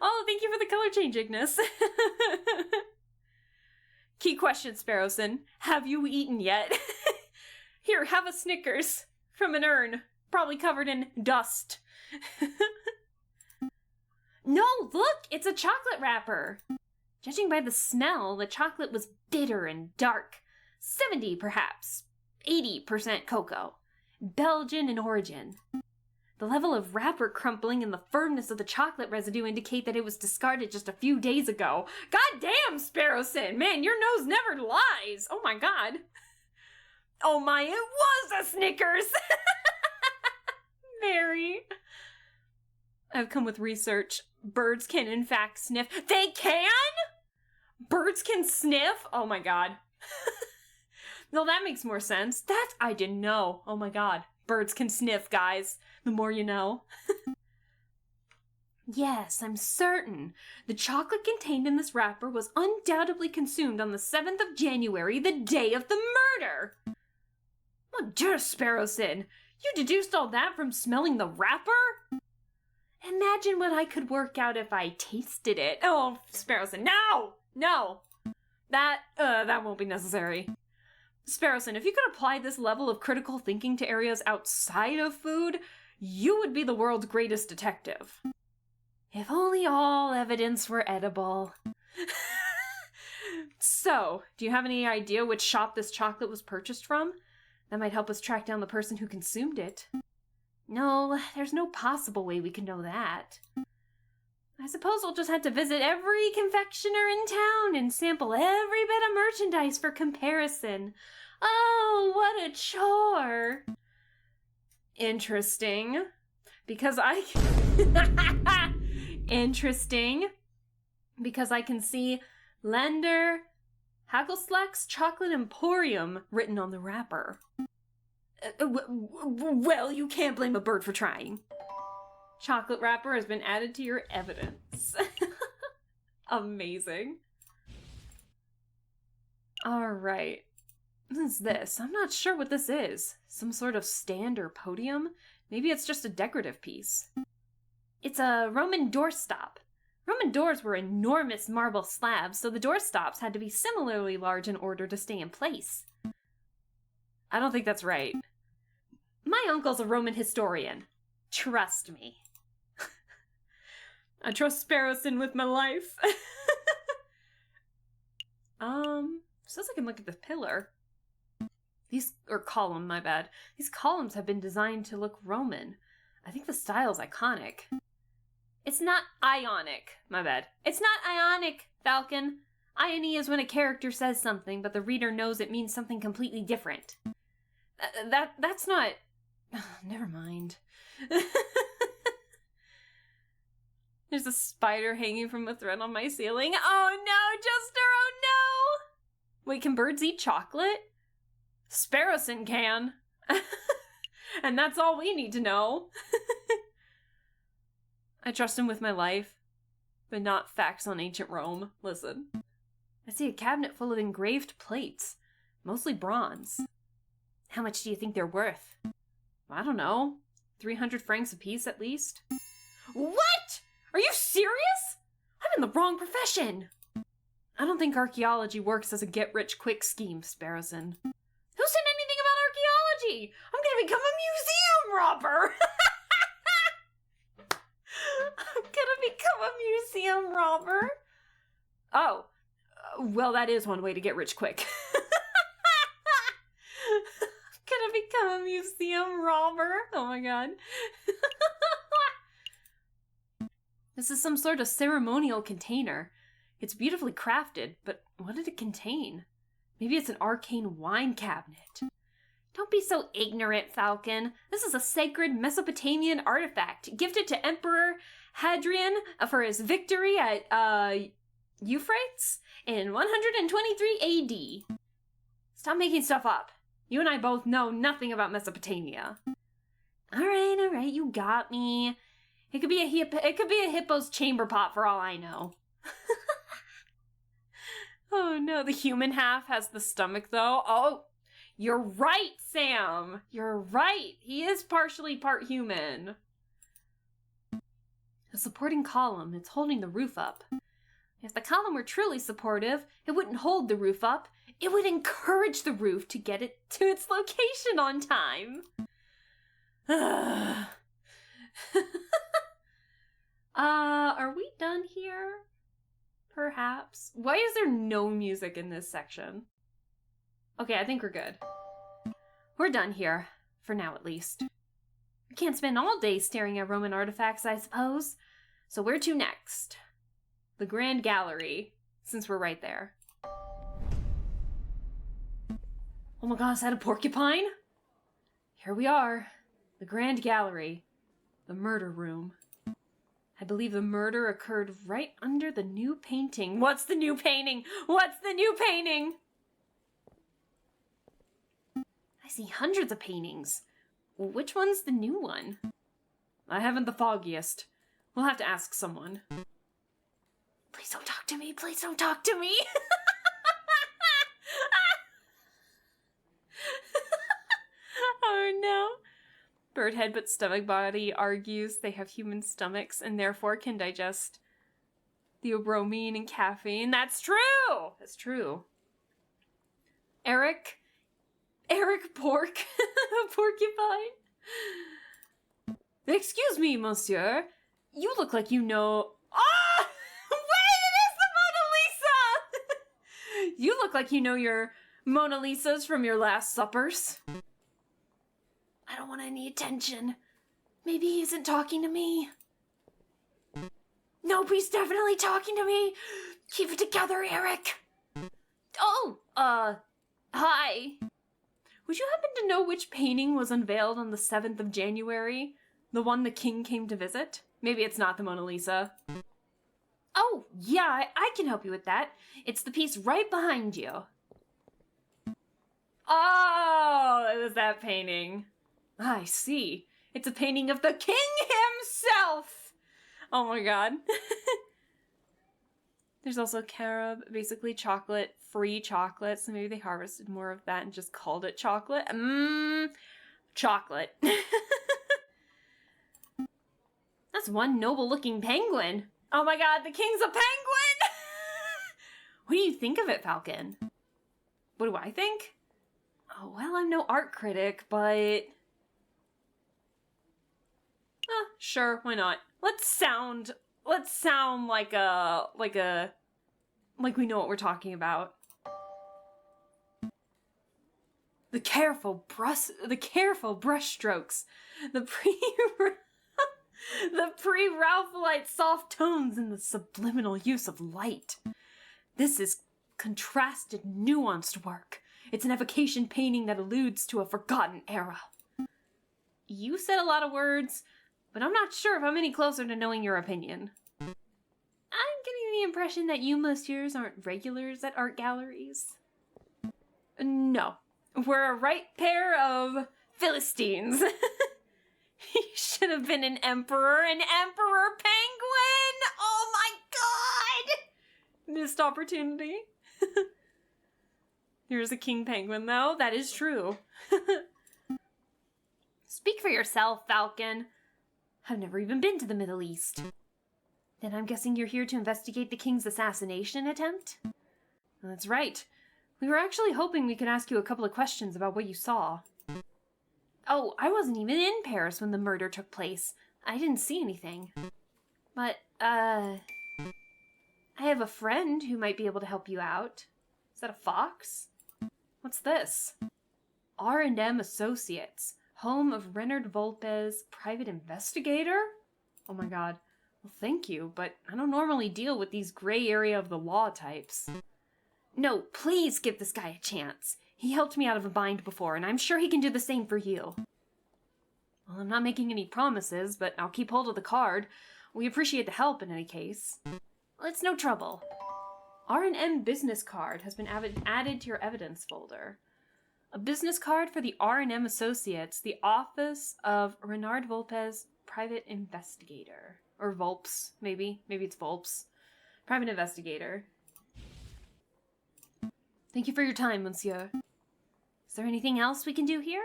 Oh, thank you for the color change, Ignis. Key question, Sparrowson. Have you eaten yet? Here, have a Snickers. From an urn. Probably covered in dust. No, look! It's a chocolate wrapper. Judging by the smell, the chocolate was bitter and dark. 70, perhaps. 80% cocoa. Belgian in origin. The level of wrapper crumpling and the firmness of the chocolate residue indicate that it was discarded just a few days ago. God damn, Sparrowson! Man, your nose never lies! Oh my god. Oh my, it was a Snickers! Mary. I've come with research. Birds can in fact sniff. They can?! Birds can sniff? Oh my god. No, that makes more sense. That I didn't know. Oh my god. Birds can sniff, guys. The more you know. Yes, I'm certain. The chocolate contained in this wrapper was undoubtedly consumed on the 7th of January, the day of the murder. Oh, dear Sparrowson, you deduced all that from smelling the wrapper? Imagine what I could work out if I tasted it. Oh, Sparrowson, no! No! That won't be necessary. Sparrowson, if you could apply this level of critical thinking to areas outside of food, you would be the world's greatest detective. If only all evidence were edible. So, do you have any idea which shop this chocolate was purchased from? That might help us track down the person who consumed it. No, there's no possible way we can know that. I suppose we'll just have to visit every confectioner in town and sample every bit of merchandise for comparison. Oh, what a chore! Interesting. Because Interesting. Because I can see Lender Hagelslack's Chocolate Emporium written on the wrapper. Well, you can't blame a bird for trying. Chocolate wrapper has been added to your evidence. Amazing. Alright. What is this? I'm not sure what this is. Some sort of stand or podium? Maybe it's just a decorative piece. It's a Roman doorstop. Roman doors were enormous marble slabs, so the doorstops had to be similarly large in order to stay in place. I don't think that's right. My uncle's a Roman historian. Trust me. I trust Sparrowson with my life. Says I can look at the pillar. Column, my bad. These columns have been designed to look Roman. I think the style's iconic. It's not Ionic, my bad. It's not Ionic, Falcon. Irony is when a character says something, but the reader knows it means something completely different. That's not... Never mind. There's a spider hanging from a thread on my ceiling. Oh no, Jester, oh no! Wait, can birds eat chocolate? Sparrowson can. And that's all we need to know. I trust him with my life, but not facts on ancient Rome. Listen. I see a cabinet full of engraved plates, mostly bronze. How much do you think they're worth? I don't know. 300 francs apiece at least. What? Are you serious? I'm in the wrong profession. I don't think archaeology works as a get-rich-quick scheme, Sparrowson. Who said anything about archaeology? I'm gonna become a museum robber! I'm gonna become a museum robber? Oh. Well, that is one way to get rich quick. I'm gonna become a museum robber. Oh my god. This is some sort of ceremonial container. It's beautifully crafted, but what did it contain? Maybe it's an arcane wine cabinet. Don't be so ignorant, Falcon. This is a sacred Mesopotamian artifact gifted to Emperor Hadrian for his victory at, Euphrates in 123 AD. Stop making stuff up. You and I both know nothing about Mesopotamia. All right, you got me. It could be a hippo's chamber pot for all I know. Oh no, the human half has the stomach though. Oh, you're right, Sam. You're right. He is partially part human. A supporting column. It's holding the roof up. If the column were truly supportive, it wouldn't hold the roof up. It would encourage the roof to get it to its location on time. Are we done here? Perhaps. Why is there no music in this section? Okay, I think we're good. We're done here. For now, at least. We can't spend all day staring at Roman artifacts, I suppose. So where to next? The Grand Gallery, since we're right there. Oh my god, is that a porcupine? Here we are. The Grand Gallery. The murder room. I believe the murder occurred right under the new painting. What's the new painting? What's the new painting? I see hundreds of paintings. Which one's the new one? I haven't the foggiest. We'll have to ask someone. Please don't talk to me. Please don't talk to me. Oh no. Bird head but stomach body argues they have human stomachs and therefore can digest theobromine and caffeine. That's true. That's true. Eric Pork, a porcupine. Excuse me, monsieur. You look like you know. Ah! Wait, it is the Mona Lisa! You look like you know your Mona Lisas from your last suppers. I don't want any attention. Maybe he isn't talking to me. Nope, he's definitely talking to me. Keep it together, Eric. Oh, hi. Would you happen to know which painting was unveiled on the 7th of January? The one the king came to visit? Maybe it's not the Mona Lisa. Oh, yeah, I can help you with that. It's the piece right behind you. Oh, it was that painting. I see. It's a painting of the king himself! Oh my god. There's also carob, basically chocolate, free chocolate, so maybe they harvested more of that and just called it chocolate. Chocolate. That's one noble-looking penguin. Oh my god, the king's a penguin! What do you think of it, Falcon? What do I think? Oh, well, I'm no art critic, but... Sure, why not? Let's sound like we know what we're talking about. The careful brushstrokes, the pre-Raphaelite soft tones, and the subliminal use of light. This is contrasted, nuanced work. It's an evocation painting that alludes to a forgotten era. You said a lot of words, but I'm not sure if I'm any closer to knowing your opinion. I'm getting the impression that you messieurs aren't regulars at art galleries. No, We're a right pair of Philistines. He should have been an emperor penguin! Oh my god! Missed opportunity. Here's a king penguin, though. That is true. Speak for yourself, Falcon. I've never even been to the Middle East. Then I'm guessing you're here to investigate the king's assassination attempt? That's right. We were actually hoping we could ask you a couple of questions about what you saw. Oh, I wasn't even in Paris when the murder took place. I didn't see anything. But, I have a friend who might be able to help you out. Is that a fox? What's this? R&M Associates, home of Renard Volpes, private investigator? Oh my god. Well, thank you, but I don't normally deal with these gray area of the law types. No, please give this guy a chance. He helped me out of a bind before, and I'm sure he can do the same for you. Well, I'm not making any promises, but I'll keep hold of the card. We appreciate the help in any case. Well, it's no trouble. R&M business card has been added to your evidence folder. A business card for the R&M Associates, the office of Renard Volpes, private investigator. Or Volps, maybe. Maybe it's Volps. Private investigator. Thank you for your time, monsieur. Is there anything else we can do here?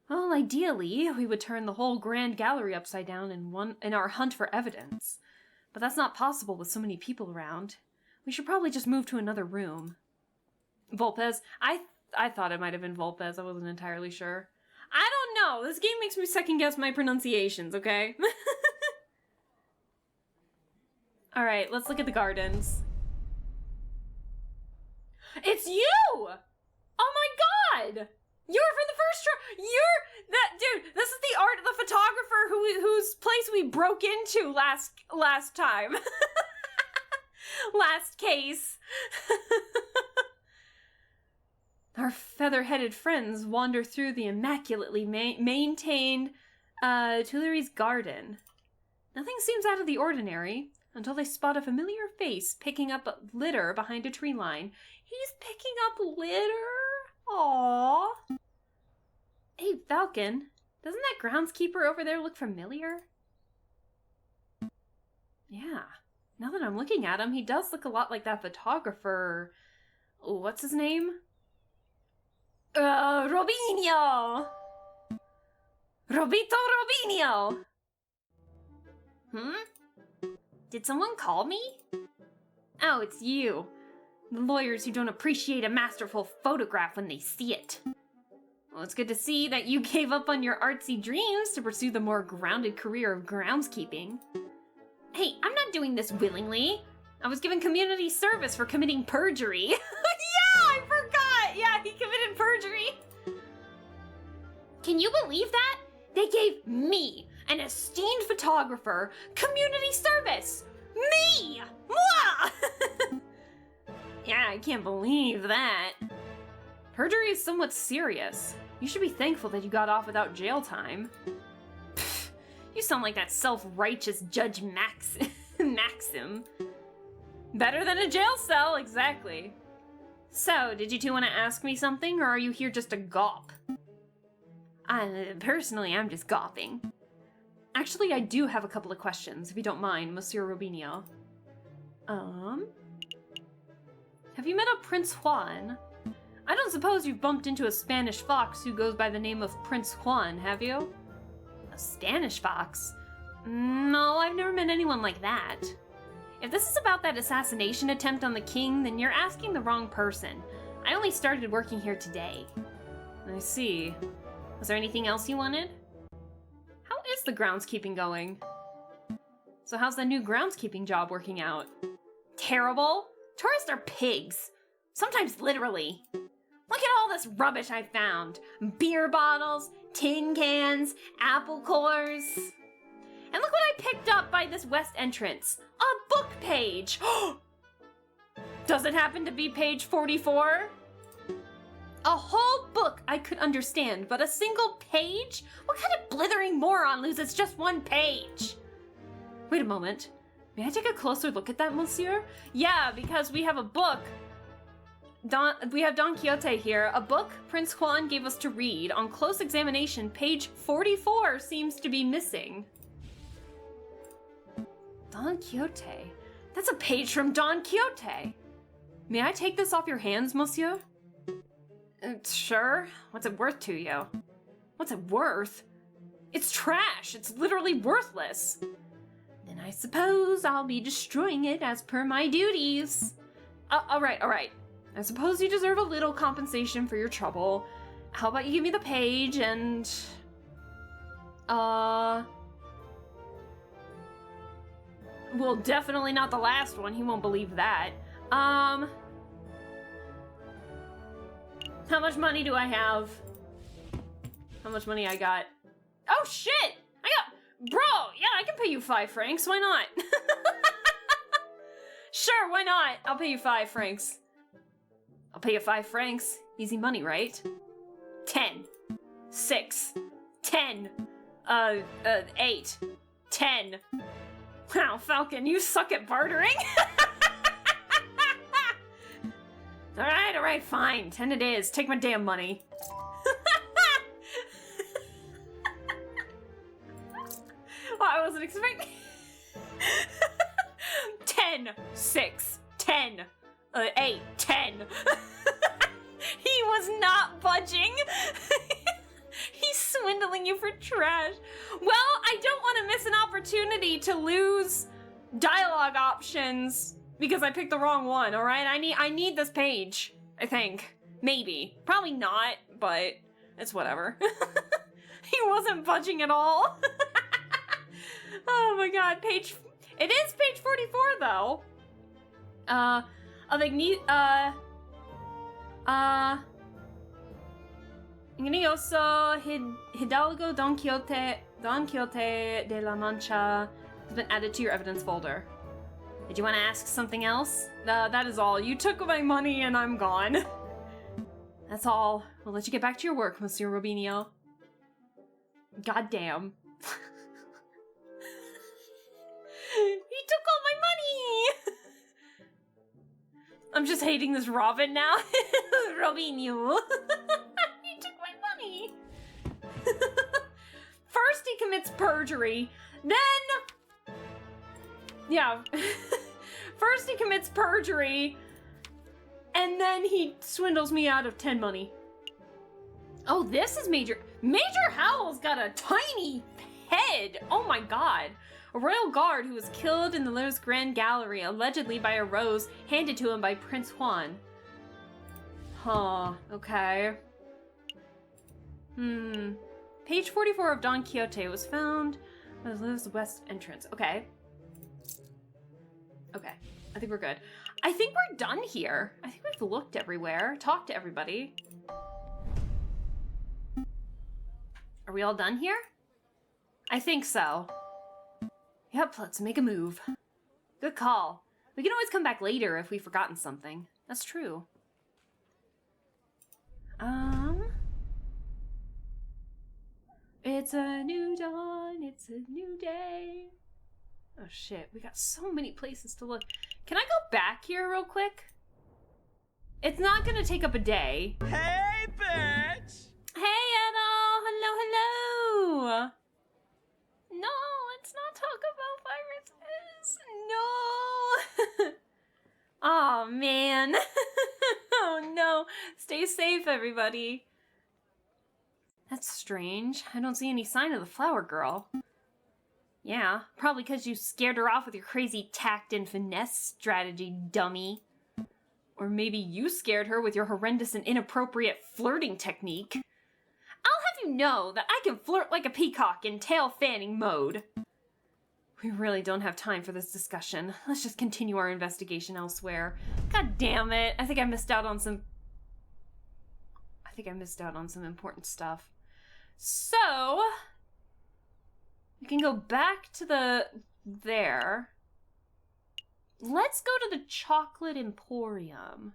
Well, ideally, we would turn the whole Grand Gallery upside down in our hunt for evidence. But that's not possible with so many people around. We should probably just move to another room. Volpes. I thought it might have been Volpes. I wasn't entirely sure. I don't know. This game makes me second guess my pronunciations, okay? Alright, let's look at the gardens. It's you! Oh my god! You're from the first try. You're that dude. This is the photographer whose place we broke into last time. Last case. Our feather-headed friends wander through the immaculately maintained Tuileries garden. Nothing seems out of the ordinary until they spot a familiar face picking up litter behind a tree line. He's picking up litter? Aww. Hey, Falcon, doesn't that groundskeeper over there look familiar? Yeah, now that I'm looking at him, he does look a lot like that photographer. What's his name? Robinho! Robito Robinho! Did someone call me? Oh, it's you. The lawyers who don't appreciate a masterful photograph when they see it. Well, it's good to see that you gave up on your artsy dreams to pursue the more grounded career of groundskeeping. Hey, I'm not doing this willingly. I was given community service for committing perjury. Yeah, I forgot! Yeah, he committed perjury. Can you believe that? They gave me, an esteemed photographer, community service! Me! Moi! Yeah, I can't believe that. Perjury is somewhat serious. You should be thankful that you got off without jail time. Pfft, you sound like that self-righteous Judge Maxim. Better than a jail cell, exactly. So, did you two want to ask me something, or are you here just to gawp? Personally, I'm just gawping. Actually, I do have a couple of questions, if you don't mind, Monsieur Robinho. Have you met a Prince Juan? I don't suppose you've bumped into a Spanish fox who goes by the name of Prince Juan, have you? A Spanish fox? No, I've never met anyone like that. If this is about that assassination attempt on the king, then you're asking the wrong person. I only started working here today. I see. Was there anything else you wanted? How is the groundskeeping going? So how's the new groundskeeping job working out? Terrible? Tourists are pigs. Sometimes literally. Look at all this rubbish I found. Beer bottles, tin cans, apple cores. And look what I picked up by this west entrance. A book page. Does it happen to be page 44? A whole book I could understand, but a single page? What kind of blithering moron loses just one page? Wait a moment. May I take a closer look at that, monsieur? Yeah, because we have a book. we have Don Quixote here. A book Prince Juan gave us to read. On close examination, page 44 seems to be missing. Don Quixote? That's a page from Don Quixote. May I take this off your hands, monsieur? Sure. What's it worth to you? What's it worth? It's trash. It's literally worthless. Then I suppose I'll be destroying it as per my duties. All right. I suppose you deserve a little compensation for your trouble. How about you give me the page and... Well, definitely not the last one. He won't believe that. How much money do I have? How much money I got? Oh, shit! Bro, yeah, I can pay you 5 francs. Why not? Sure, why not? I'll pay you 5 francs. I'll pay you 5 francs. Easy money, right? 10. 6. 10. 8. 10. Wow, Falcon, you suck at bartering. Alright, fine. 10 it is. Take my damn money. Well, I wasn't expecting... 10, 6, 10, 8, 10. He was not budging. He's swindling you for trash. Well, I don't want to miss an opportunity to lose dialogue options because I picked the wrong one, all right? I need this page, I think. Maybe. Probably not, but it's whatever. He wasn't budging at all. Oh my god, it is page 44 though. Ingenioso Hidalgo Don Quixote de la Mancha has been added to your evidence folder. Did you want to ask something else? That is all. You took my money and I'm gone. That's all. We'll let you get back to your work, Monsieur Robinho. Goddamn. He took all my money! I'm just hating this Robin now. Robinho. He took my money. First he commits perjury, then... Yeah. First he commits perjury, and then he swindles me out of 10 money. Oh, this is Major... Major Howell's got a tiny head! Oh my god. A royal guard who was killed in the Louvre's Grand Gallery, allegedly by a rose handed to him by Prince Juan. Huh, okay. Page 44 of Don Quixote was found at the Louvre's west entrance. Okay. Okay, I think we're good. I think we're done here. I think we've looked everywhere, talked to everybody. Are we all done here? I think so. Yep, let's make a move. Good call. We can always come back later if we've forgotten something. That's true. It's a new dawn, it's a new day. Oh shit, we got so many places to look. Can I go back here real quick? It's not gonna take up a day. Hey, bitch! Hey, Edo! Hello, hello! No, let's not talk about viruses. No! Oh, man. Oh, no. Stay safe, everybody. That's strange. I don't see any sign of the flower girl. Yeah, probably because you scared her off with your crazy tact and finesse strategy, dummy. Or maybe you scared her with your horrendous and inappropriate flirting technique. I'll have you know that I can flirt like a peacock in tail fanning mode. We really don't have time for this discussion. Let's just continue our investigation elsewhere. God damn it. I think I missed out on some important stuff. So, you can go back to there. Let's go to the Chocolate Emporium.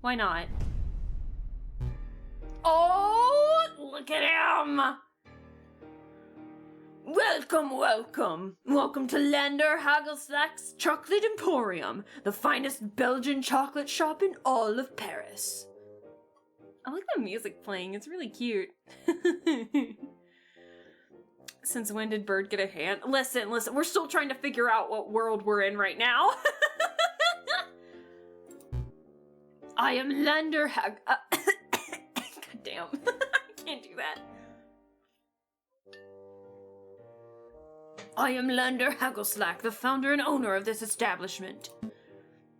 Why not? Oh, look at him! Welcome, welcome. Welcome to Lander Hagelslack's Chocolate Emporium, the finest Belgian chocolate shop in all of Paris. I like the music playing, it's really cute. Since when did Bird get a hand? Listen, we're still trying to figure out what world we're in right now. I am Lander God damn, I can't do that. I am Lander Hagelslack, the founder and owner of this establishment.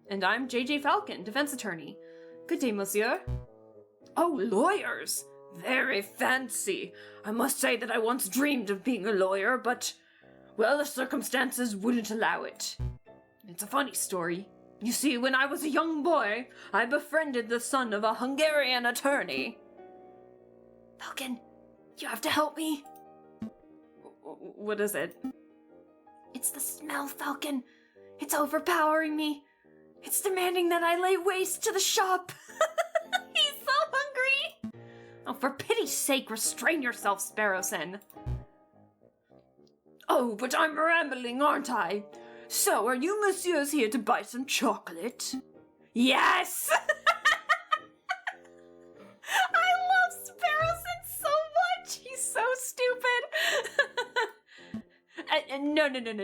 And I'm J.J. Falcon, defense attorney. Good day, monsieur. Oh, lawyers! Very fancy. I must say that I once dreamed of being a lawyer, but, well, the circumstances wouldn't allow it. It's a funny story. You see, when I was a young boy, I befriended the son of a Hungarian attorney. Falcon, you have to help me. What is it? It's the smell, Falcon. It's overpowering me. It's demanding that I lay waste to the shop. He's so hungry. Oh, for pity's sake, restrain yourself, Sparrowson. Oh, but I'm rambling, aren't I? So, are you messieurs here to buy some chocolate? Yes! I love Sparrowson so much! He's so stupid!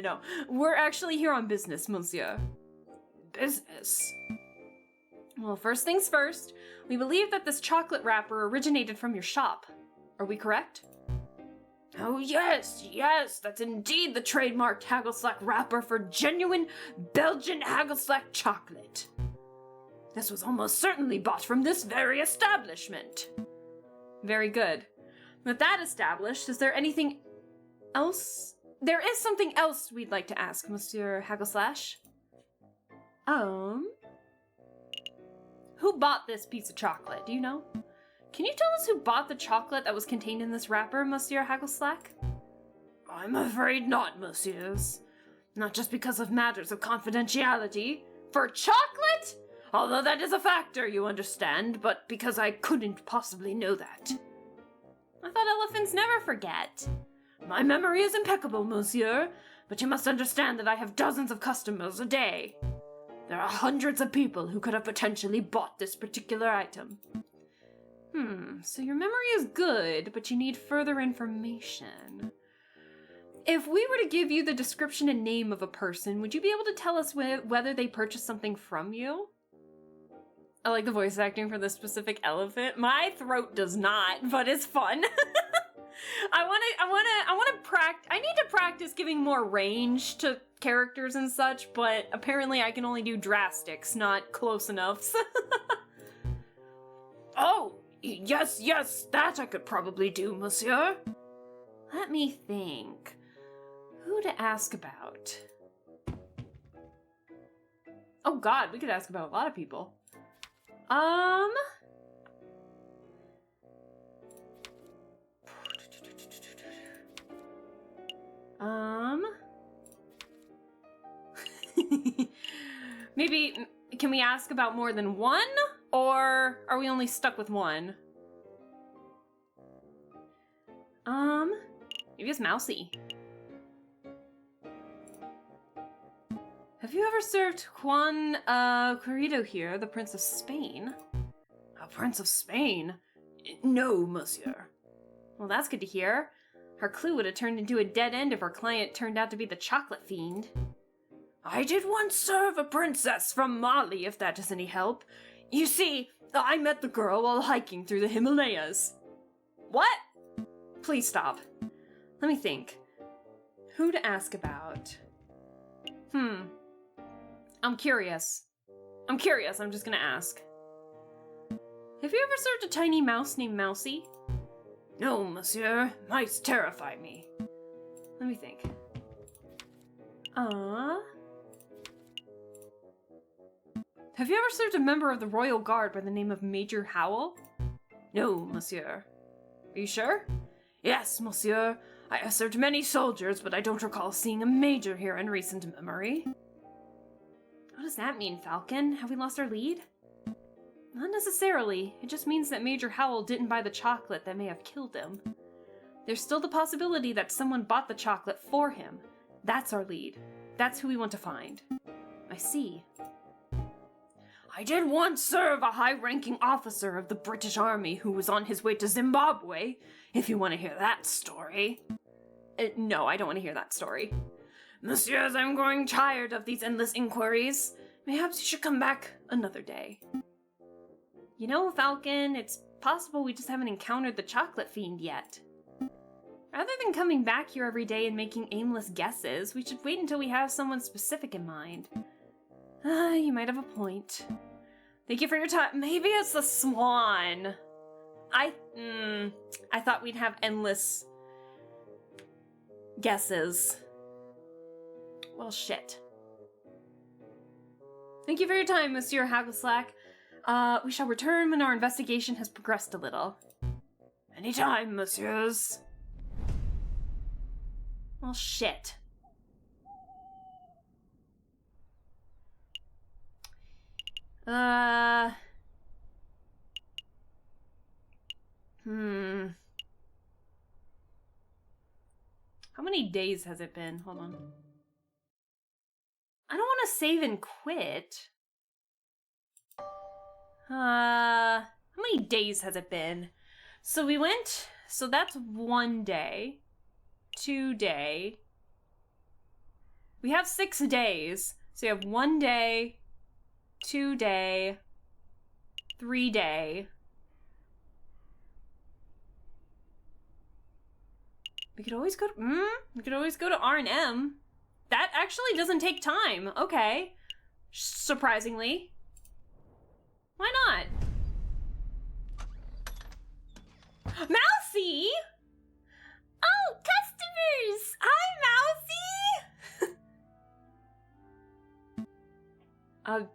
No. We're actually here on business, monsieur. Business? Well, first things first, we believe that this chocolate wrapper originated from your shop. Are we correct? Oh, yes, that's indeed the trademarked Hagelslack wrapper for genuine Belgian Hagelslack chocolate. This was almost certainly bought from this very establishment. Very good. With that established, is there anything else? There is something else we'd like to ask, Monsieur Hagelslash. Who bought this piece of chocolate? Do you know? Can you tell us who bought the chocolate that was contained in this wrapper, Monsieur Hagelslack? I'm afraid not, messieurs. Not just because of matters of confidentiality. For chocolate? Although that is a factor, you understand, but because I couldn't possibly know that. I thought elephants never forget. My memory is impeccable, monsieur, but you must understand that I have dozens of customers a day. There are hundreds of people who could have potentially bought this particular item. So your memory is good, but you need further information. If we were to give you the description and name of a person, would you be able to tell us whether they purchased something from you? I like the voice acting for this specific elephant. My throat does not, but it's fun. I need to practice giving more range to characters and such, but apparently I can only do drastics, not close enoughs. Oh, yes, that I could probably do, monsieur. Let me think. Who to ask about? Oh god, we could ask about a lot of people. Maybe, can we ask about more than one? Or are we only stuck with one? Maybe it's Mousy. Have you ever served Juan, Querido here, the Prince of Spain? A Prince of Spain? No, monsieur. Well, that's good to hear. Her clue would have turned into a dead end if her client turned out to be the chocolate fiend. I did once serve a princess from Mali, if that is any help. You see, I met the girl while hiking through the Himalayas. What? Please stop. Let me think. Who to ask about? I'm curious. I'm just gonna ask. Have you ever served a tiny mouse named Mousy? No, monsieur. Mice terrify me. Let me think. Have you ever served a member of the Royal Guard by the name of Major Howell? No, monsieur. Are you sure? Yes, monsieur. I have served many soldiers, but I don't recall seeing a major here in recent memory. What does that mean, Falcon? Have we lost our lead? Not necessarily. It just means that Major Howell didn't buy the chocolate that may have killed him. There's still the possibility that someone bought the chocolate for him. That's our lead. That's who we want to find. I see. I did once serve a high-ranking officer of the British Army who was on his way to Zimbabwe, if you want to hear that story. No, I don't want to hear that story. Messieurs, I'm growing tired of these endless inquiries. Perhaps you should come back another day. You know, Falcon, it's possible we just haven't encountered the chocolate fiend yet. Rather than coming back here every day and making aimless guesses, we should wait until we have someone specific in mind. You might have a point. Thank you for your time. Maybe it's the swan. I thought we'd have endless guesses. Well, shit. Thank you for your time, Monsieur Hagelslack. We shall return when our investigation has progressed a little. Anytime, messieurs. Well, shit. How many days has it been? Hold on. I don't want to save and quit. How many days has it been? So we went, so that's 1 day, 2 day. We have 6 days. So you have 1 day, 2 day, 3 day. We could always go to R&M. That actually doesn't take time. Okay. Surprisingly. Why not? Mousy! Oh, customers! Hi, Mousy!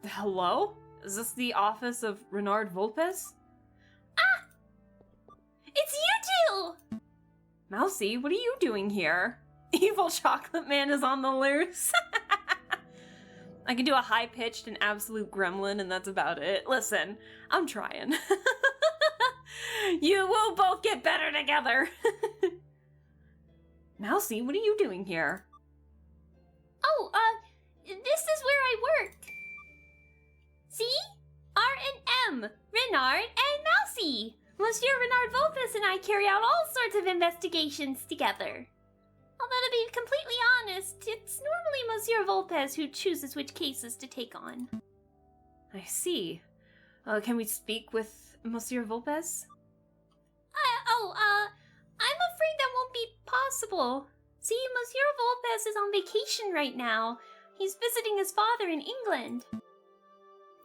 Hello? Is this the office of Renard Vulpes? Ah! It's you two! Mousy, what are you doing here? Evil chocolate man is on the loose. I can do a high-pitched and absolute gremlin, and that's about it. Listen, I'm trying. You will both get better together. Mousy, what are you doing here? Oh, this is where I work. See? R&M, Renard and Mousy. Monsieur Renard Vulpes and I carry out all sorts of investigations together. Although to be completely honest, it's normally Monsieur Vulpes who chooses which cases to take on. I see. Can we speak with Monsieur Vulpes? I'm afraid that won't be possible. See, Monsieur Vulpes is on vacation right now. He's visiting his father in England.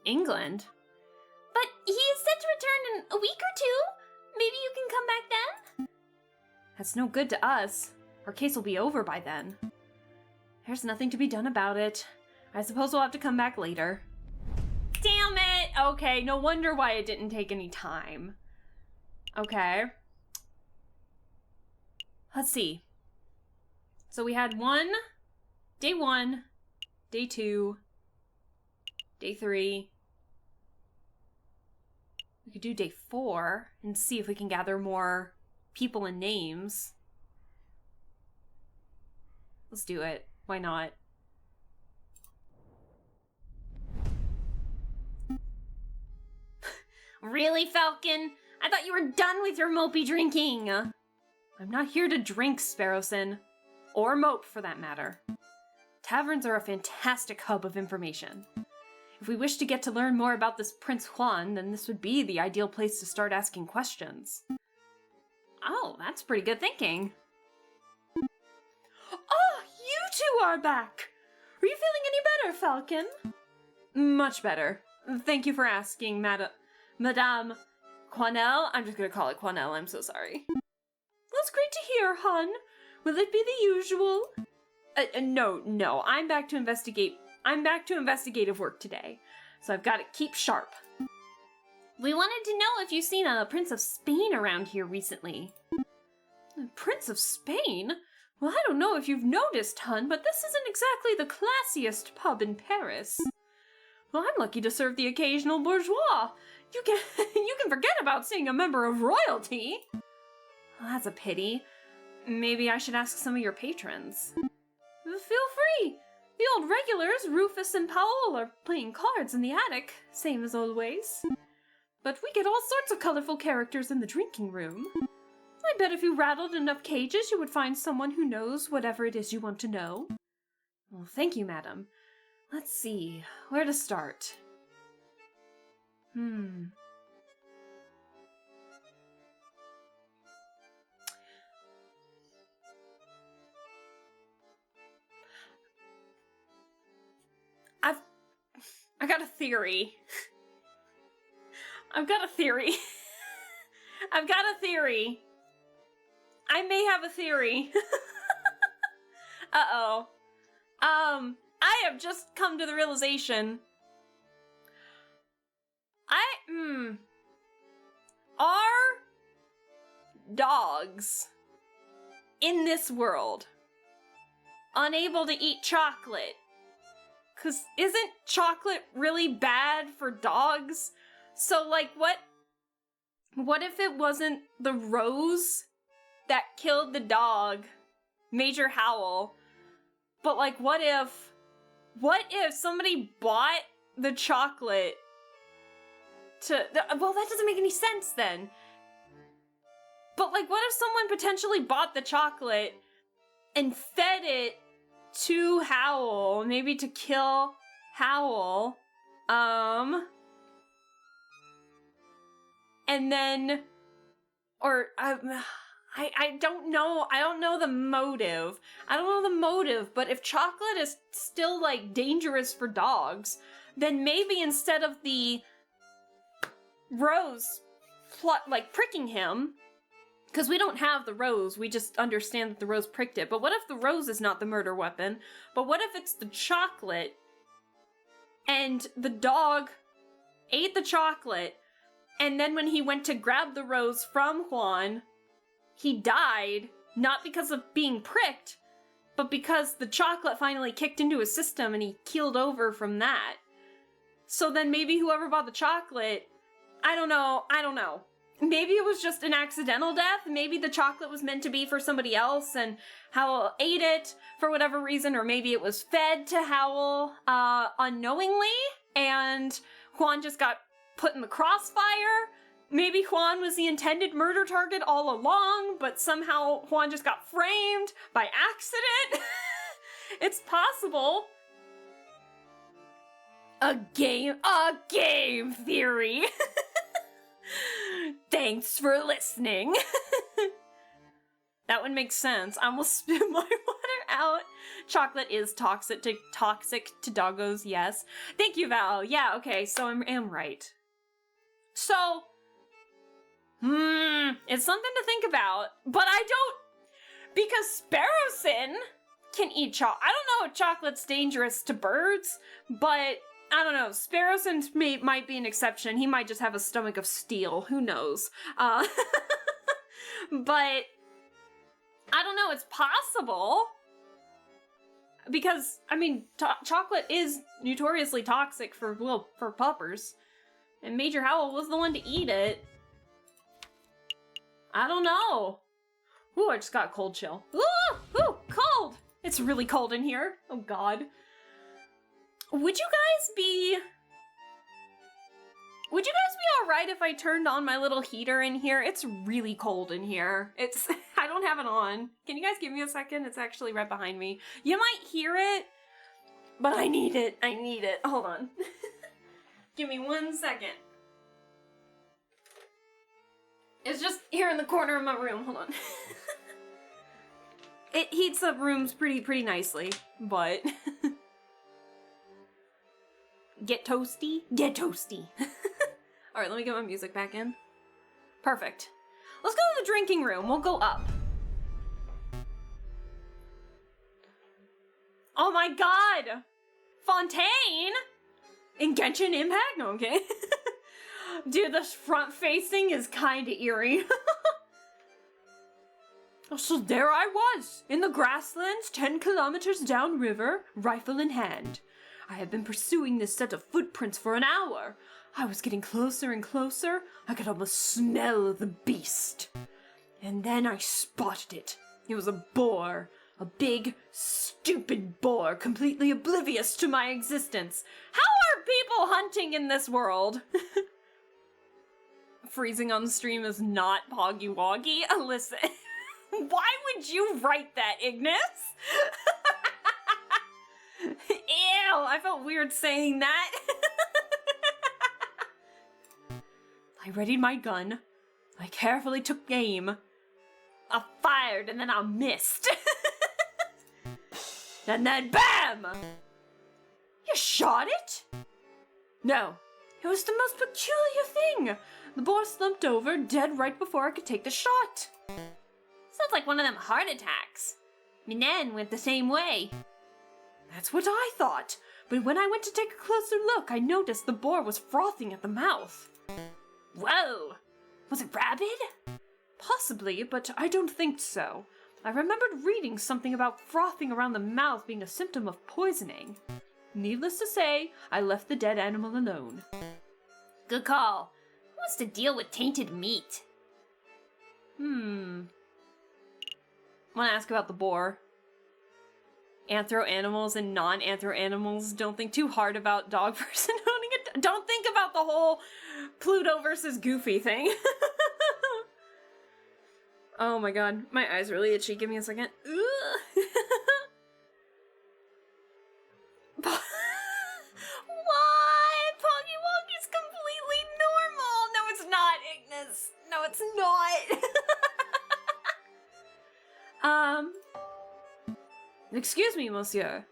England? But he is set to return in a week or two. Maybe you can come back then? That's no good to us. Our case will be over by then. There's nothing to be done about it. I suppose we'll have to come back later. Damn it! Okay, no wonder why it didn't take any time. Okay. Let's see. So we had day 1, day 2, day 3. We could do day 4 and see if we can gather more people and names. Let's do it. Why not? Really, Falcon? I thought you were done with your mopey drinking. I'm not here to drink, Sparrowson. Or mope, for that matter. Taverns are a fantastic hub of information. If we wish to get to learn more about this Prince Juan, then this would be the ideal place to start asking questions. Oh, that's pretty good thinking. Oh, you two are back! Are you feeling any better, Falcon? Much better. Thank you for asking, Madame Quanelle. I'm just gonna call it Quanelle, I'm so sorry. That's great to hear, hun. Will it be the usual? No, I'm back to investigate. I'm back to investigative work today, so I've got to keep sharp. We wanted to know if you've seen a Prince of Spain around here recently. Prince of Spain? Well, I don't know if you've noticed, hun, but this isn't exactly the classiest pub in Paris. Well, I'm lucky to serve the occasional bourgeois. You can forget about seeing a member of royalty. Well, that's a pity. Maybe I should ask some of your patrons. Feel free. The old regulars, Rufus and Powell, are playing cards in the attic, same as always. But we get all sorts of colorful characters in the drinking room. I bet if you rattled enough cages, you would find someone who knows whatever it is you want to know. Well, thank you, madam. Let's see, where to start? I got a theory. I've got a theory. I may have a theory. Uh-oh. I have just come to the realization. Are dogs in this world unable to eat chocolate? 'Cause isn't chocolate really bad for dogs? So, like, what if it wasn't the rose that killed the dog, Major Howl? But, like, what if somebody bought the chocolate well, that doesn't make any sense then. But, like, what if someone potentially bought the chocolate and fed it to Howl, maybe to kill Howl, and then, or, I don't know the motive. But if chocolate is still, like, dangerous for dogs, then maybe instead of the rose, pricking him, because we don't have the rose, we just understand that the rose pricked it. But what if the rose is not the murder weapon? But what if it's the chocolate, and the dog ate the chocolate, and then when he went to grab the rose from Juan, he died, not because of being pricked, but because the chocolate finally kicked into his system and he keeled over from that. So then maybe whoever bought the chocolate, I don't know. Maybe it was just an accidental death. Maybe the chocolate was meant to be for somebody else and Howl ate it for whatever reason, or maybe it was fed to Howl unknowingly and Juan just got put in the crossfire. Maybe Juan was the intended murder target all along, but somehow Juan just got framed by accident. It's possible. A game theory. Thanks for listening. That one makes sense. I almost spit my water out. Chocolate is toxic to doggos, yes. Thank you, Val. Yeah, okay, so I am right. So, it's something to think about, but I don't, because Sparrowson can eat chocolate. I don't know if chocolate's dangerous to birds, but I don't know. Sparrowson might be an exception. He might just have a stomach of steel. Who knows? But I don't know. It's possible. Because, I mean, chocolate is notoriously toxic for puppers. And Major Howl was the one to eat it. I don't know. Ooh, I just got a cold chill. Ooh, cold! It's really cold in here. Oh, God. Would you guys be alright if I turned on my little heater in here? It's really cold in here. I don't have it on. Can you guys give me a second? It's actually right behind me. You might hear it, but I need it. Hold on. Give me 1 second. It's just here in the corner of my room. Hold on. It heats up rooms pretty nicely, but get toasty? Get toasty. Alright, let me get my music back in. Perfect. Let's go to the drinking room. We'll go up. Oh my god! Fontaine? In Genshin Impact? No, okay. Dude, the front facing is kinda eerie. So there I was, in the grasslands 10 kilometers downriver, rifle in hand. I had been pursuing this set of footprints for an hour. I was getting closer and closer. I could almost smell the beast. And then I spotted it. It was a boar. A big, stupid boar, completely oblivious to my existence. How are people hunting in this world? Freezing on the stream is not Poggy Woggy. Listen, why would you write that, Ignis? Ew, I felt weird saying that. I readied my gun. I carefully took aim. I fired and then I missed. And then BAM! You shot it? No. It was the most peculiar thing. The boar slumped over, dead right before I could take the shot. Sounds like one of them heart attacks. Minen went the same way. That's what I thought. But when I went to take a closer look, I noticed the boar was frothing at the mouth. Whoa! Was it rabid? Possibly, but I don't think so. I remembered reading something about frothing around the mouth being a symptom of poisoning. Needless to say, I left the dead animal alone. Good call. Who wants to deal with tainted meat? Want to ask about the boar. Anthro animals and non-anthro animals. Don't think too hard about dog person owning it. Don't think about the whole Pluto versus Goofy thing. Oh my god, my eye's really itchy. Give me a second. What? Poggy Woggy's completely normal. No, it's not, Ignis. No, it's not. Excuse me, monsieur.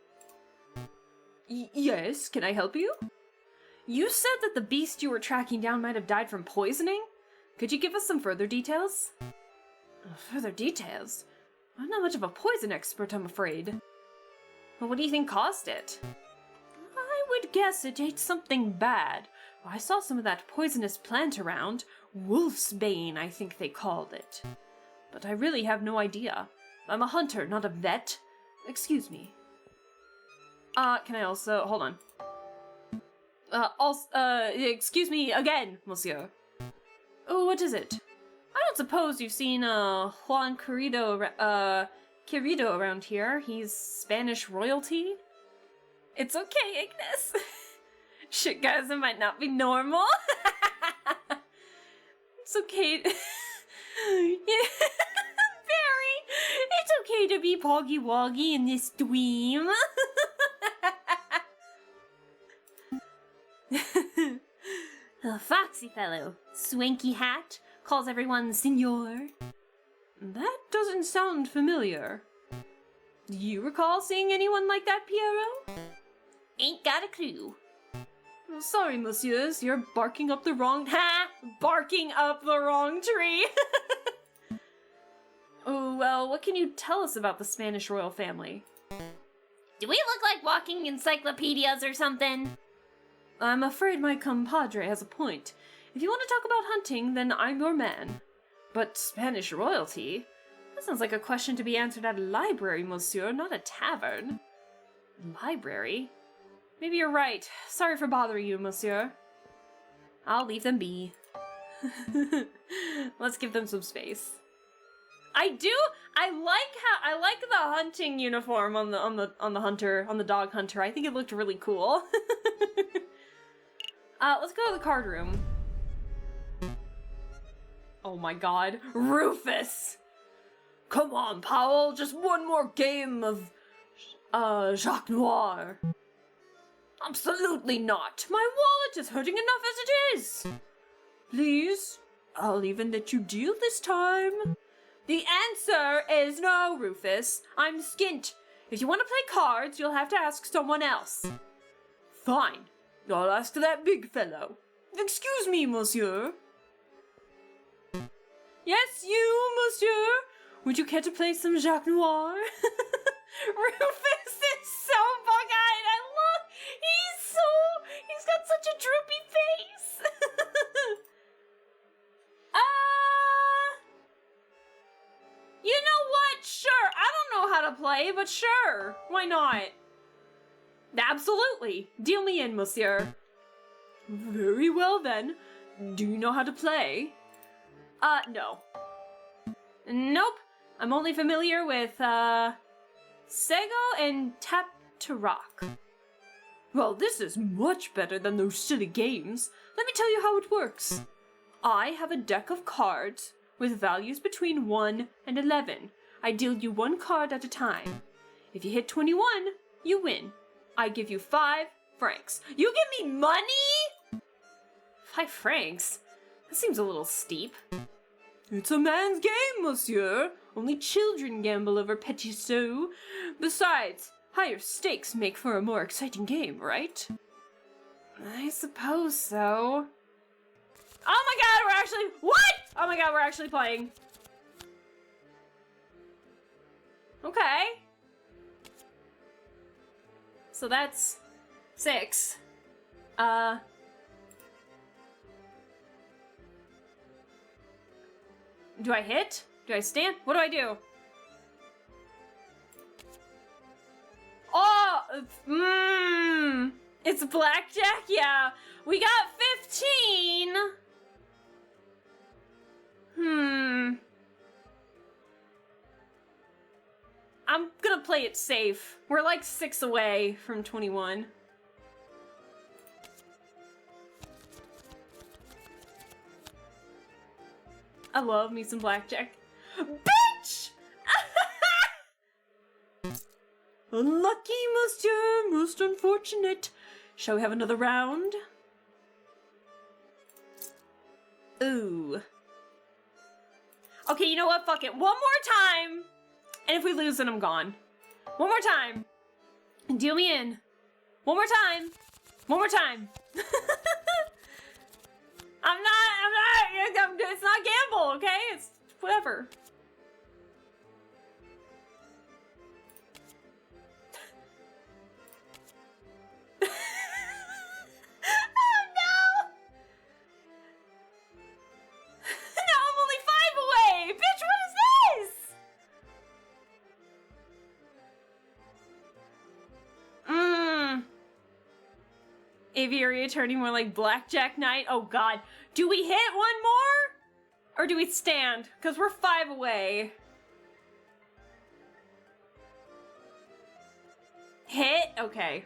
Yes, can I help you? You said that the beast you were tracking down might have died from poisoning? Could you give us some further details? Further details? I'm not much of a poison expert, I'm afraid. Well, what do you think caused it? I would guess it ate something bad. I saw some of that poisonous plant around. Wolf's bane, I think they called it. But I really have no idea. I'm a hunter, not a vet. Excuse me. Can I also... hold on. Excuse me again, monsieur. Oh, what is it? I don't suppose you've seen, Juan Querido around here. He's Spanish royalty? It's okay, Ignis. Shit, guys, it might not be normal. It's okay. Yeah, very. It's okay to be Poggy Woggy in this dream. A foxy fellow. Swanky hat. Calls everyone senor. That doesn't sound familiar. Do you recall seeing anyone like that, Piero? Ain't got a clue. Oh, sorry, messieurs, you're barking up the wrong... Ha! Barking up the wrong tree! Oh, well, what can you tell us about the Spanish royal family? Do we look like walking encyclopedias or something? I'm afraid my compadre has a point. If you want to talk about hunting, then I'm your man. But Spanish royalty? That sounds like a question to be answered at a library, monsieur, not a tavern. Library? Maybe you're right. Sorry for bothering you, monsieur. I'll leave them be. Let's give them some space. I like the hunting uniform on the dog hunter. I think it looked really cool. Let's go to the card room. Oh my god, Rufus! Come on, Powell, just one more game of Jacques Noir. Absolutely not. My wallet is hurting enough as it is. Please, I'll even let you deal this time. The answer is no, Rufus. I'm skint. If you want to play cards, you'll have to ask someone else. Fine. I'll ask that big fellow. Excuse me, monsieur. Yes, you, monsieur. Would you care to play some Jacques Noir? Rufus is so bug-eyed. I love... He's got such a droopy face. You know what? Sure. I don't know how to play, but sure. Why not? Absolutely. Deal me in, monsieur. Very well, then. Do you know how to play? No. Nope. I'm only familiar with, Sego and Tap to Rock. Well, this is much better than those silly games. Let me tell you how it works. I have a deck of cards with values between 1 and 11. I deal you one card at a time. If you hit 21, you win. I give you 5 francs. You give me money? 5 francs? That seems a little steep. It's a man's game, monsieur. Only children gamble over petit sous. Besides, higher stakes make for a more exciting game, right? I suppose so. Oh my god, we're actually— what? Oh my god, we're actually playing. Okay. So that's 6. Do I hit? Do I stand? What do I do? Oh! It's blackjack? Yeah. We got 15! I'm gonna play it safe. We're like 6 away from 21. I love me some blackjack. Bitch! Unlucky, monsieur. Most unfortunate. Shall we have another round? Ooh. Okay, you know what? Fuck it. One more time. And if we lose, then I'm gone. One more time. Deal me in. One more time. One more time. It's not gamble, okay? It's whatever. Oh no! Now I'm only 5 away! Bitch, what is this? Aviary Attorney, more like Blackjack Night. Oh god. Do we hit one more? Or do we stand? Because we're 5 away. Hit? Okay.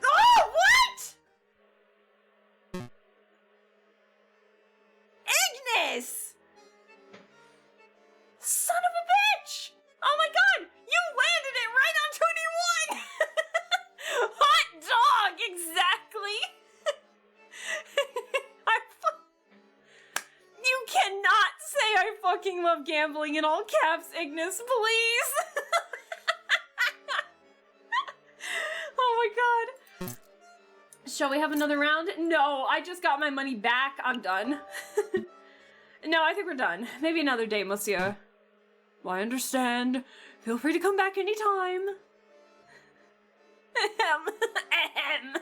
Oh, what? Ignis! Son of a bitch! Oh my god! You landed it right on 21! Hot dog, exactly! You cannot say I fucking love gambling in all caps, Ignis, please! Oh my god. Shall we have another round? No, I just got my money back. I'm done. No, I think we're done. Maybe another day, monsieur. Well, I understand. Feel free to come back anytime. Ahem.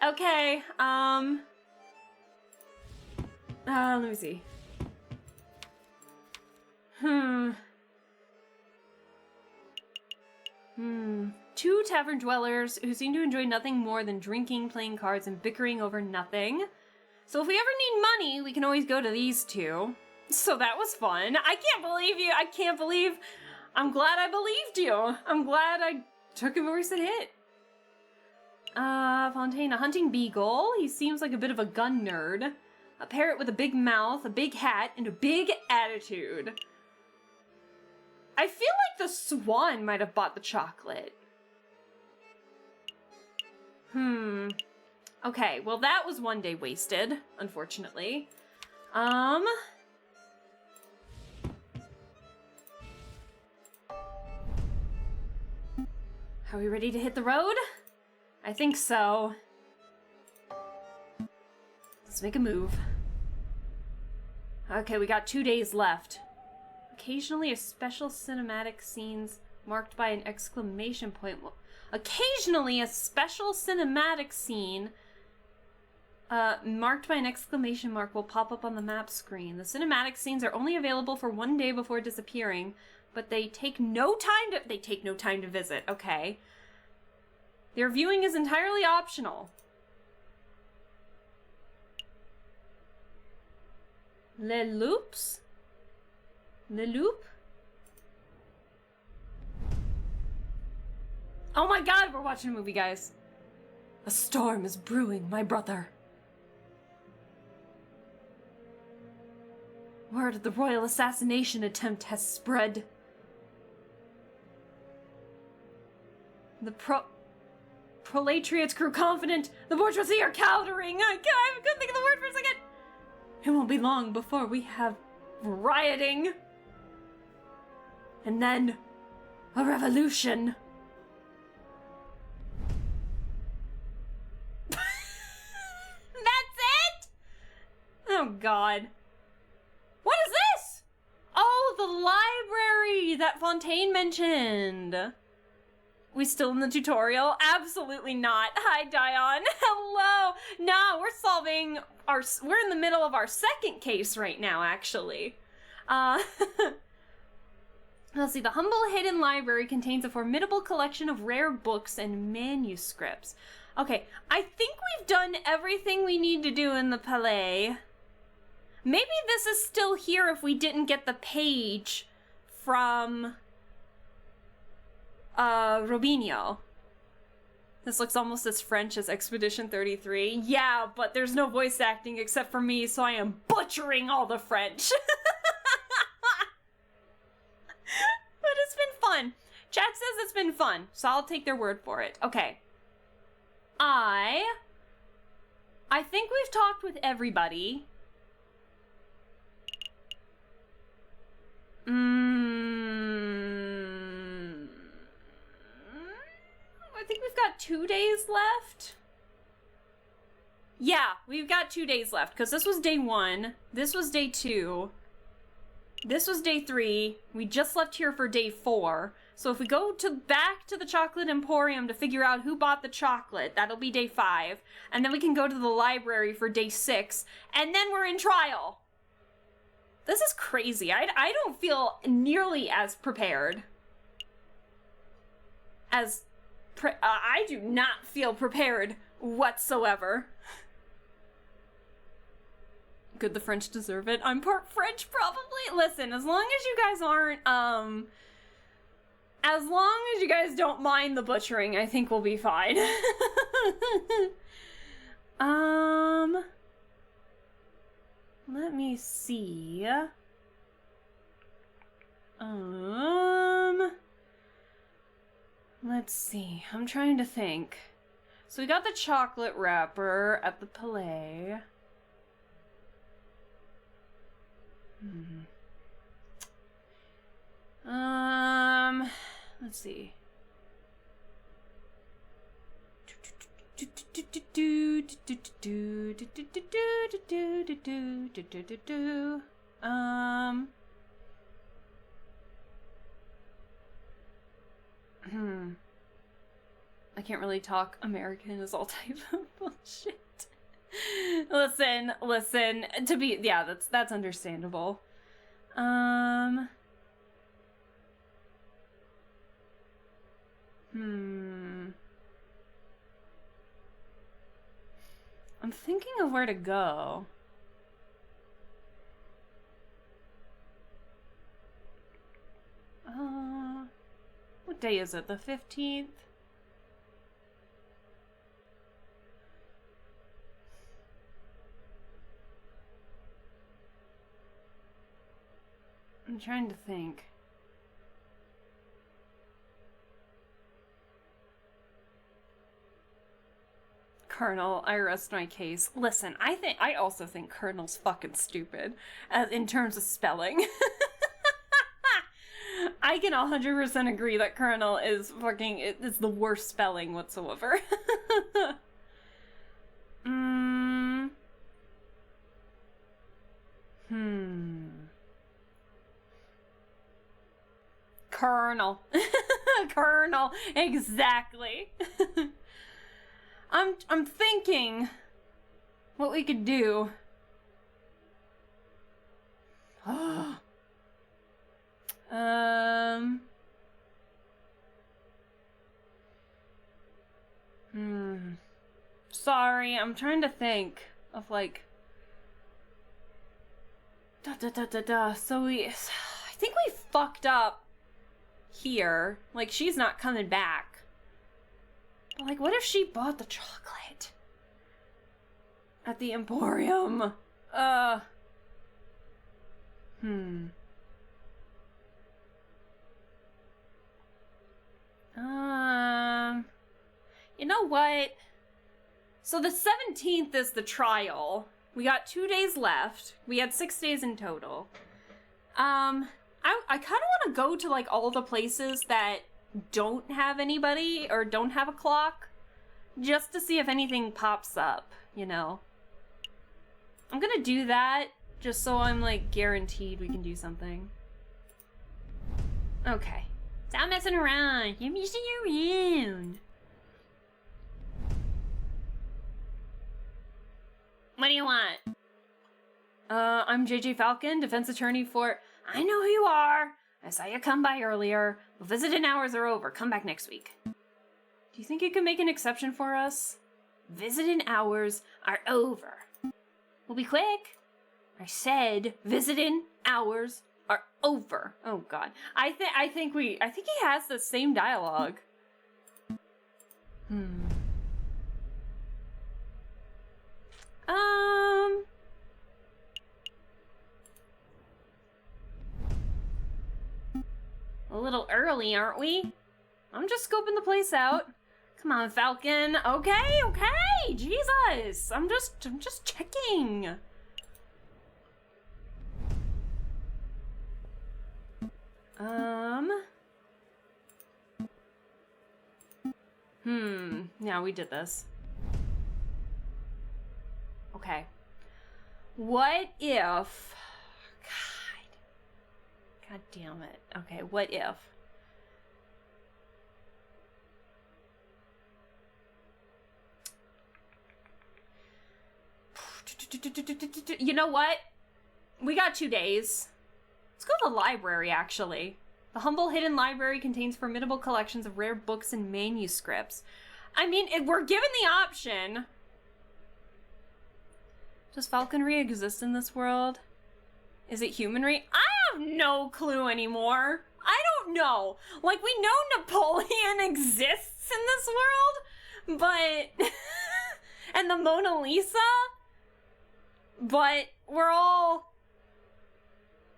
Okay, let me see. 2 tavern dwellers who seem to enjoy nothing more than drinking, playing cards, and bickering over nothing. So if we ever need money, we can always go to these 2. So that was fun. I can't believe you. I can't believe. I'm glad I believed you. I'm glad I took him where he said hit. Fontaine, a hunting beagle. He seems like a bit of a gun nerd. A parrot with a big mouth, a big hat, and a big attitude. I feel like the swan might have bought the chocolate. Okay, well that was one day wasted, unfortunately. Are we ready to hit the road? I think so. Let's make a move. Okay, we got 2 days left. Occasionally a special cinematic scenes marked by an exclamation point. Occasionally a special cinematic scene marked by an exclamation mark will pop up on the map screen. The cinematic scenes are only available for 1 day before disappearing, but they take no time to visit. Okay. Their viewing is entirely optional. Le Loops? Le Loop? Oh my god, we're watching a movie, guys. A storm is brewing, my brother. Word of the royal assassination attempt has spread. The proletariats grew confident. The bourgeoisie are cowering. I couldn't think of the word for a second. It won't be long before we have rioting. And then a revolution. That's it? Oh god. What is this? Oh, the library that Fontaine mentioned. We still in the tutorial? Absolutely not. Hi, Dion. Hello. No, we're in the middle of our second case right now, actually. Let's see. The humble hidden library contains a formidable collection of rare books and manuscripts. Okay, I think we've done everything we need to do in the Palais. Maybe this is still here if we didn't get the page from Robinho. This looks almost as French as Expedition 33. Yeah, but there's no voice acting except for me, so I am butchering all the French. But it's been fun. Chat says it's been fun, so I'll take their word for it. Okay. I think we've talked with everybody. I think we've got 2 days left. Yeah, we've got 2 days left, because this was day 1, this was day 2, this was day 3, we just left here for day 4, so if we go back to the Chocolate Emporium to figure out who bought the chocolate, that'll be day 5, and then we can go to the library for day 6, and then we're in trial. This is crazy. I don't feel nearly as prepared as... I do not feel prepared whatsoever. Could the French deserve it? I'm part French, probably. Listen, as long as you guys aren't, as long as you guys don't mind the butchering, I think we'll be fine. Let me see. Let's see. I'm trying to think. So we got the chocolate wrapper at the Palais. Let's see. I can't really talk American is all type of bullshit. Listen, to be, yeah, that's understandable. I'm thinking of where to go. What day is it? The 15th? I'm trying to think. Colonel, I rest my case. Listen, I also think Colonel's fucking stupid, in terms of spelling. I can 100% agree that Colonel is fucking, it's the worst spelling whatsoever. Colonel. Colonel, exactly. I'm thinking what we could do. Sorry, I'm trying to think of, like... So I think we fucked up here. Like, she's not coming back. But, like, what if she bought the chocolate at the Emporium? You know what? So the 17th is the trial. We got 2 days left. We had 6 days in total. I kind of want to go to, like, all the places that don't have anybody or don't have a clock, just to see if anything pops up, you know? I'm gonna do that, just so I'm, like, guaranteed we can do something. Okay. Stop messing around. You're messing around. What do you want? I'm JJ Falcon, defense attorney for... I know who you are. I saw you come by earlier. The visiting hours are over. Come back next week. Do you think you can make an exception for us? Visiting hours are over. We'll be quick. I said visiting hours are over. Oh God. I think he has the same dialogue. A little early, aren't we? I'm just scoping the place out. Come on, Falcon. Okay. Jesus. I'm just checking. Yeah, we did this. Okay. What if... God damn it. Okay, what if... You know what? We got 2 days. Let's go to the library, actually. The humble hidden library contains formidable collections of rare books and manuscripts. I mean, we're given the option. Does falconry exist in this world? Is it humanry? I have no clue anymore. I don't know. Like, we know Napoleon exists in this world, but... and the Mona Lisa? But we're all,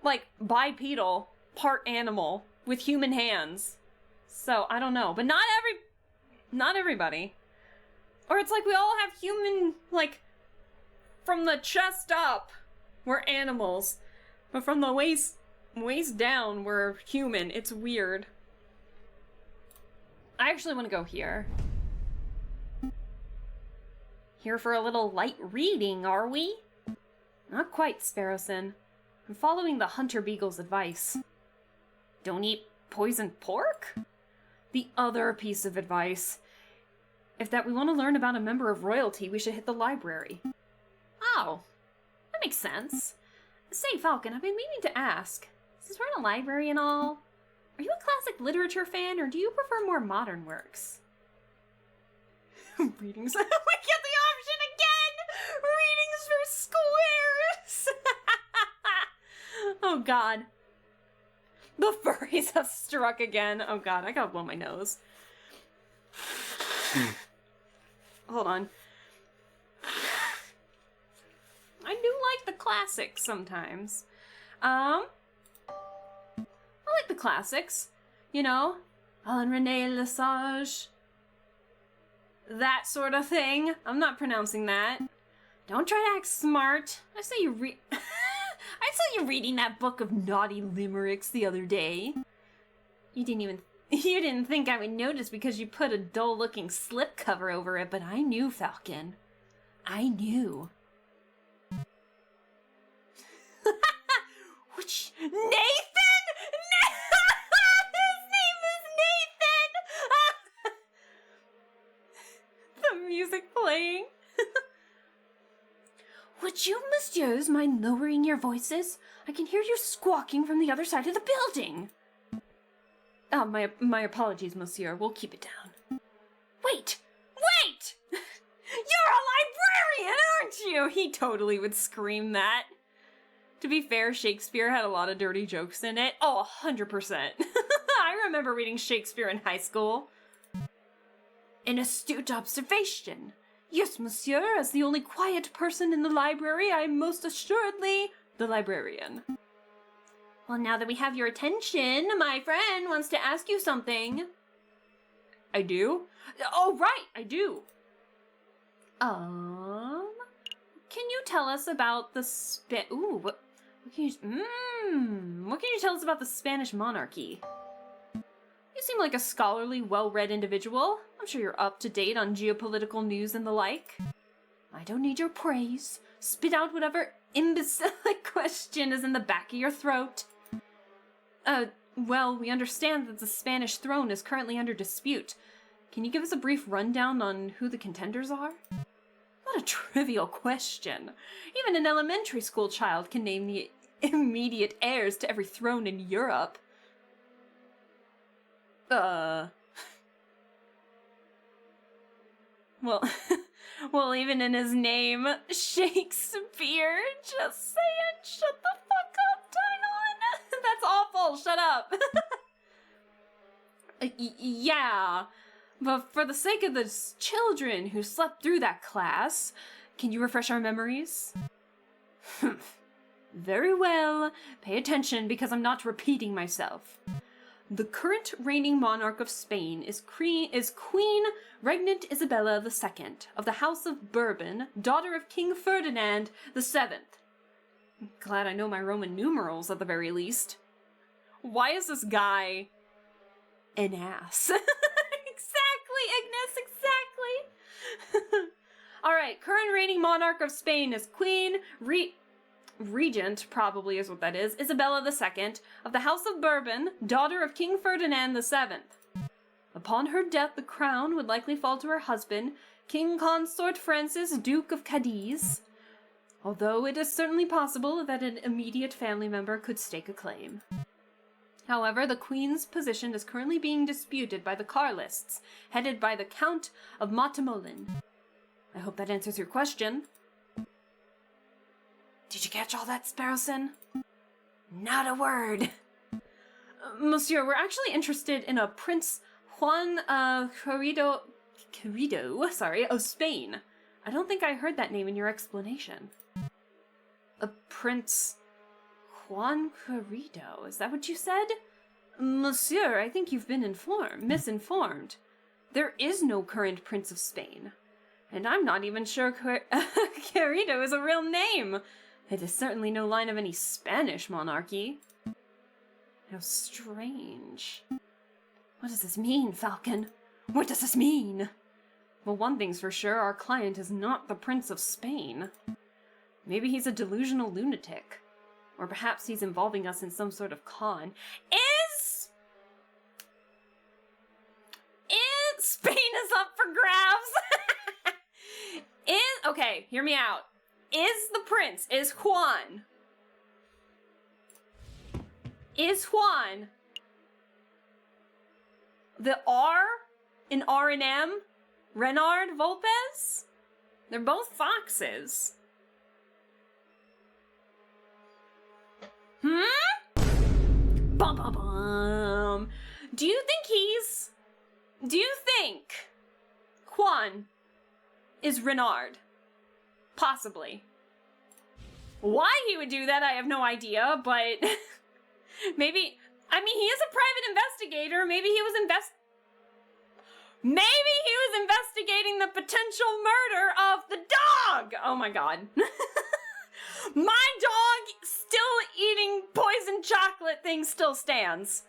like, bipedal, part animal, with human hands. So, I don't know. But not everybody. Or it's like we all have human, like, from the chest up, we're animals. But from the waist down, we're human. It's weird. I actually want to go here. Here for a little light reading, are we? Not quite, Sparrowson. I'm following the Hunter Beagle's advice. Don't eat poisoned pork? The other piece of advice. If that we want to learn about a member of royalty, we should hit the library. Oh, that makes sense. Say, Falcon, I've been meaning to ask. Since we're in a library and all, are you a classic literature fan, or do you prefer more modern works? Readings. We get the option again! Readings for squares! Oh God. The furries have struck again. Oh God, I gotta blow my nose. Hold on. I do like the classics sometimes. I like the classics. You know, Alain René Lesage. That sort of thing. I'm not pronouncing that. Don't try to act smart. I saw you reading that book of naughty limericks the other day. You didn't think I would notice because you put a dull-looking slipcover over it, but I knew, Falcon. I knew. Which... Nathan? His name is Nathan! The music playing. Would you, messieurs, mind lowering your voices? I can hear you squawking from the other side of the building. Oh, my apologies, monsieur. We'll keep it down. Wait! You're a librarian, aren't you? He totally would scream that. To be fair, Shakespeare had a lot of dirty jokes in it. Oh, 100%. I remember reading Shakespeare in high school. An astute observation. Yes, monsieur, as the only quiet person in the library, I am most assuredly the librarian. Well, now that we have your attention, my friend wants to ask you something. I do? Oh, right, I do. Can you tell us about the what can you tell us about the Spanish monarchy? You seem like a scholarly, well-read individual. I'm sure you're up to date on geopolitical news and the like. I don't need your praise. Spit out whatever imbecilic question is in the back of your throat. Well, we understand that the Spanish throne is currently under dispute. Can you give us a brief rundown on who the contenders are? What a trivial question. Even an elementary school child can name the immediate heirs to every throne in Europe. Well, even in his name, Shakespeare. Just saying, shut the fuck up, Tynon. That's awful, shut up. Yeah, but for the sake of the children who slept through that class, can you refresh our memories? Very well, pay attention because I'm not repeating myself. The current reigning monarch of Spain is Queen Regnant Isabella II of the House of Bourbon, daughter of King Ferdinand VII. Glad I know my Roman numerals at the very least. Why is this guy an ass? Exactly, Ignis, exactly. Alright, current reigning monarch of Spain is Queen Regent, probably is what that is, Isabella II, of the House of Bourbon, daughter of King Ferdinand VII. Upon her death, the crown would likely fall to her husband, King Consort Francis, Duke of Cadiz, although it is certainly possible that an immediate family member could stake a claim. However, the Queen's position is currently being disputed by the Carlists, headed by the Count of Matamolin. I hope that answers your question. Did you catch all that, Sparrowson? Not a word. Monsieur, we're actually interested in a Prince Juan Querido of Spain. I don't think I heard that name in your explanation. A Prince Juan Querido, is that what you said? Monsieur, I think you've been misinformed. There is no current Prince of Spain. And I'm not even sure Querido is a real name. It is certainly no line of any Spanish monarchy. How strange. What does this mean, Falcon? What does this mean? Well, one thing's for sure, our client is not the Prince of Spain. Maybe he's a delusional lunatic. Or perhaps he's involving us in some sort of con. Spain is up for grabs? Okay, hear me out. Is Juan the R in R&M Renard Volpez? They're both foxes. Bum bum bum. Do you think Juan is Renard? Possibly. Why he would do that, I have no idea, but maybe, he is a private investigator. Maybe he was investigating the potential murder of the dog! Oh my god. My dog still eating poison chocolate thing still stands.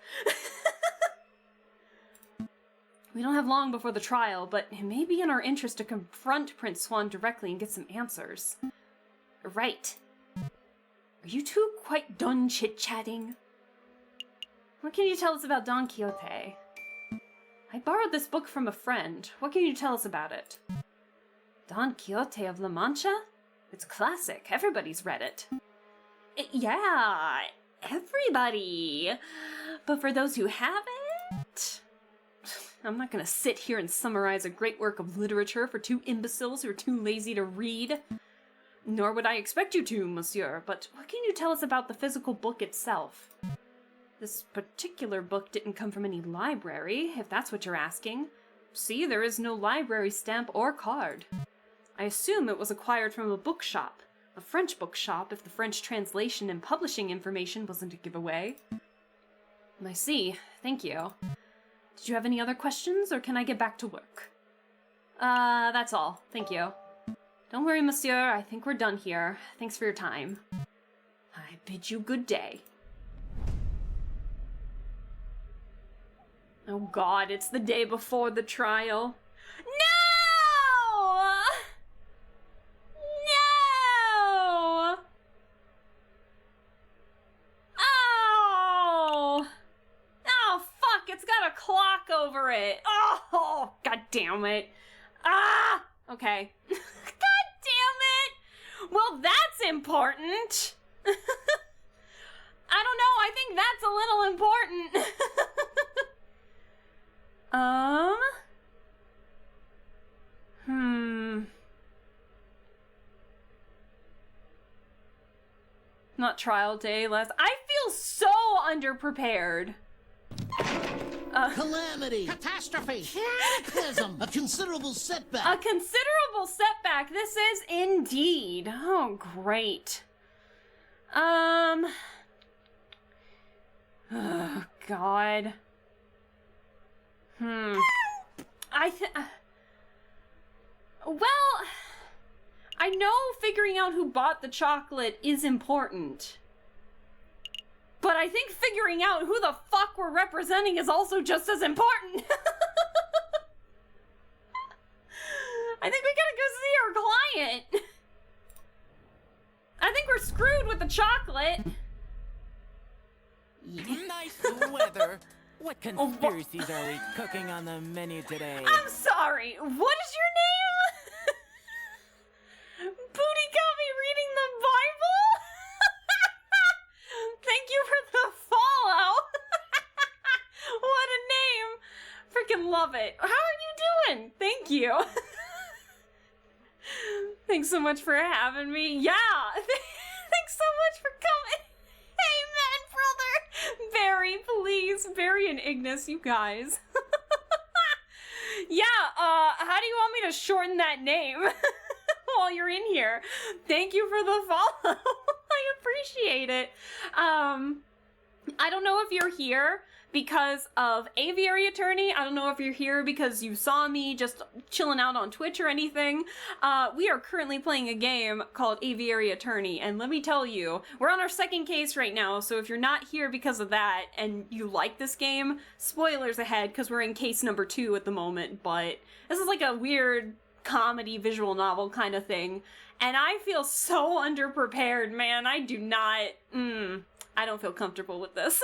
We don't have long before the trial, but it may be in our interest to confront Prince Swan directly and get some answers. Right. Are you two quite done chit-chatting? What can you tell us about Don Quixote? I borrowed this book from a friend. What can you tell us about it? Don Quixote of La Mancha? It's a classic. Everybody's read it. Yeah, everybody. But for those who haven't... I'm not gonna sit here and summarize a great work of literature for two imbeciles who are too lazy to read. Nor would I expect you to, monsieur, but what can you tell us about the physical book itself? This particular book didn't come from any library, if that's what you're asking. See, there is no library stamp or card. I assume it was acquired from a bookshop. A French bookshop, if the French translation and publishing information wasn't a giveaway. I see. Thank you. Did you have any other questions, or can I get back to work? That's all. Thank you. Don't worry, monsieur. I think we're done here. Thanks for your time. I bid you good day. Oh god, it's the day before the trial. No! No! Oh! Oh, fuck, it's got a clock over it. Oh, god damn it. Ah! Okay. God damn it! Well, that's important. I don't know, I think that's a little important. Not trial day, I feel so underprepared. Calamity, catastrophe, cataclysm, a considerable setback. A considerable setback, this is indeed. Oh, great. Oh, God. Well, I know figuring out who bought the chocolate is important. But I think figuring out who the fuck we're representing is also just as important. I think we gotta go see our client. I think we're screwed with the chocolate. Nice weather. What conspiracies are we cooking on the menu today? I'm sorry, what is your name? Booty got me reading the Bible? Thank you for the follow. What a name. Freaking love it. How are you doing? Thank you. Thanks so much for having me. Yeah. Thanks so much for coming. Amen, brother. Barry, please. Barry and Ignis, you guys. Yeah, how do you want me to shorten that name while you're in here? Thank you for the follow. I appreciate it. I don't know if you're here because of Aviary Attorney. I don't know if you're here because you saw me just chilling out on Twitch or anything. We are currently playing a game called Aviary Attorney, and let me tell you, we're on our second case right now, so if you're not here because of that and you like this game, spoilers ahead because we're in case number 2 at the moment, but this is like a weird comedy visual novel kind of thing, and I feel so underprepared, man. I do not, I don't feel comfortable with this.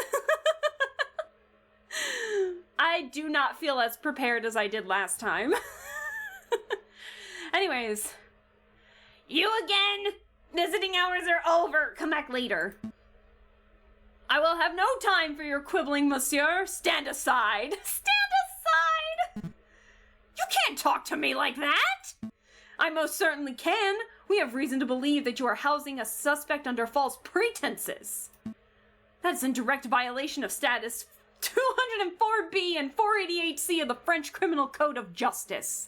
I do not feel as prepared as I did last time. Anyways, you again! Visiting hours are over. Come back later. I will have no time for your quibbling, monsieur. Stand aside. Stand aside! You can't talk to me like that! I most certainly can. We have reason to believe that you are housing a suspect under false pretenses. That is in direct violation of status 204B and 488C of the French Criminal Code of Justice.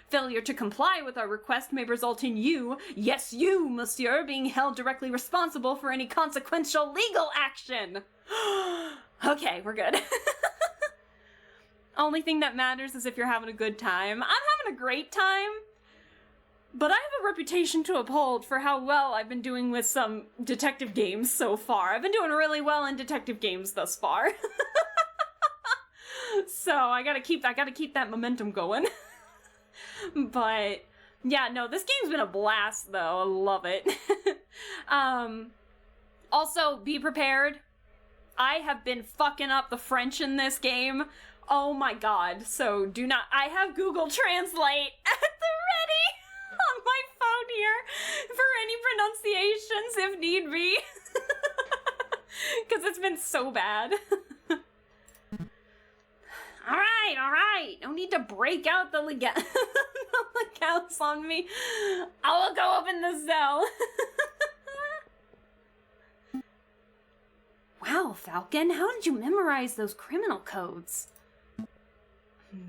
Failure to comply with our request may result in you, yes you, monsieur, being held directly responsible for any consequential legal action. Okay, we're good. Only thing that matters is if you're having a good time. I'm having a great time, but I have a reputation to uphold for how well I've been doing with some detective games so far. I've been doing really well in detective games thus far. So I gotta keep that momentum going. But yeah, no, this game's been a blast though. I love it. Also, be prepared. I have been fucking up the French in this game. Oh my god. So do not, I have Google Translate at the ready on my phone here for any pronunciations if need be. Because it's been so bad. Alright. No need to break out the legals on me. I will go open in the cell. Wow, Falcon, how did you memorize those criminal codes?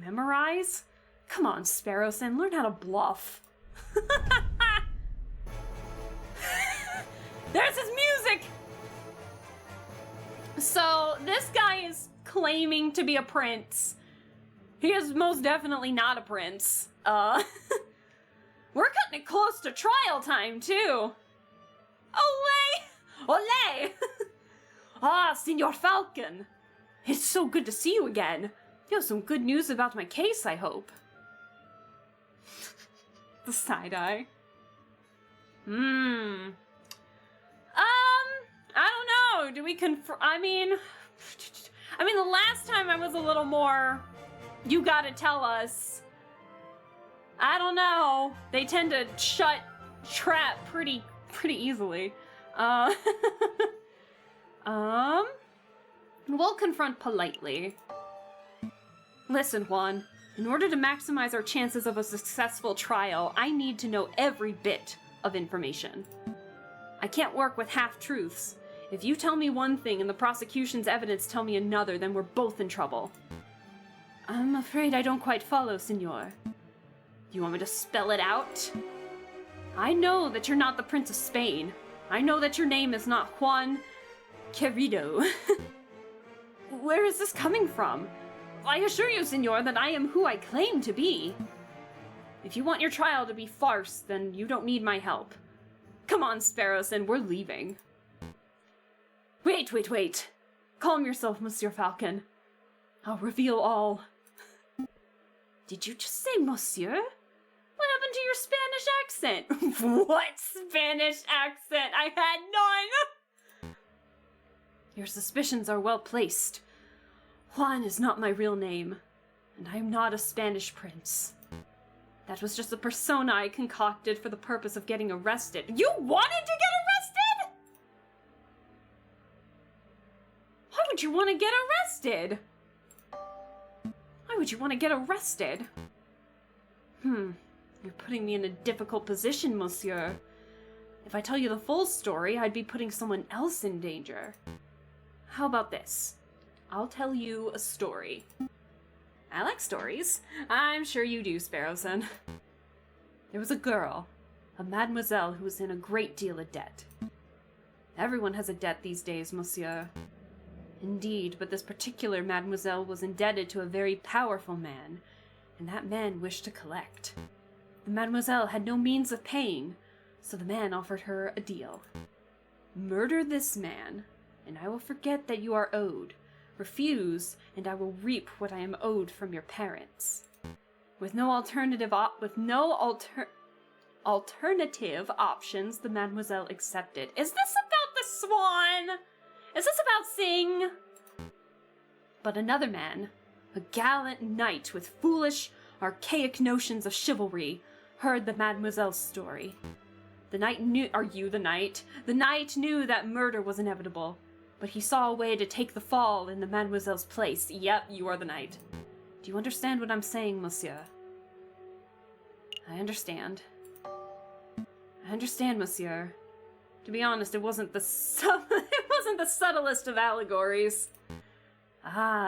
Memorize? Come on, Sparrowson, learn how to bluff. There's his music! So, this guy is claiming to be a prince. He is most definitely not a prince. We're cutting it close to trial time, too. Olé! Olé! Ah, Senor Falcon. It's so good to see you again. You have some good news about my case, I hope. The side eye. I don't know. Do we I mean, the last time I was a little more, you gotta tell us. I don't know. They tend to trap pretty easily. We'll confront politely. Listen, Juan. In order to maximize our chances of a successful trial, I need to know every bit of information. I can't work with half-truths. If you tell me one thing and the prosecution's evidence tell me another, then we're both in trouble. I'm afraid I don't quite follow, senor. You want me to spell it out? I know that you're not the Prince of Spain. I know that your name is not Juan Querido. Where is this coming from? I assure you, senor, that I am who I claim to be. If you want your trial to be farce, then you don't need my help. Come on, Sparrowson, we're leaving. Wait. Calm yourself, Monsieur Falcon. I'll reveal all. Did you just say monsieur? What happened to your Spanish accent? What Spanish accent? I had none! Your suspicions are well placed. Juan is not my real name, and I am not a Spanish prince. That was just a persona I concocted for the purpose of getting arrested. You wanted to get arrested? Why would you want to get arrested? Why would you want to get arrested? You're putting me in a difficult position, monsieur. If I tell you the full story, I'd be putting someone else in danger. How about this? I'll tell you a story. I like stories. I'm sure you do, Sparrowson. There was a girl, a mademoiselle, who was in a great deal of debt. Everyone has a debt these days, monsieur. Indeed, but this particular mademoiselle was indebted to a very powerful man, and that man wished to collect. The mademoiselle had no means of paying, so the man offered her a deal. Murder this man, and I will forget that you are owed. Refuse, and I will reap what I am owed from your parents. With no alternative options, the mademoiselle accepted. Is this about the swan? Is this about Sing? But another man, a gallant knight with foolish, archaic notions of chivalry, heard the mademoiselle's story. The knight knew— Are you the knight? The knight knew that murder was inevitable, but he saw a way to take the fall in the mademoiselle's place. Yep, you are the knight. Do you understand what I'm saying, monsieur? I understand. I understand, monsieur. To be honest, it wasn't the subtlest of allegories.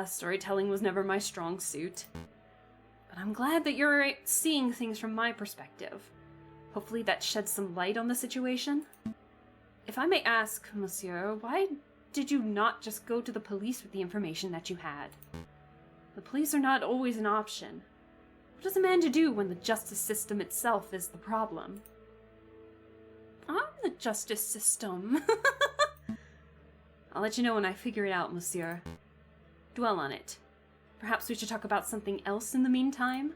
Storytelling was never my strong suit. But I'm glad that you're seeing things from my perspective. Hopefully that sheds some light on the situation. If I may ask, monsieur, why did you not just go to the police with the information that you had? The police are not always an option. What is a man to do when the justice system itself is the problem? I'm the justice system. I'll let you know when I figure it out, monsieur. Dwell on it. Perhaps we should talk about something else in the meantime?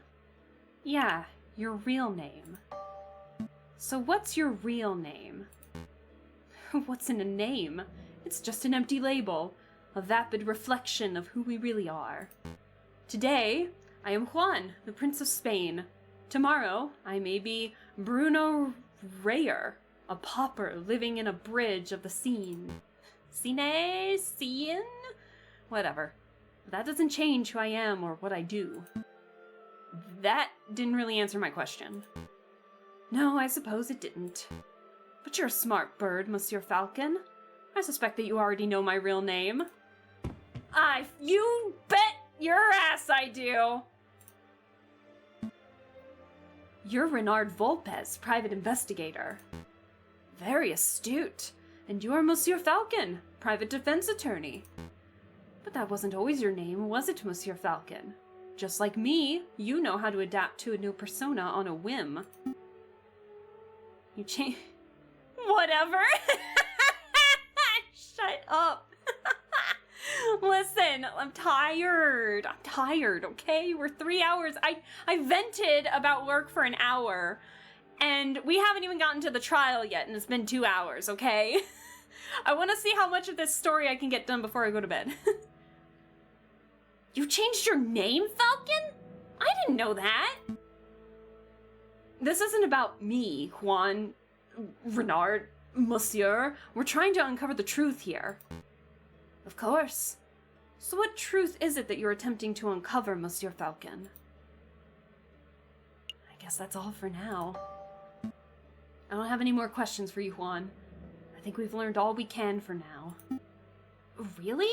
Yeah, your real name. So what's your real name? What's in a name? It's just an empty label, a vapid reflection of who we really are. Today, I am Juan, the Prince of Spain. Tomorrow, I may be Bruno Rayer, a pauper living in a bridge of the Seine. Seine? Whatever. That doesn't change who I am or what I do. That didn't really answer my question. No, I suppose it didn't. But you're a smart bird, Monsieur Falcon. I suspect that you already know my real name. You bet your ass I do! You're Renard Volpes, private investigator. Very astute. And you're Monsieur Falcon, private defense attorney. But that wasn't always your name, was it, Monsieur Falcon? Just like me, you know how to adapt to a new persona on a whim. You change... Whatever! Shut up! Listen, I'm tired, okay? We're 3 hours. I vented about work for an hour, and we haven't even gotten to the trial yet, and it's been 2 hours, okay? I want to see how much of this story I can get done before I go to bed. You changed your name, Falcon? I didn't know that. This isn't about me, Juan, Renard, Monsieur. We're trying to uncover the truth here. Of course. So what truth is it that you're attempting to uncover, Monsieur Falcon? I guess that's all for now. I don't have any more questions for you, Juan. I think we've learned all we can for now. Really?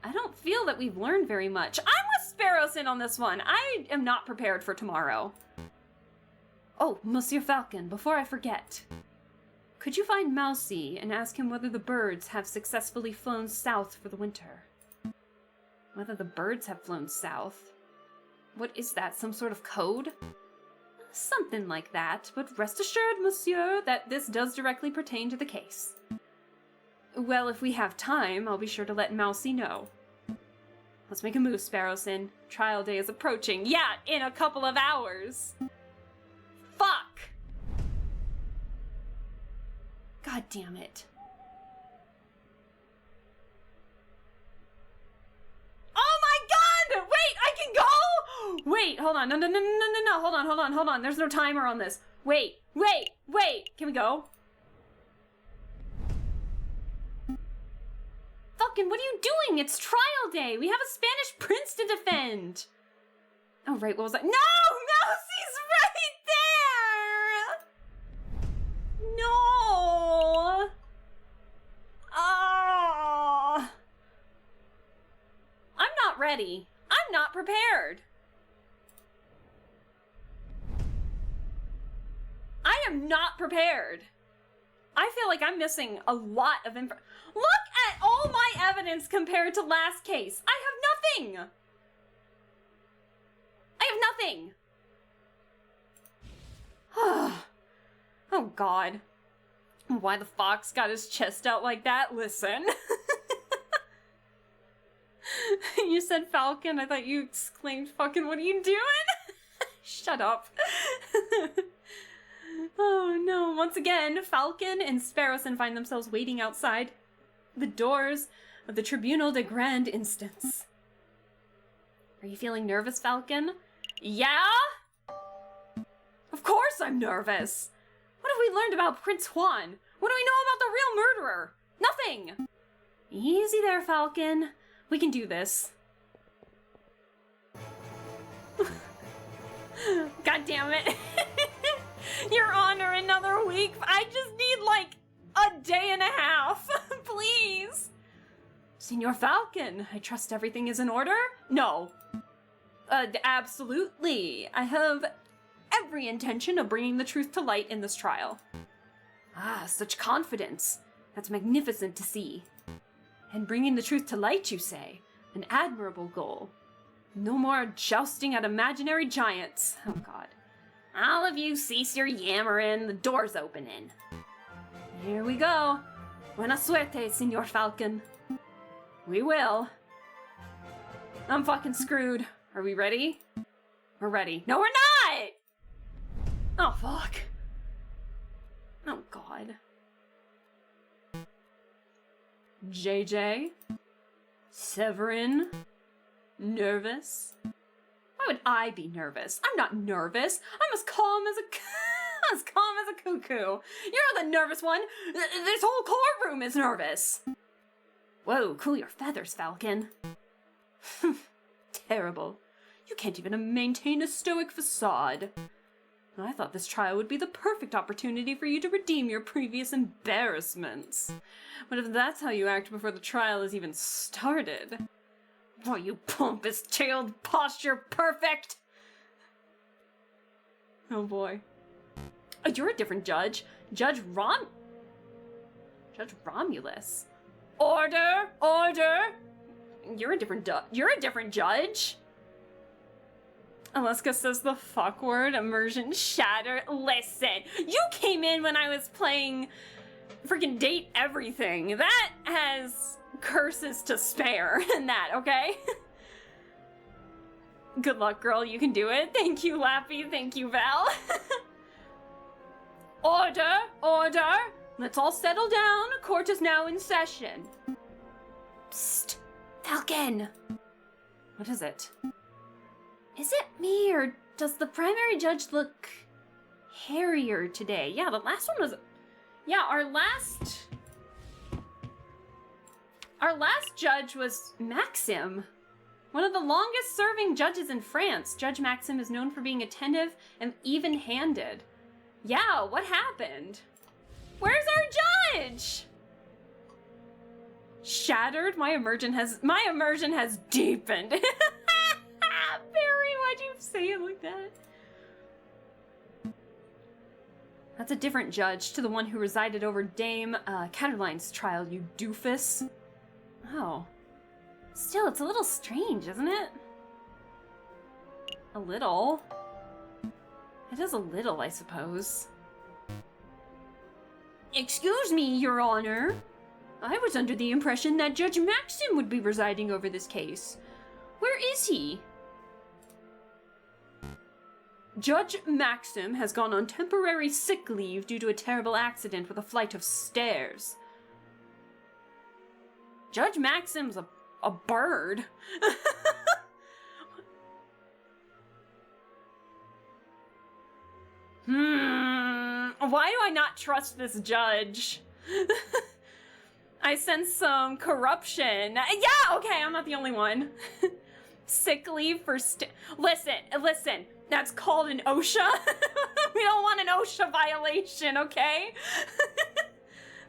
I don't feel that we've learned very much. I'm with Sparrowson on this one. I am not prepared for tomorrow. Oh, Monsieur Falcon, before I forget. Could you find Mousy and ask him whether the birds have successfully flown south for the winter? Whether the birds have flown south? What is that, some sort of code? Something like that, but rest assured, monsieur, that this does directly pertain to the case. Well, if we have time, I'll be sure to let Mousy know. Let's make a move, Sparrowson. Trial day is approaching. Yeah, in a couple of hours. Fuck! God damn it. Oh my god! Wait, I can go? Wait, hold on. No. Hold on. There's no timer on this. Wait. Can we go? Falcon, what are you doing? It's trial day. We have a Spanish prince to defend. Oh, right. What was that? No! Mousie's right there! No! Oh! I'm not ready. I'm not prepared. I am not prepared. I feel like I'm missing a lot of info. Look at all my evidence compared to last case. I have nothing. Oh god. Why the fox got his chest out like that? Listen. You said Falcon. I thought you exclaimed fucking, what are you doing? Shut up. Oh no. Once again, Falcon and Sparrowson find themselves waiting outside the doors of the Tribunal de Grande Instance. Are you feeling nervous, Falcon? Yeah? Of course I'm nervous. What have we learned about Prince Juan? What do we know about the real murderer? Nothing. Easy there, Falcon. We can do this. God damn it. Your Honor, another week? I just need like a day and a half. Please. Senor Falcon, I trust everything is in order? No. Absolutely. I have every intention of bringing the truth to light in this trial. Ah, such confidence. That's magnificent to see. And bringing the truth to light, you say? An admirable goal. No more jousting at imaginary giants. Oh god. All of you cease your yammering, the door's opening. Here we go. Buena suerte, Senor Falcon. We will. I'm fucking screwed. Are we ready? We're ready. No, we're not! Oh, fuck. Oh, God. JJ? Severin? Nervous? Why would I be nervous? I'm not nervous. I'm as calm as a cuckoo. You're the nervous one. This whole courtroom is nervous. Whoa, cool your feathers, Falcon. Terrible. You can't even maintain a stoic facade. I thought this trial would be the perfect opportunity for you to redeem your previous embarrassments. But if that's how you act before the trial is even started... Oh, you pompous-tailed posture perfect! Oh boy. Oh, you're a different judge. Judge Romulus. Order! Order! You're a different judge. Alaska says the fuck word, immersion shattered. Listen, you came in when I was playing freaking Date Everything. That has curses to spare in that, okay? Good luck, girl, you can do it. Thank you, Lappy. Thank you, Val. Order! Order! Let's all settle down. Court is now in session. Psst! Falcon! What is it? Is it me, or does the primary judge look hairier today? Yeah, the last one was... Yeah, our last judge was Maxim. One of the longest serving judges in France. Judge Maxim is known for being attentive and even-handed. Yeah, what happened? Where's our judge? Shattered? My immersion has deepened. Barry, why'd you say it like that? That's a different judge to the one who resided over Dame Catterline's trial, you doofus. Oh. Still, it's a little strange, isn't it? A little. It is a little, I suppose. Excuse me, Your Honor. I was under the impression that Judge Maxim would be presiding over this case. Where is he? Judge Maxim has gone on temporary sick leave due to a terrible accident with a flight of stairs. Judge Maxim's a bird. Why do I not trust this judge? I sense some corruption. Yeah, okay, I'm not the only one. Sick leave for Listen, that's called an OSHA. We don't want an OSHA violation, okay?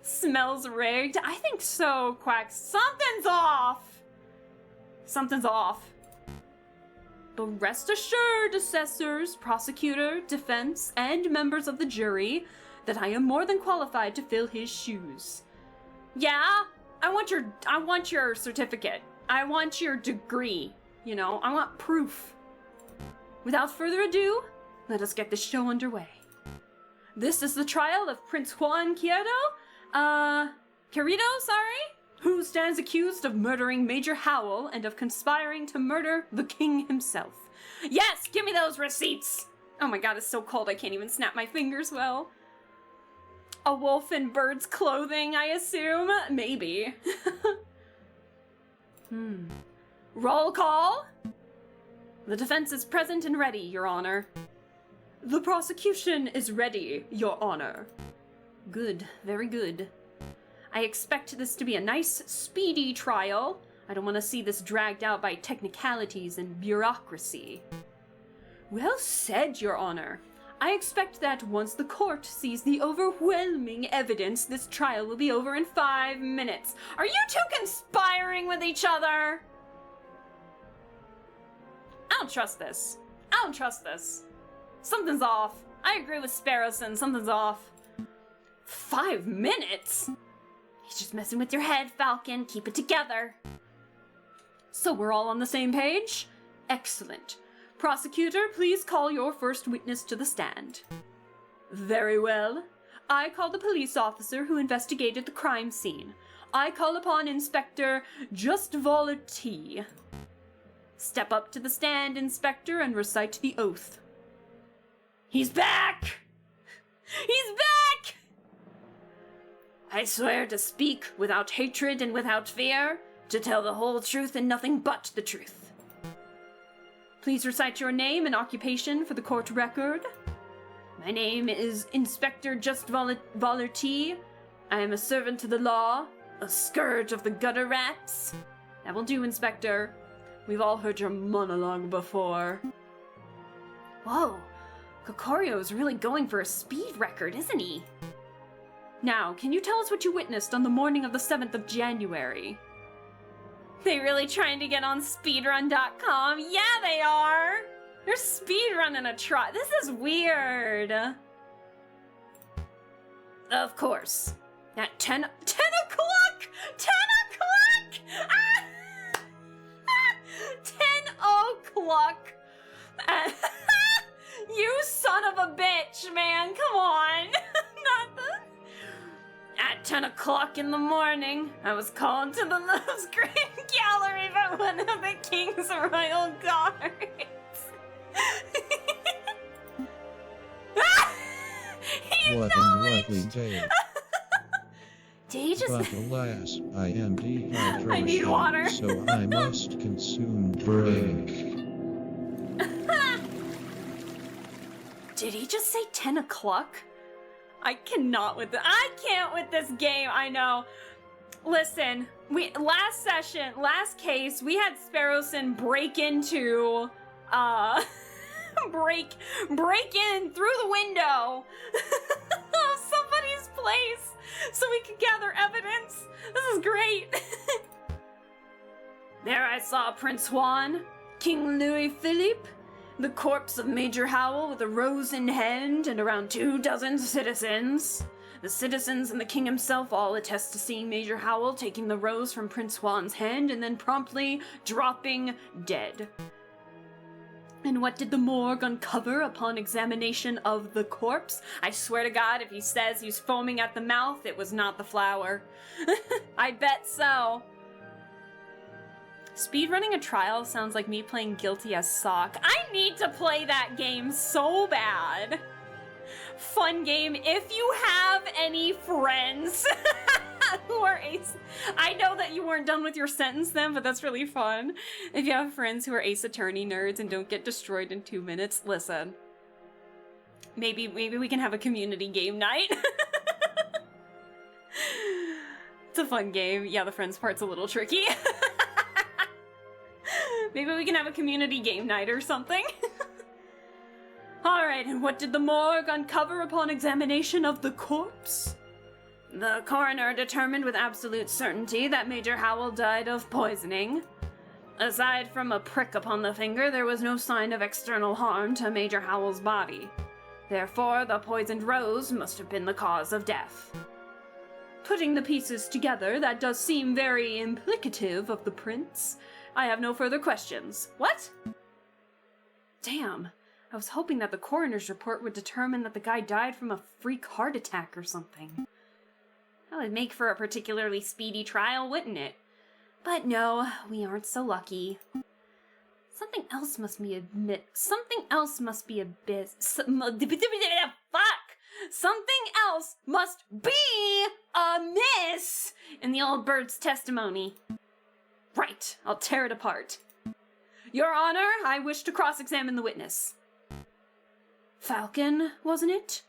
Smells rigged. I think so, Quack. Something's off. Something's off. But rest assured, assessors, prosecutor, defense, and members of the jury, that I am more than qualified to fill his shoes. Yeah, I want your certificate. I want your degree. You know, I want proof. Without further ado, let us get this show underway. This is the trial of Prince Juan Quirito, who stands accused of murdering Major Howell and of conspiring to murder the king himself. Yes, give me those receipts! Oh my god, it's so cold I can't even snap my fingers well. A wolf in bird's clothing, I assume? Maybe. Roll call! The defense is present and ready, Your Honor. The prosecution is ready, Your Honor. Good, very good. I expect this to be a nice, speedy trial. I don't want to see this dragged out by technicalities and bureaucracy. Well said, Your Honor. I expect that once the court sees the overwhelming evidence, this trial will be over in 5 minutes. Are you two conspiring with each other? I don't trust this. I don't trust this. Something's off. I agree with Sparrowson. Something's off. 5 minutes? He's just messing with your head, Falcon. Keep it together. So we're all on the same page? Excellent. Prosecutor, please call your first witness to the stand. Very well. I call the police officer who investigated the crime scene. I call upon Inspector Justvolity. Step up to the stand, Inspector, and recite the oath. He's back! He's back! I swear to speak without hatred and without fear, to tell the whole truth and nothing but the truth. Please recite your name and occupation for the court record. My name is Inspector Justvolity. I am a servant to the law, a scourge of the gutter rats. That will do, Inspector. We've all heard your monologue before. Whoa, Kokorio's really going for a speed record, isn't he? Now, can you tell us what you witnessed on the morning of the 7th of January? They really trying to get on speedrun.com? Yeah, they are! They're speedrunning a trial. This is weird. Of course. At 10 o'clock! 10 o'clock! Ah! 10 o'clock! You son of a bitch, man. Come on. Not the... At 10 o'clock in the morning, I was called to the Lowe's Grand Gallery by one of the King's Royal Guards. What a lovely day. Did he just... But alas, I am dehydrated, I need water. so I must consume drink. Did he just say 10 o'clock? I cannot with this. I can't with this game. I know. Listen, last case, we had Sparrowson break into, break in through the window of somebody's place so we could gather evidence. This is great. There I saw Prince Juan, King Louis Philippe, the corpse of Major Howell with a rose in hand, and around 24 citizens. The citizens and the king himself all attest to seeing Major Howell taking the rose from Prince Juan's hand and then promptly dropping dead. And what did the morgue uncover upon examination of the corpse? I swear to God, if he says he's foaming at the mouth, it was not the flower. I bet so. Speedrunning a trial sounds like me playing Guilty as Sock. I need to play that game so bad. Fun game if you have any friends who are Ace. I know that you weren't done with your sentence then, but that's really fun. If you have friends who are Ace Attorney nerds and don't get destroyed in 2 minutes, listen. Maybe we can have a community game night. It's a fun game. Yeah, the friends part's a little tricky. Maybe we can have a community game night or something. Alright, and what did the morgue uncover upon examination of the corpse? The coroner determined with absolute certainty that Major Howell died of poisoning. Aside from a prick upon the finger, there was no sign of external harm to Major Howell's body. Therefore, the poisoned rose must have been the cause of death. Putting the pieces together, that does seem very implicative of the prince. I have no further questions. What? Damn. I was hoping that the coroner's report would determine that the guy died from a freak heart attack or something. That would make for a particularly speedy trial, wouldn't it? But no, we aren't so lucky. Something else must be fuck! Something else must be amiss in the old bird's testimony. Right, I'll tear it apart. Your Honor, I wish to cross-examine the witness. Falcon, wasn't it?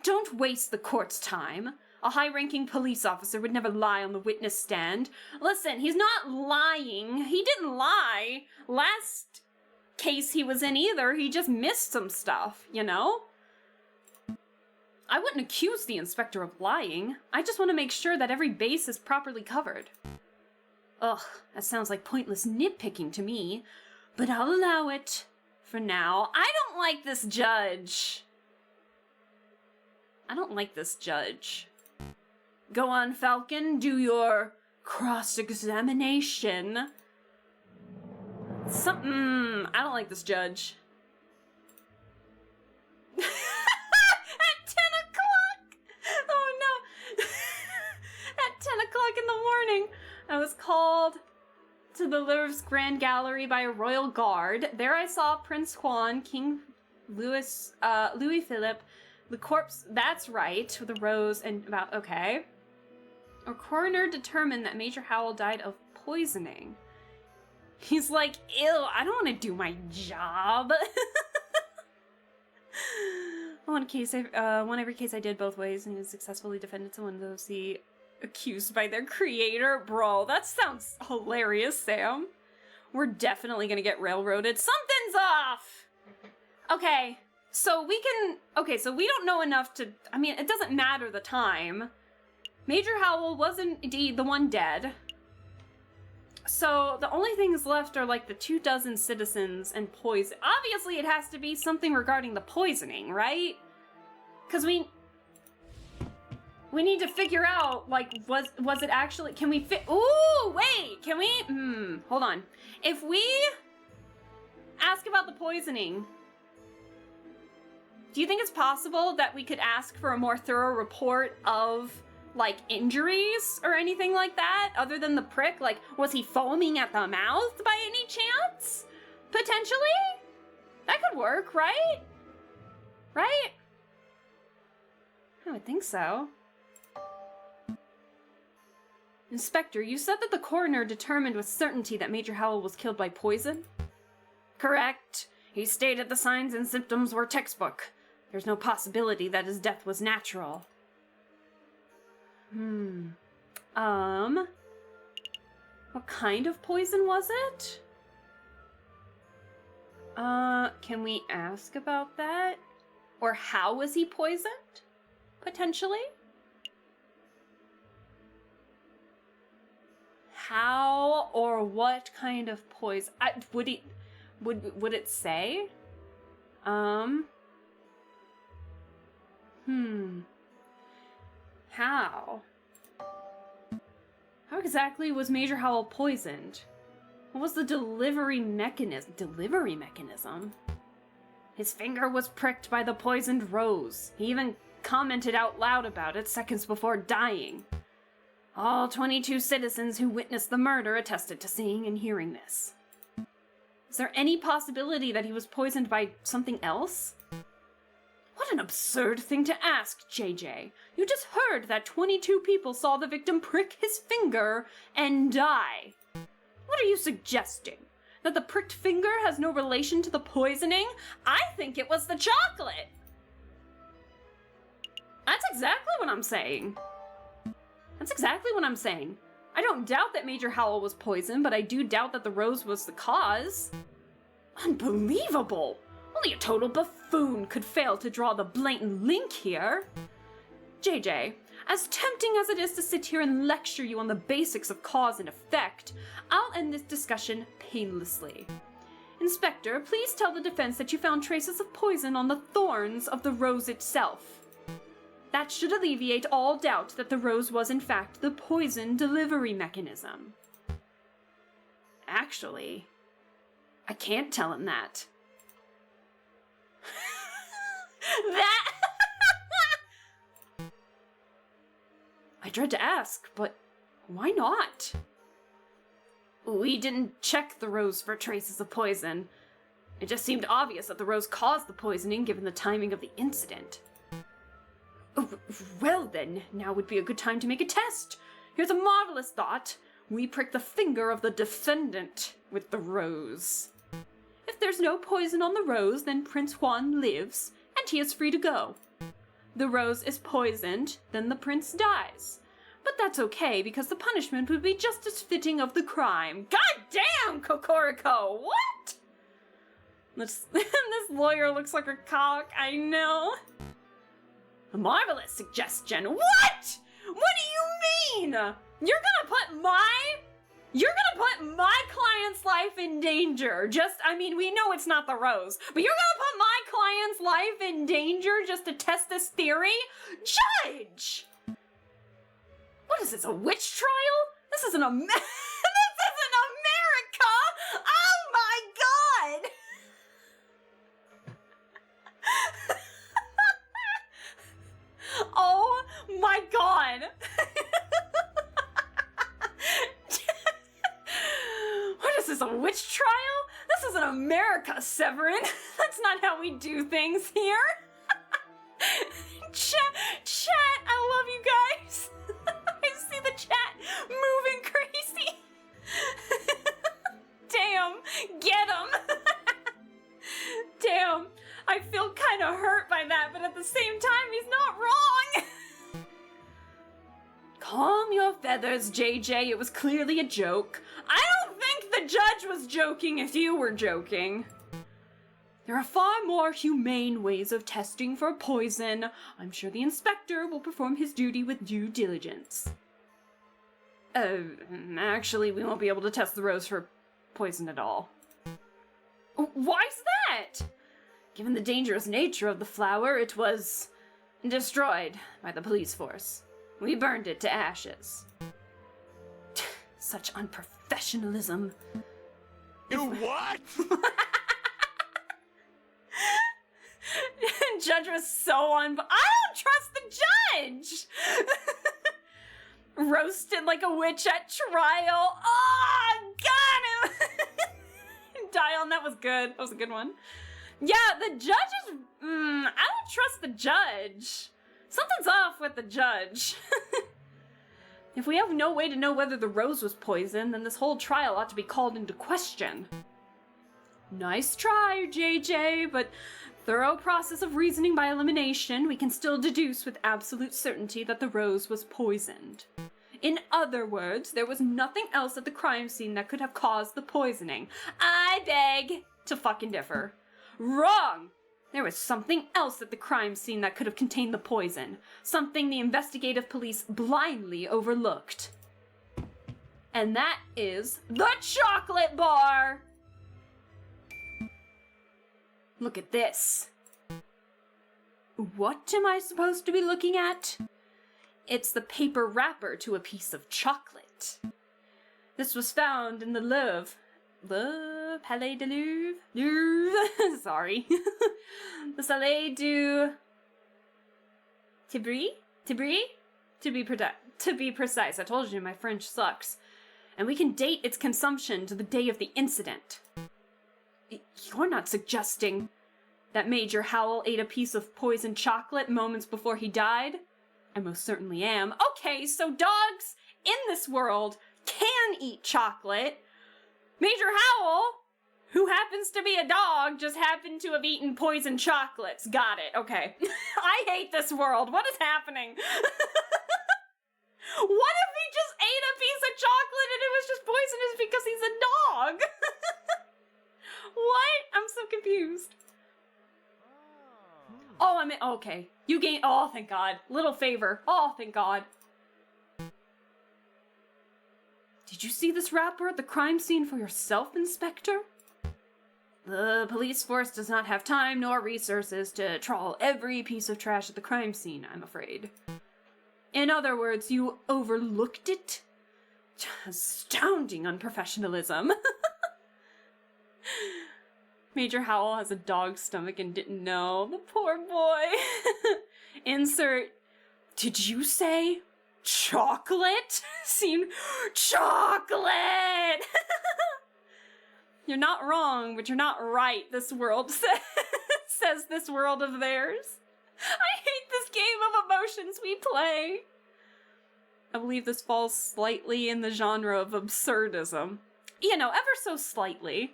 Don't waste the court's time. A high-ranking police officer would never lie on the witness stand. Listen, he's not lying. He didn't lie. Last case he was in either, he just missed some stuff, you know? I wouldn't accuse the inspector of lying. I just want to make sure that every base is properly covered. Ugh, that sounds like pointless nitpicking to me, but I'll allow it for now. I don't like this judge. I don't like this judge. Go on, Falcon, do your cross-examination. I don't like this judge. At 10 o'clock! Oh no! At 10 o'clock in the morning, I was called to the Louvre's Grand Gallery by a royal guard. There I saw Prince Juan, King Louis Philippe, the corpse, that's right, with a rose and about, okay. A coroner determined that Major Howell died of poisoning. He's like, ew, I don't want to do my job. One every case I did both ways and he was successfully defended to one of those he accused by their creator. Bro, that sounds hilarious, Sam. We're definitely gonna get railroaded. Something's off! Okay, So we can... Okay, so we don't know enough to... I mean, it doesn't matter the time. Major Howell was indeed the one dead. So the only things left are like the 24 citizens and poison. Obviously, it has to be something regarding the poisoning, right? Because we need to figure out, like, was it actually... Can we fit... Ooh, wait! Can we... hold on. If we ask about the poisoning... Do you think it's possible that we could ask for a more thorough report of, like, injuries or anything like that, other than the prick? Like, was he foaming at the mouth by any chance? Potentially? That could work, right? Right? I would think so. Inspector, you said that the coroner determined with certainty that Major Howell was killed by poison? Correct. He stated the signs and symptoms were textbook. There's no possibility that his death was natural. What kind of poison was it? Can we ask about that? Or how was he poisoned? Potentially? How or what kind of poison? Would it say? How? How exactly was Major Howell poisoned? What was the delivery mechanism? His finger was pricked by the poisoned rose. He even commented out loud about it seconds before dying. All 22 citizens who witnessed the murder attested to seeing and hearing this. Is there any possibility that he was poisoned by something else? What an absurd thing to ask, JJ. You just heard that 22 people saw the victim prick his finger and die. What are you suggesting? That the pricked finger has no relation to the poisoning? I think it was the chocolate. That's exactly what I'm saying. I don't doubt that Major Howell was poisoned, but I do doubt that the rose was the cause. Unbelievable! Only a total buffoon could fail to draw the blatant link here. JJ, as tempting as it is to sit here and lecture you on the basics of cause and effect, I'll end this discussion painlessly. Inspector, please tell the defense that you found traces of poison on the thorns of the rose itself. That should alleviate all doubt that the rose was in fact the poison delivery mechanism. Actually, I can't tell him that. I dread to ask, but why not? We didn't check the rose for traces of poison. It just seemed obvious that the rose caused the poisoning given the timing of the incident. Well then, now would be a good time to make a test. Here's a marvelous thought. We prick the finger of the defendant with the rose. If there's no poison on the rose, then Prince Juan lives, and he is free to go. The rose is poisoned, then the prince dies. But that's okay, because the punishment would be just as fitting of the crime. God damn, Cocorico! What? This lawyer looks like a cock, I know. A marvelous suggestion. What? What do you mean? You're gonna put my client's life in danger. We know it's not the rose, but you're gonna put my client's life in danger just to test this theory? Judge! What is this, a witch trial? This isn't America! Oh my god! Oh my god! What is this, a witch trial? This isn't America, Severin. That's not how we do things here. Chat, I love you guys. I see the chat moving crazy. Damn, get him. Damn, I feel kind of hurt by that, but at the same time, he's not wrong. Calm your feathers, JJ. It was clearly a joke. I don't think the judge was joking if you were joking. There are far more humane ways of testing for poison. I'm sure the inspector will perform his duty with due diligence. Actually, we won't be able to test the rose for poison at all. Why's that? Given the dangerous nature of the flower, it was destroyed by the police force. We burned it to ashes. Such unprofessionalism. You what? Judge was so I don't trust the judge! Roasted like a witch at trial. Oh, got him! Dion, that was good. That was a good one. Yeah, the judge is... I don't trust the judge. Something's off with the judge. If we have no way to know whether the rose was poisoned, then this whole trial ought to be called into question. Nice try, JJ, but thorough process of reasoning by elimination, we can still deduce with absolute certainty that the rose was poisoned. In other words, there was nothing else at the crime scene that could have caused the poisoning. I beg to fucking differ. Wrong! There was something else at the crime scene that could have contained the poison. Something the investigative police blindly overlooked. And that is the chocolate bar! Look at this. What am I supposed to be looking at? It's the paper wrapper to a piece of chocolate. This was found in the Louvre. The Palais de Louvre? Sorry. The Salé du Tibri? To be precise. I told you my French sucks. And we can date its consumption to the day of the incident. You're not suggesting that Major Howell ate a piece of poisoned chocolate moments before he died? I most certainly am. Okay, so dogs in this world can eat chocolate. Major Howell, who happens to be a dog, just happened to have eaten poisoned chocolates. Got it. Okay. I hate this world. What is happening? What if he just ate a piece of chocolate and it was just poisonous because he's a dog? What? I'm so confused. Oh, okay. You gain. Oh, thank God. Little favor. Oh, thank God. Did you see this wrapper at the crime scene for yourself, Inspector? The police force does not have time nor resources to trawl every piece of trash at the crime scene, I'm afraid. In other words, you overlooked it? Astounding unprofessionalism. Major Howell has a dog's stomach and didn't know. The poor boy. Insert, did you say chocolate? Scene, chocolate! You're not wrong, but you're not right, this world says this world of theirs. I hate this game of emotions we play. I believe this falls slightly in the genre of absurdism. You know, ever so slightly.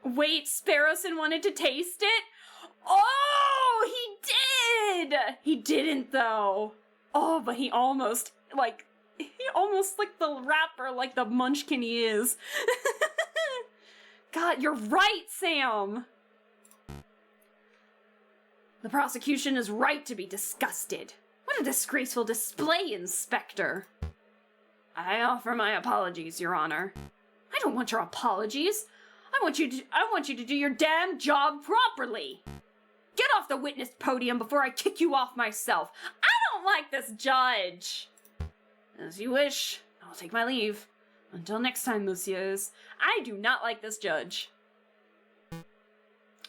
Wait, Sparrowson wanted to taste it? Oh, he did! He didn't, though. Oh, but he almost licked the wrapper like the munchkin he is. God, you're right, Sam! The prosecution is right to be disgusted. What a disgraceful display, Inspector. I offer my apologies, Your Honor. I don't want your apologies. I want you to do your damn job properly. Get off the witness podium before I kick you off myself. I don't like this judge. As you wish. I'll take my leave. Until next time, messieurs. I do not like this judge.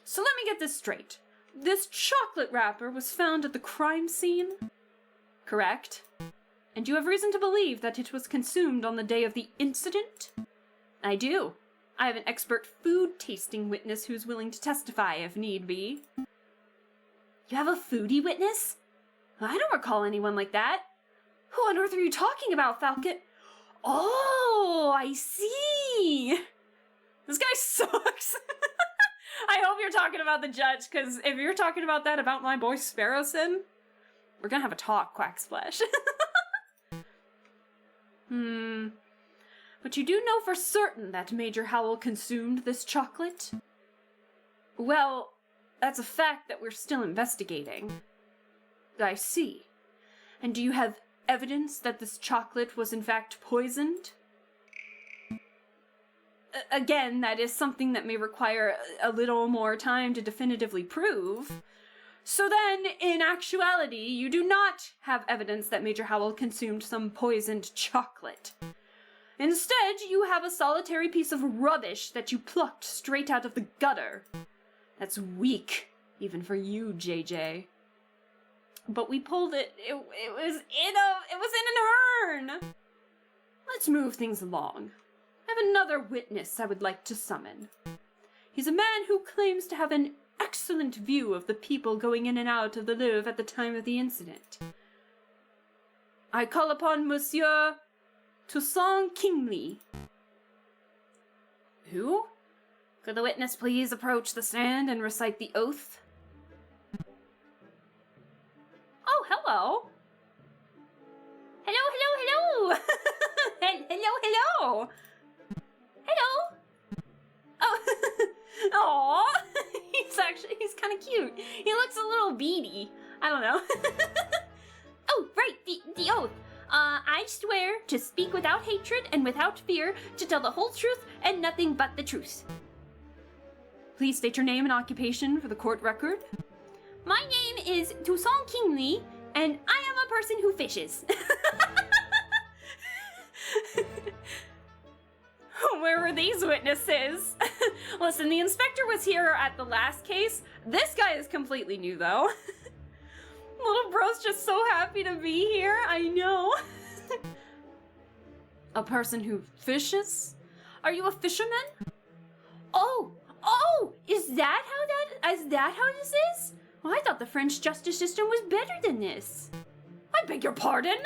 So let me get this straight. This chocolate wrapper was found at the crime scene? Correct? And you have reason to believe that it was consumed on the day of the incident? I do. I have an expert food tasting witness who's willing to testify if need be. You have a foodie witness? I don't recall anyone like that. Who on earth are you talking about, Falcon? Oh, I see. This guy sucks. I hope you're talking about the judge, because if you're talking about that about my boy Sparrowson, we're gonna have a talk, Quack Splash. But you do know for certain that Major Howell consumed this chocolate? Well, that's a fact that we're still investigating. I see. And do you have evidence that this chocolate was in fact poisoned? Again, that is something that may require a little more time to definitively prove. So then, in actuality, you do not have evidence that Major Howell consumed some poisoned chocolate. Instead, you have a solitary piece of rubbish that you plucked straight out of the gutter. That's weak, even for you, JJ. But we pulled it. It was in an urn. Let's move things along. I have another witness I would like to summon. He's a man who claims to have an excellent view of the people going in and out of the Louvre at the time of the incident. I call upon Monsieur Toussaint Kingsley. Who? Could the witness please approach the stand and recite the oath? Oh, hello. Hello. Hello. Hello. Oh. Aww. He's kind of cute. He looks a little beady. I don't know. Oh, right, the oath. I swear to speak without hatred and without fear, to tell the whole truth and nothing but the truth. Please state your name and occupation for the court record. My name is Toussaint Kingsley, and I am a person who fishes. Where were these witnesses? Listen, the inspector was here at the last case. This guy is completely new, though. Little bro's just so happy to be here. I know. A person who fishes? Are you a fisherman? Oh, is that how this is? Well, I thought the French justice system was better than this. I beg your pardon?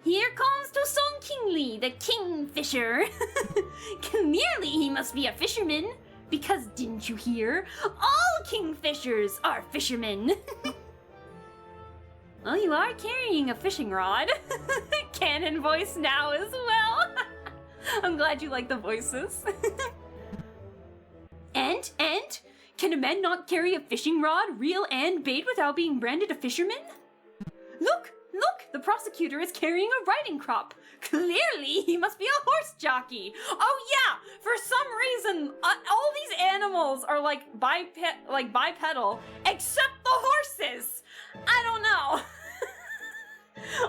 Here comes Toussaint Kingsley, the kingfisher. Clearly he must be a fisherman, because didn't you hear? All kingfishers are fishermen. Well, you are carrying a fishing rod. Canon voice now as well. I'm glad you like the voices. And? Can a man not carry a fishing rod, reel and bait, without being branded a fisherman? Look! The prosecutor is carrying a riding crop. Clearly, he must be a horse jockey. Oh yeah! For some reason, all these animals are like bipedal, except the horses. I don't know.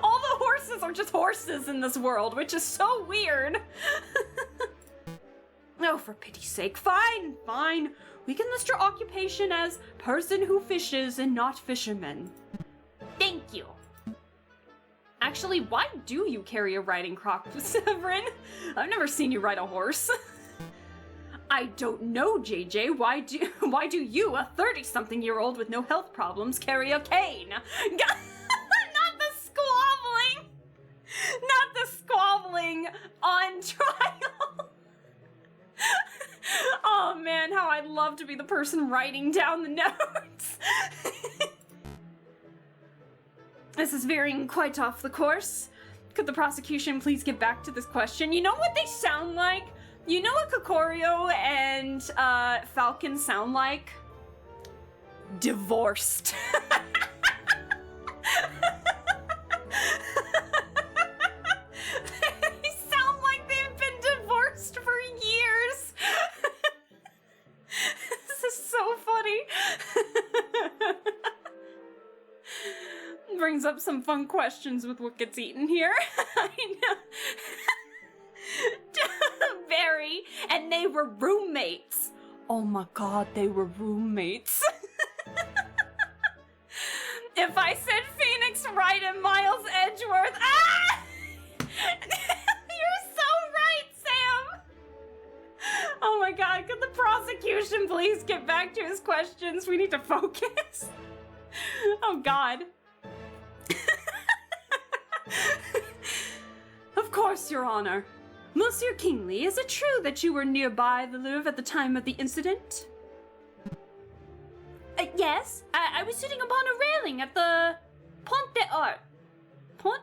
All the horses are just horses in this world, which is so weird. Oh, for pity's sake, fine. We can list your occupation as person who fishes and not fisherman. Thank you. Actually, why do you carry a riding crop, Severin? I've never seen you ride a horse. I don't know, JJ. Why do you, a 30-something-year-old with no health problems, carry a cane? Not the squabbling on trial. Oh man, how I'd love to be the person writing down the notes. This is veering quite off the course. Could the prosecution please get back to this question? You know what they sound like? You know what Kokorio and Falcon sound like? Divorced. They sound like they've been divorced for years. This is so funny. Brings up some fun questions with what gets eaten here. I know. Very. And they were roommates. Oh my god, they were roommates. If I said Phoenix Wright and Miles Edgeworth, You're so right, Sam! Oh my god, could the prosecution please get back to his questions? We need to focus. Oh god. Of course, Your Honor. Monsieur Kingsley, is it true that you were nearby the Louvre at the time of the incident? Yes, I was sitting upon a railing at the Pont des Arts. Pont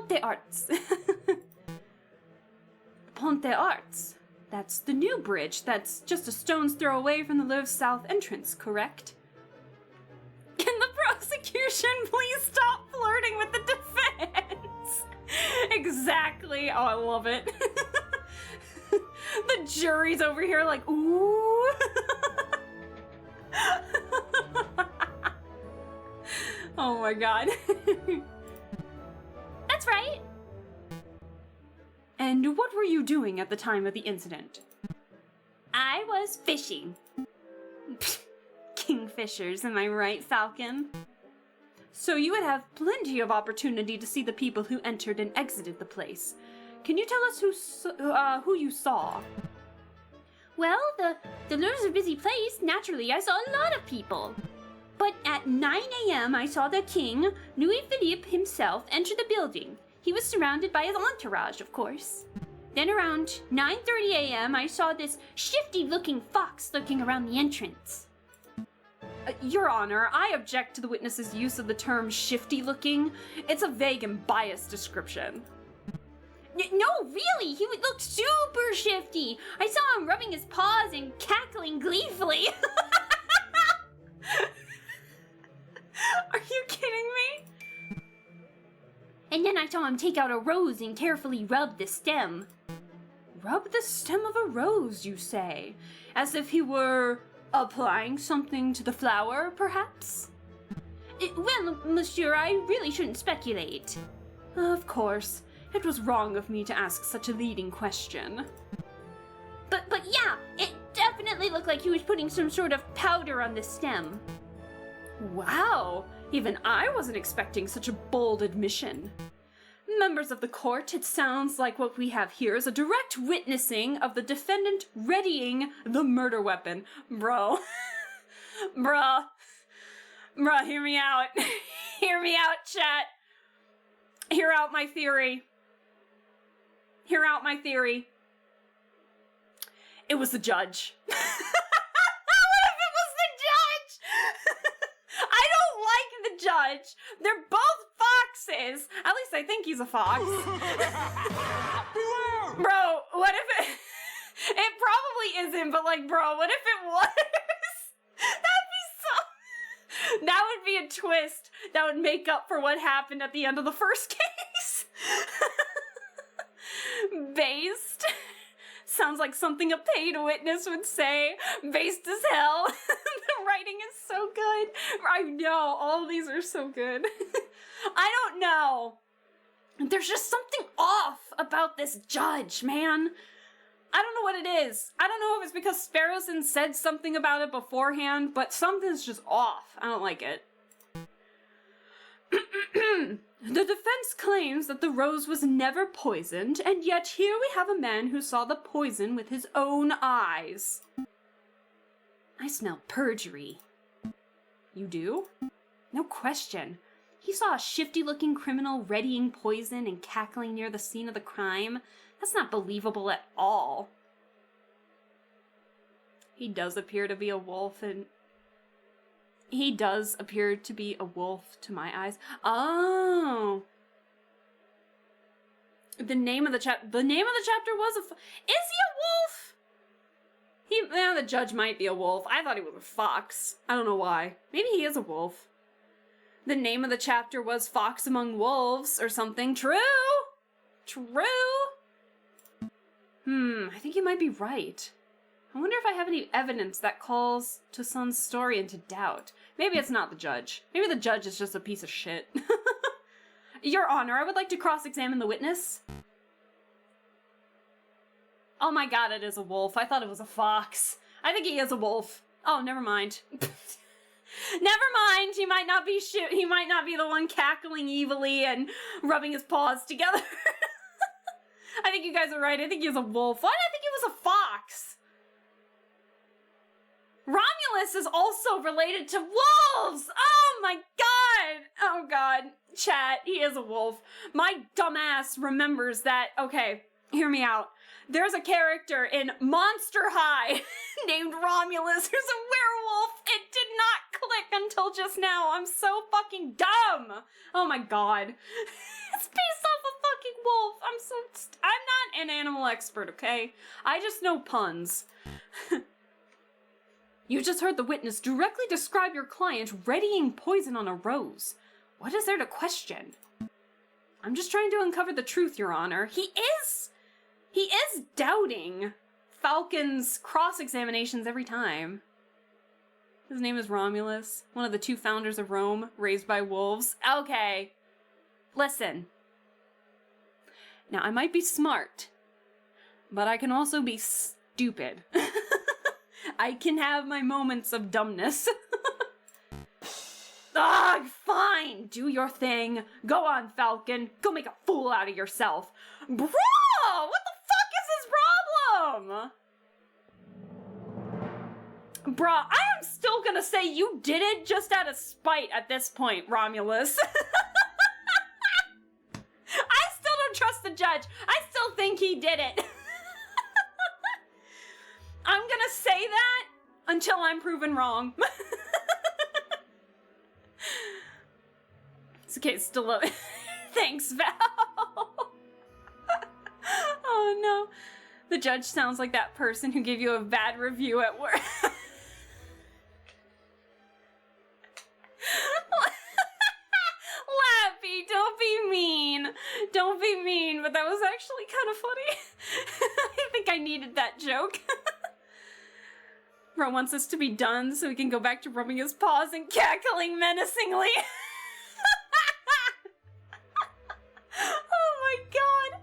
des Arts. Pont des Arts. That's the new bridge that's just a stone's throw away from the Louvre's south entrance, correct? Can the prosecution please stop flirting with the defense? Exactly. Oh, I love it. The jury's over here like, ooh. Oh my god. That's right. And what were you doing at the time of the incident? I was fishing. Kingfishers, am I right, Falcon? So you would have plenty of opportunity to see the people who entered and exited the place. Can you tell us who you saw? Well, the Louvre's a busy place. Naturally, I saw a lot of people. But at 9 a.m., I saw the king, Louis Philippe himself, enter the building. He was surrounded by his entourage, of course. Then around 9:30 a.m., I saw this shifty-looking fox lurking around the entrance. Your Honor, I object to the witness's use of the term shifty-looking. It's a vague and biased description. No, really, he looked super shifty. I saw him rubbing his paws and cackling gleefully. Are you kidding me? And then I saw him take out a rose and carefully rub the stem. Rub the stem of a rose, you say? As if he were applying something to the flower, perhaps? Well, monsieur, I really shouldn't speculate. Of course. It was wrong of me to ask such a leading question. But yeah, it definitely looked like he was putting some sort of powder on the stem. Wow! Even I wasn't expecting such a bold admission. Members of the court, it sounds like what we have here is a direct witnessing of the defendant readying the murder weapon. Bro. Bruh, hear me out. Hear me out, chat. Hear out my theory. Hear out my theory. It was the judge. What if it was the judge? I don't like the judge. They're both foxes. At least I think he's a fox. Bro, what if it... It probably isn't, but like, bro, what if it was? That'd be so... That would be a twist that would make up for what happened at the end of the first case. Based. Sounds like something a paid witness would say. Based as hell. The writing is so good. I know, all of these are so good. I don't know. There's just something off about this judge, man. I don't know what it is. I don't know if it's because Sparrowson said something about it beforehand, but something's just off. I don't like it. The defense claims that the rose was never poisoned, and yet here we have a man who saw the poison with his own eyes. I smell perjury. You do? No question. He saw a shifty-looking criminal readying poison and cackling near the scene of the crime. That's not believable at all. He does appear to be a wolf, and... He does appear to be a wolf to my eyes. Oh! The name of the chapter was is he a wolf? The judge might be a wolf. I thought he was a fox. I don't know why. Maybe he is a wolf. The name of the chapter was Fox Among Wolves or something. True! I think you might be right. I wonder if I have any evidence that calls Toussaint's story into doubt. Maybe it's not the judge. Maybe the judge is just a piece of shit. Your Honor, I would like to cross-examine the witness. Oh my god, it is a wolf. I thought it was a fox. I think he is a wolf. Oh, never mind. Never mind. He might not be He might not be the one cackling evilly and rubbing his paws together. I think you guys are right. I think he was a wolf. Why did I think he was a fox? Romulus is also related to wolves! Oh my god! Oh god. Chat, he is a wolf. My dumbass remembers that. Okay, hear me out. There's a character in Monster High named Romulus who's a werewolf. It did not click until just now. I'm so fucking dumb. Oh my god. It's based off a fucking wolf. I'm not an animal expert, okay? I just know puns. You just heard the witness directly describe your client readying poison on a rose. What is there to question? I'm just trying to uncover the truth, Your Honor. He is doubting Falcon's cross-examinations every time. His name is Romulus, one of the 2 founders of Rome, raised by wolves. Okay. Listen. Now, I might be smart, but I can also be stupid. I can have my moments of dumbness. Fine! Do your thing. Go on, Falcon. Go make a fool out of yourself. Bro! What the fuck is his problem? Bruh, I am still gonna say you did it just out of spite at this point, Romulus. I still don't trust the judge. I still think he did it. I'm gonna say that until I'm proven wrong. It's okay, it's still a... Thanks, Val. Oh no. The judge sounds like that person who gave you a bad review at work. Lappy, don't be mean. Don't be mean, but that was actually kind of funny. I think I needed that joke. Ro wants us to be done so he can go back to rubbing his paws and cackling menacingly. Oh my god.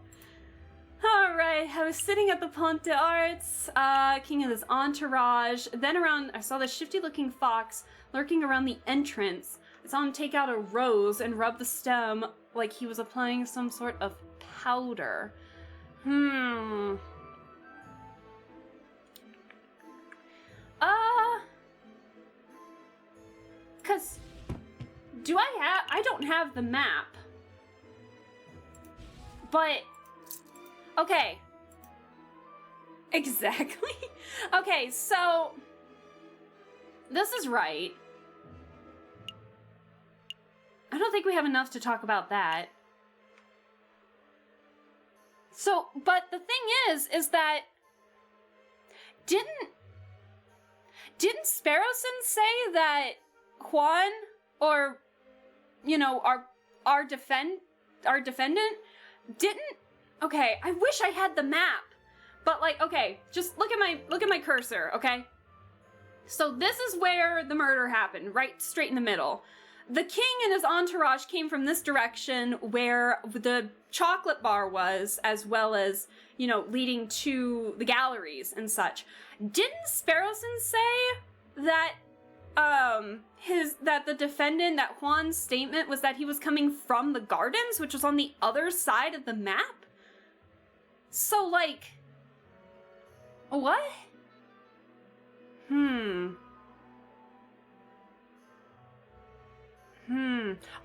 Alright, I was sitting at the Pont des Arts, king and his entourage. Then I saw the shifty looking fox lurking around the entrance. I saw him take out a rose and rub the stem like he was applying some sort of powder. Cause I don't have the map. But, okay. Exactly. Okay, so, this is right. I don't think we have enough to talk about that. So, but the thing is that didn't Sparrowson say that Juan, or, you know, our defendant didn't? Okay, I wish I had the map. But like, okay, just look at my cursor, okay? So this is where the murder happened, right straight in the middle. The king and his entourage came from this direction where the chocolate bar was, as well as, you know, leading to the galleries and such. Didn't Sparrowson say that that the defendant, that Juan's statement was that he was coming from the gardens, which was on the other side of the map? So like, what?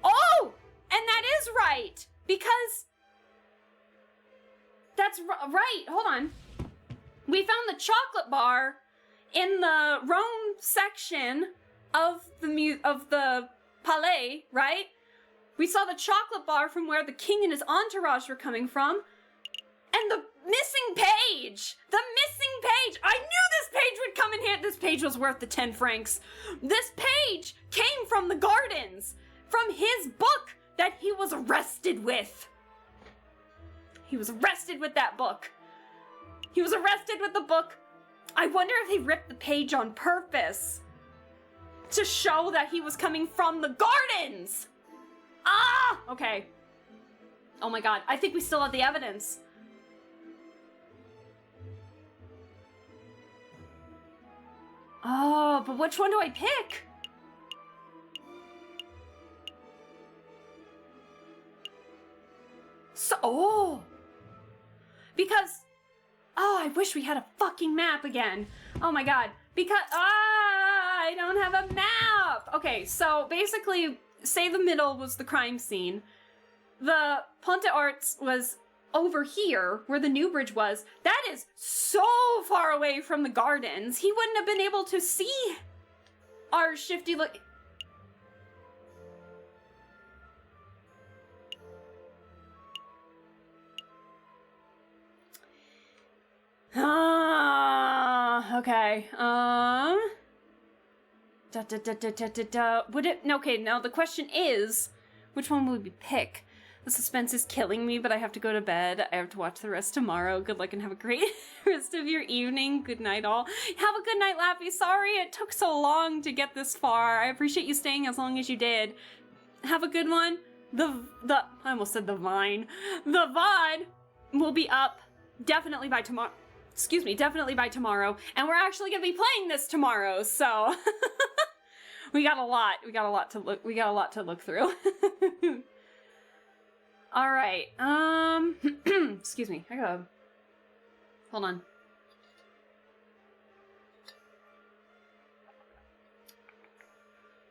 Oh! And that is right! Because... That's right, hold on. We found the chocolate bar in the Rome section of the Palais, right? We saw the chocolate bar from where the king and his entourage were coming from. And the missing page! The missing page! I knew this page would come in handy. This page was worth the 10 francs. This page came from the gardens. From his book that he was arrested with. He was arrested with that book. He was arrested with the book. I wonder if he ripped the page on purpose to show that he was coming from the gardens. Ah! Okay. Oh my god. I think we still have the evidence. Oh, but which one do I pick? So, because, I wish we had a fucking map again. Oh my god. Because, I don't have a map. Okay, so basically, say the middle was the crime scene. The Pont des Arts was over here, where the New Bridge was. That is so far away from the gardens. He wouldn't have been able to see our shifty look. Okay, Would it, okay, now the question is, which one would we pick? The suspense is killing me, but I have to go to bed. I have to watch the rest tomorrow. Good luck and have a great rest of your evening. Good night, all. Have a good night, Laffy. Sorry it took so long to get this far. I appreciate you staying as long as you did. Have a good one. I almost said the vine. The VOD will be up definitely by tomorrow. Excuse me, definitely by tomorrow. And we're actually gonna be playing this tomorrow, so we got a lot to look through. All right. Excuse me. Hold on.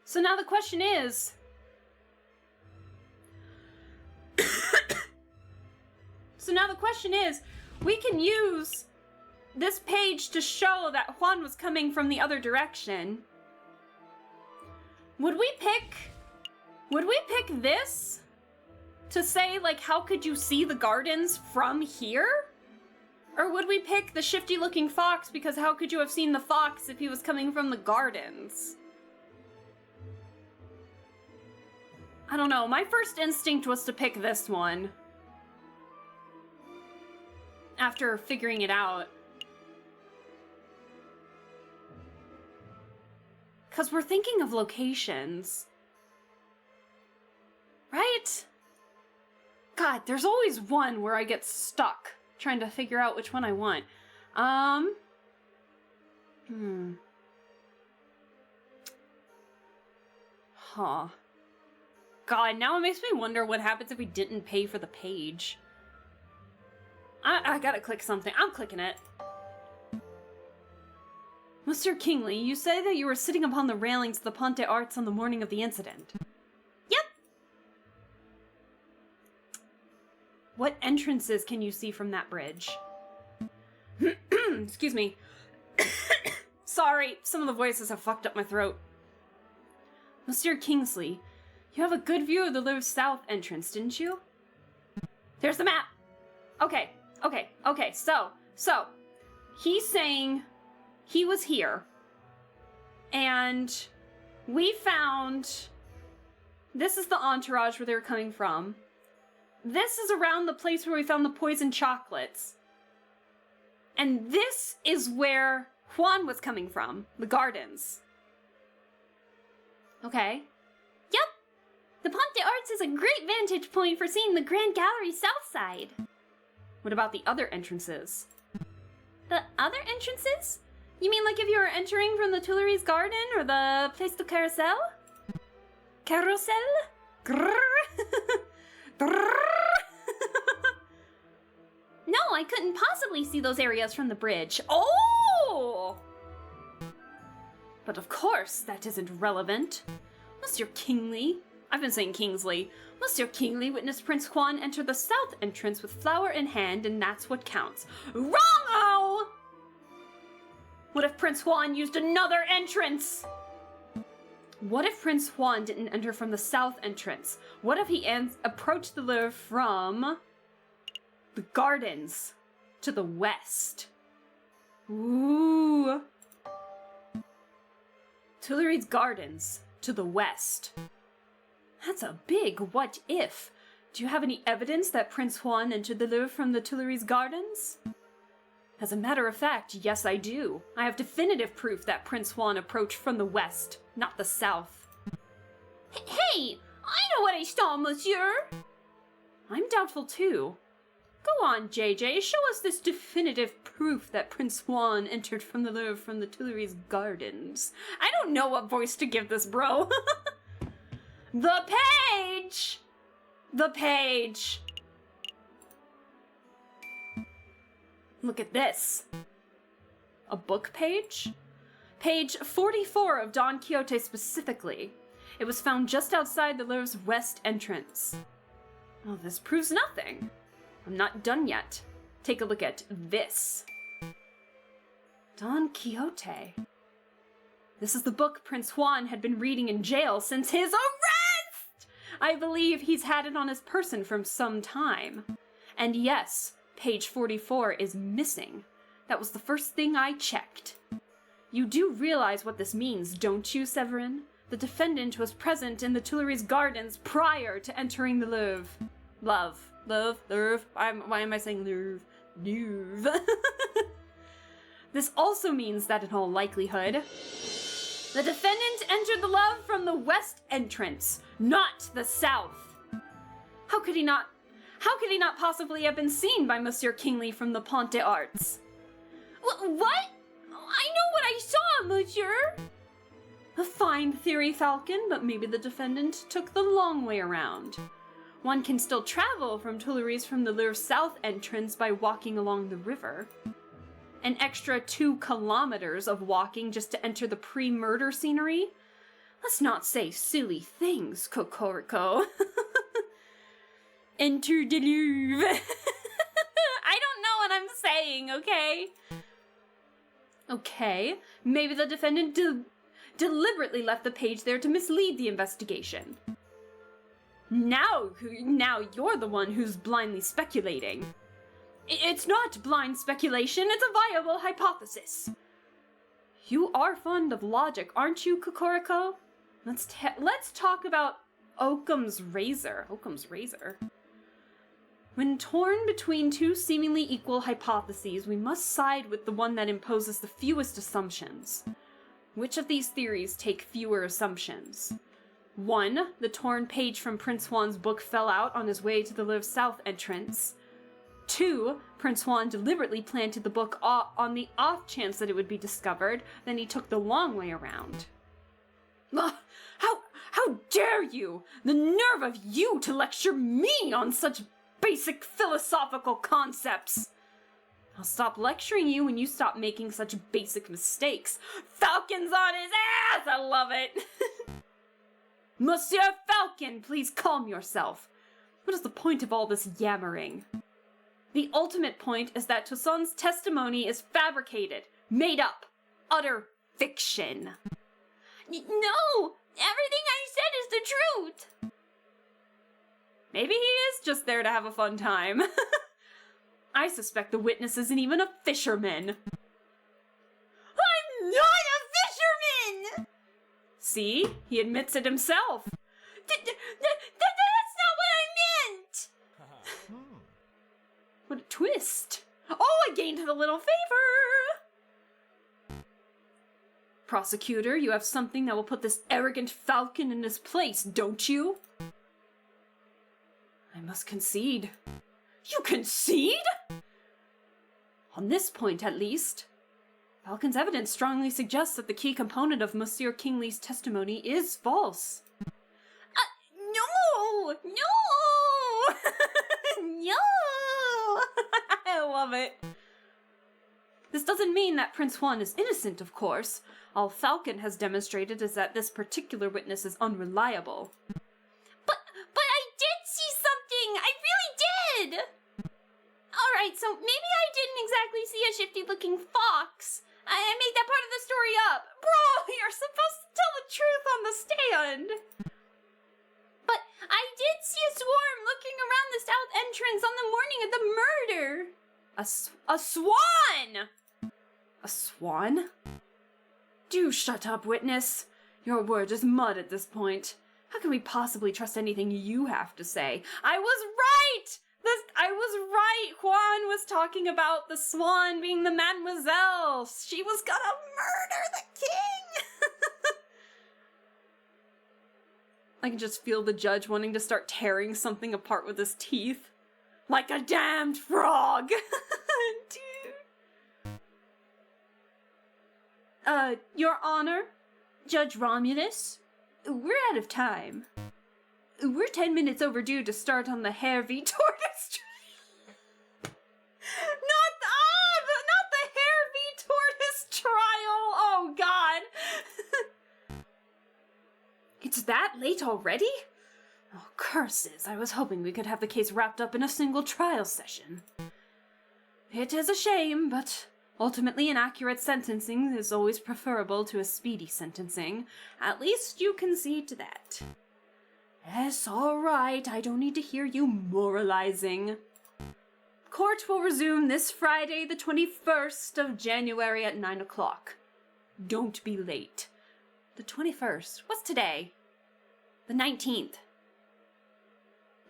So now the question is, we can use this page to show that Juan was coming from the other direction. Would we pick this to say, like, how could you see the gardens from here? Or would we pick the shifty looking fox because how could you have seen the fox if he was coming from the gardens? I don't know. My first instinct was to pick this one. After figuring it out. Because we're thinking of locations. Right? God, there's always one where I get stuck trying to figure out which one I want. Huh. God, now it makes me wonder what happens if we didn't pay for the page. I gotta click something. I'm clicking it. Monsieur Kingsley, you say that you were sitting upon the railings of the Pont des Arts on the morning of the incident. Yep. What entrances can you see from that bridge? Excuse me. Sorry, some of the voices have fucked up my throat. Monsieur Kingsley, you have a good view of the Louvre South entrance, didn't you? There's the map! Okay, so, he's saying he was here, and we found, this is the entourage where they were coming from. This is around the place where we found the poison chocolates. And this is where Juan was coming from, the gardens. Okay. Yep. The Pont des Arts is a great vantage point for seeing the Grand Gallery south side. What about the other entrances? The other entrances? You mean like if you were entering from the Tuileries Garden or the Place du Carrousel? Carousel? Grrr. Grrr. No, I couldn't possibly see those areas from the bridge. Oh! But of course, that isn't relevant. Monsieur Kingsley, I've been saying Kingsley. Monsieur Kingsley witnessed Prince Juan enter the south entrance with flower in hand, and that's what counts. Wrong-o! What if Prince Juan used another entrance? What if Prince Juan didn't enter from the south entrance? What if he approached the Louvre from the gardens to the west? Ooh. Tuileries Gardens to the west. That's a big what if. Do you have any evidence that Prince Juan entered the Louvre from the Tuileries Gardens? As a matter of fact, yes I do. I have definitive proof that Prince Juan approached from the west, not the south. Hey! I know what I saw, monsieur! I'm doubtful too. Go on, JJ, show us this definitive proof that Prince Juan entered from the Louvre from the Tuileries Gardens. I don't know what voice to give this, bro. The page! The page! Look at this. A book page? Page 44 of Don Quixote specifically. It was found just outside the Louvre's west entrance. Oh, this proves nothing. I'm not done yet. Take a look at this. Don Quixote. This is the book Prince Juan had been reading in jail since his arrest! I believe he's had it on his person for some time. And yes, page 44 is missing. That was the first thing I checked. You do realize what this means, don't you, Severin? The defendant was present in the Tuileries Gardens prior to entering the Louvre. Louvre. Why am I saying Louvre? Louvre. This also means that in all likelihood, the defendant entered the Louvre from the west entrance, not the south. How could he not possibly have been seen by Monsieur Kingsley from the Pont des Arts? What? I know what I saw, monsieur! A fine theory, Falcon, but maybe the defendant took the long way around. One can still travel from Tuileries from the Louvre south entrance by walking along the river. An extra 2 kilometers of walking just to enter the pre-murder scenery? Let's not say silly things, Cocorico. Enter the Louvre. I don't know what I'm saying, okay? Okay, maybe the defendant deliberately left the page there to mislead the investigation. Now you're the one who's blindly speculating. It's not blind speculation, it's a viable hypothesis. You are fond of logic, aren't you, Cocorico? Let's talk about Occam's razor. Occam's razor. When torn between 2 seemingly equal hypotheses, we must side with the one that imposes the fewest assumptions. Which of these theories take fewer assumptions? 1. The torn page from Prince Juan's book fell out on his way to the Louvre South entrance. 2. Prince Juan deliberately planted the book on the off chance that it would be discovered, then he took the long way around. How dare you! The nerve of you to lecture me on such basic philosophical concepts! I'll stop lecturing you when you stop making such basic mistakes. Falcon's on his ass! I love it! Monsieur Falcon, please calm yourself. What is the point of all this yammering? The ultimate point is that Toussaint's testimony is fabricated, made up, utter fiction. No! Everything I said is the truth! Maybe he is just there to have a fun time. I suspect the witness isn't even a fisherman. I'm not a fisherman! See? He admits it himself. That's not what I meant! What a twist. Oh, I gained a little favor! Prosecutor, you have something that will put this arrogant Falcon in his place, don't you? I must concede. You concede? On this point, at least. Falcon's evidence strongly suggests that the key component of Monsieur Kingsley's testimony is false. No! No! No! I love it. This doesn't mean that Prince Juan is innocent, of course. All Falcon has demonstrated is that this particular witness is unreliable. But I did see something! I really did! Alright, so maybe I didn't exactly see a shifty-looking fox. I made that part of the story up. Bro, you're supposed to tell the truth on the stand. But I did see a swarm looking around the south entrance on the morning of the murder. A swan! A swan? Do shut up, witness. Your word is mud at this point. How can we possibly trust anything you have to say? I was right! I was right! Juan was talking about the swan being the mademoiselle. She was gonna murder the king! I can just feel the judge wanting to start tearing something apart with his teeth. Like a damned frog! Dude. Your Honor, Judge Romulus, we're out of time. We're 10 minutes overdue to start on the Aviary Tortoise trial. Not the Aviary Tortoise trial! Oh, God! It's that late already? Oh, curses. I was hoping we could have the case wrapped up in a single trial session. It is a shame, but ultimately an accurate sentencing is always preferable to a speedy sentencing. At least you concede to that. Yes, all right. I don't need to hear you moralizing. Court will resume this Friday, the 21st of January at 9 o'clock. Don't be late. The 21st. What's today? The 19th.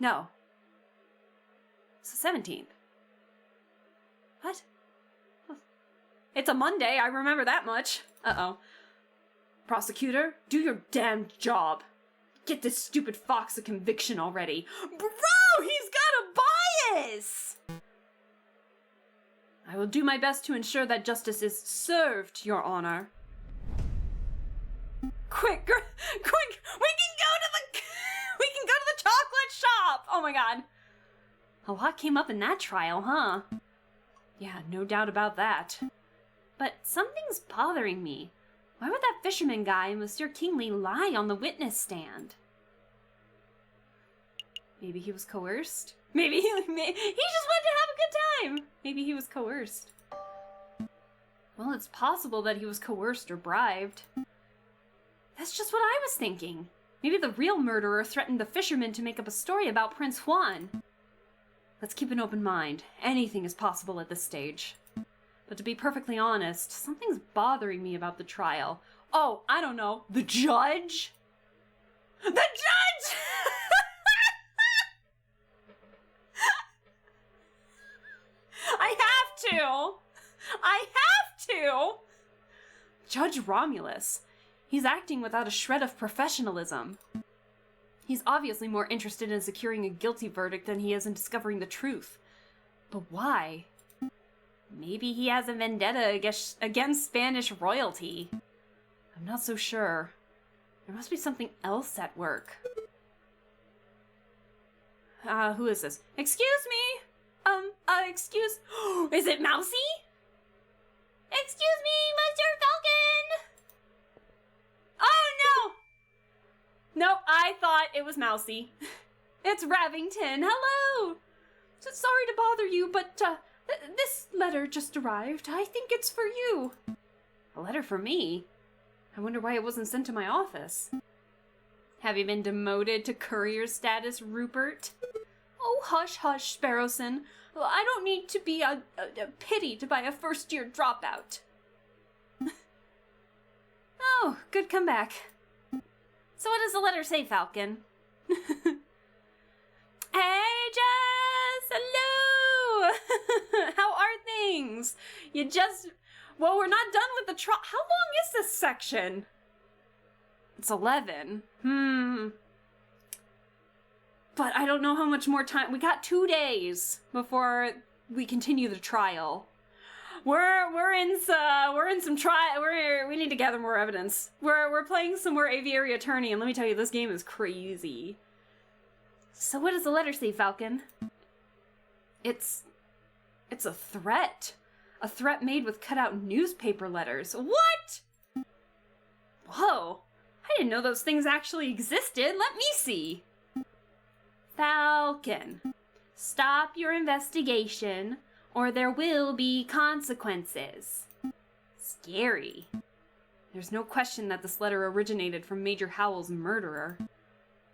No. It's the 17th. What? It's a Monday, I remember that much. Uh-oh. Prosecutor, do your damn job. Get this stupid fox a conviction already. Bro, he's got a bias! I will do my best to ensure that justice is served, Your Honor. Quick, quick! We can go to the chocolate shop! Oh my god. A lot came up in that trial, huh? Yeah, no doubt about that. But something's bothering me. Why would that fisherman guy and Monsieur Kingsley lie on the witness stand? Maybe he was coerced? Maybe he just wanted to have a good time! Maybe he was coerced. Well, it's possible that he was coerced or bribed. That's just what I was thinking. Maybe the real murderer threatened the fisherman to make up a story about Prince Juan. Let's keep an open mind. Anything is possible at this stage. But to be perfectly honest, something's bothering me about the trial. Oh, I don't know. The judge? The judge! I have to! Judge Romulus. He's acting without a shred of professionalism. He's obviously more interested in securing a guilty verdict than he is in discovering the truth. But why? Maybe he has a vendetta against Spanish royalty. I'm not so sure. There must be something else at work. Who is this? Excuse me? Excuse... Is it Mousy? Excuse me, Mr. Falcon! Oh, no! Nope, I thought it was Mousy. It's Ravington. Hello! So sorry to bother you, but, this letter just arrived. I think it's for you. A letter for me? I wonder why it wasn't sent to my office. Have you been demoted to courier status, Rupert? Oh, hush, hush, Sparrowson. I don't need to be a pitied by a first-year dropout. Oh, good comeback. So what does the letter say, Falcon? Hey, Jess! Hello! How are things? Well, we're not done with the trial. How long is this section? It's 11. But I don't know how much more time. We got 2 days before we continue the trial. We're in some trial. We need to gather more evidence. We're playing some more Aviary Attorney, and let me tell you, this game is crazy. So what does the letter say, Falcon? It's a threat. A threat made with cut-out newspaper letters. What? Whoa. I didn't know those things actually existed. Let me see. Falcon, stop your investigation, or there will be consequences. Scary. There's no question that this letter originated from Major Howell's murderer.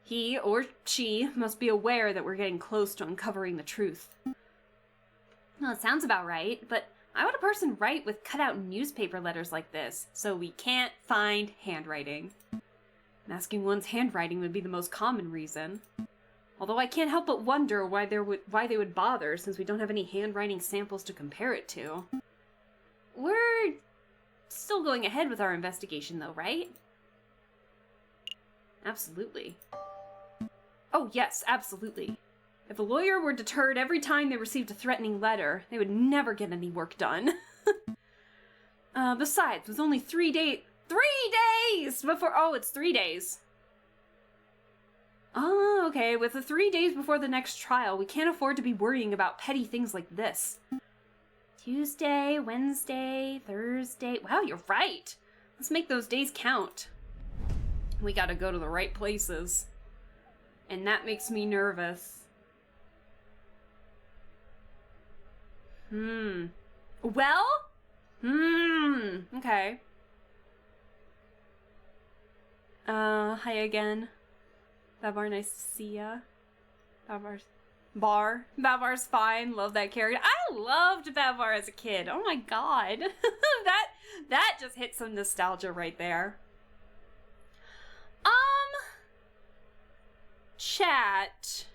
He or she must be aware that we're getting close to uncovering the truth. Well, it sounds about right, but why would a person write with cut-out newspaper letters like this? So we can't find handwriting. Masking one's handwriting would be the most common reason. Although I can't help but wonder why they would bother, since we don't have any handwriting samples to compare it to. We're still going ahead with our investigation, though, right? Absolutely. Oh, yes, absolutely. If a lawyer were deterred every time they received a threatening letter, they would never get any work done. Besides, with only 3 days before... Oh, it's 3 days. Oh, okay. With the 3 days before the next trial, we can't afford to be worrying about petty things like this. Tuesday, Wednesday, Thursday... Wow, you're right! Let's make those days count. We gotta go to the right places. And that makes me nervous. Well? Okay. Hi again. Bavar, nice to see ya. Bavar's fine. Love that character. I loved Bavar as a kid. Oh my god. That just hit some nostalgia right there. Chat.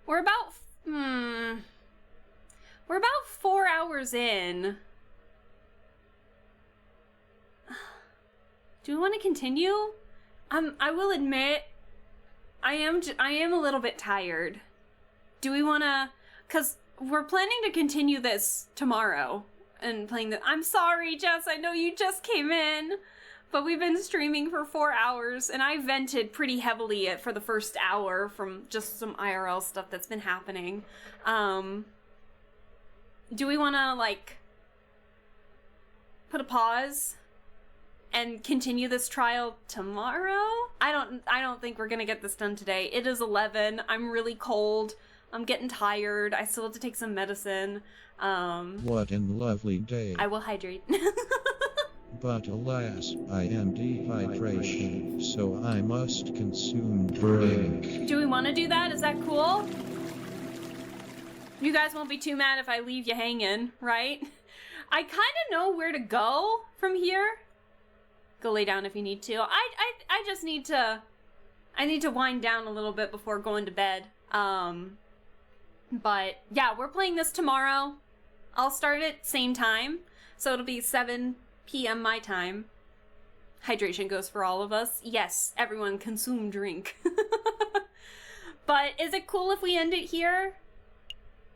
We're about 4 hours in. Do we want to continue? I will admit, I am a little bit tired. Do we want to? Cause we're planning to continue this tomorrow and playing the. I'm sorry, Jess. I know you just came in, but we've been streaming for 4 hours, and I vented pretty heavily for the first hour from just some IRL stuff that's been happening. Do we want to like put a pause and continue this trial tomorrow? I don't think we're gonna get this done today. It is 11. I'm really cold. I'm getting tired. I still have to take some medicine. What a lovely day. I will hydrate. But alas, I am dehydration, so I must consume drink. Do we want to do that? Is that cool? You guys won't be too mad if I leave you hanging, right? I kind of know where to go from here. Go lay down if you need to. I just need to... I need to wind down a little bit before going to bed. But yeah, we're playing this tomorrow. I'll start at same time. So it'll be 7 p.m. my time. Hydration goes for all of us. Yes, everyone consume drink. But is it cool if we end it here?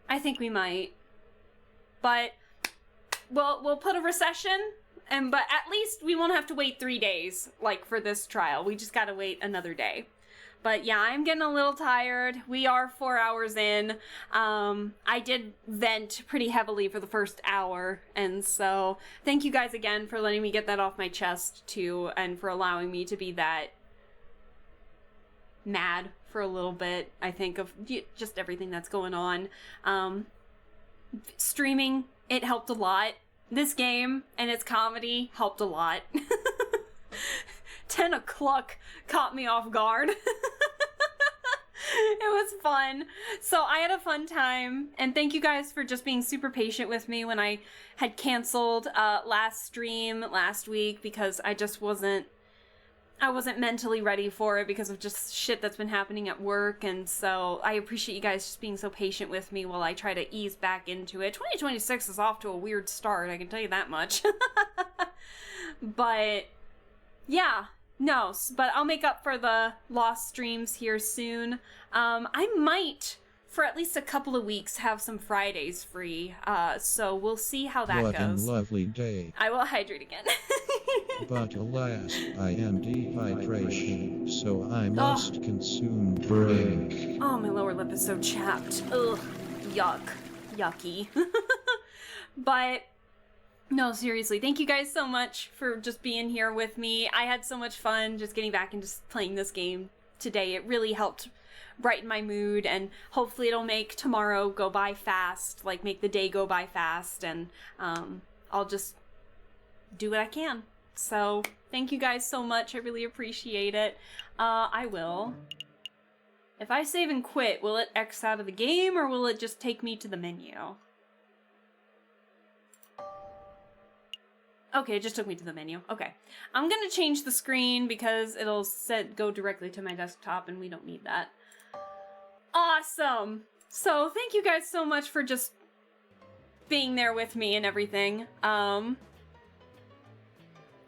I think we might. But we'll put a recession, but at least we won't have to wait 3 days, like for this trial. We just gotta wait another day. But yeah, I'm getting a little tired. We are 4 hours in. I did vent pretty heavily for the first hour, and so thank you guys again for letting me get that off my chest too, and for allowing me to be that mad for a little bit, I think, of just everything that's going on. Streaming, it helped a lot. This game and its comedy helped a lot. 10 o'clock caught me off guard. It was fun. So I had a fun time, and thank you guys for just being super patient with me when I had canceled last stream last week because I wasn't mentally ready for it because of just shit that's been happening at work. And so I appreciate you guys just being so patient with me while I try to ease back into it. 2026 is off to a weird start, I can tell you that much. But yeah, no, but I'll make up for the lost streams here soon. I might, for at least a couple of weeks, have some Fridays free. So we'll see how that goes. What a lovely day. I will hydrate again. But alas, I am dehydration, so I must consume drink. Oh, my lower lip is so chapped. Ugh, yuck. Yucky. But no, seriously, thank you guys so much for just being here with me. I had so much fun just getting back and just playing this game today. It really helped brighten my mood, and hopefully it'll make tomorrow go by fast, like make the day go by fast, and I'll just do what I can. So thank you guys so much. I really appreciate it. I will. If I save and quit, will it X out of the game, or will it just take me to the menu? Okay, it just took me to the menu. Okay. I'm gonna change the screen because it'll go directly to my desktop, and we don't need that. Awesome! So, thank you guys so much for just being there with me and everything.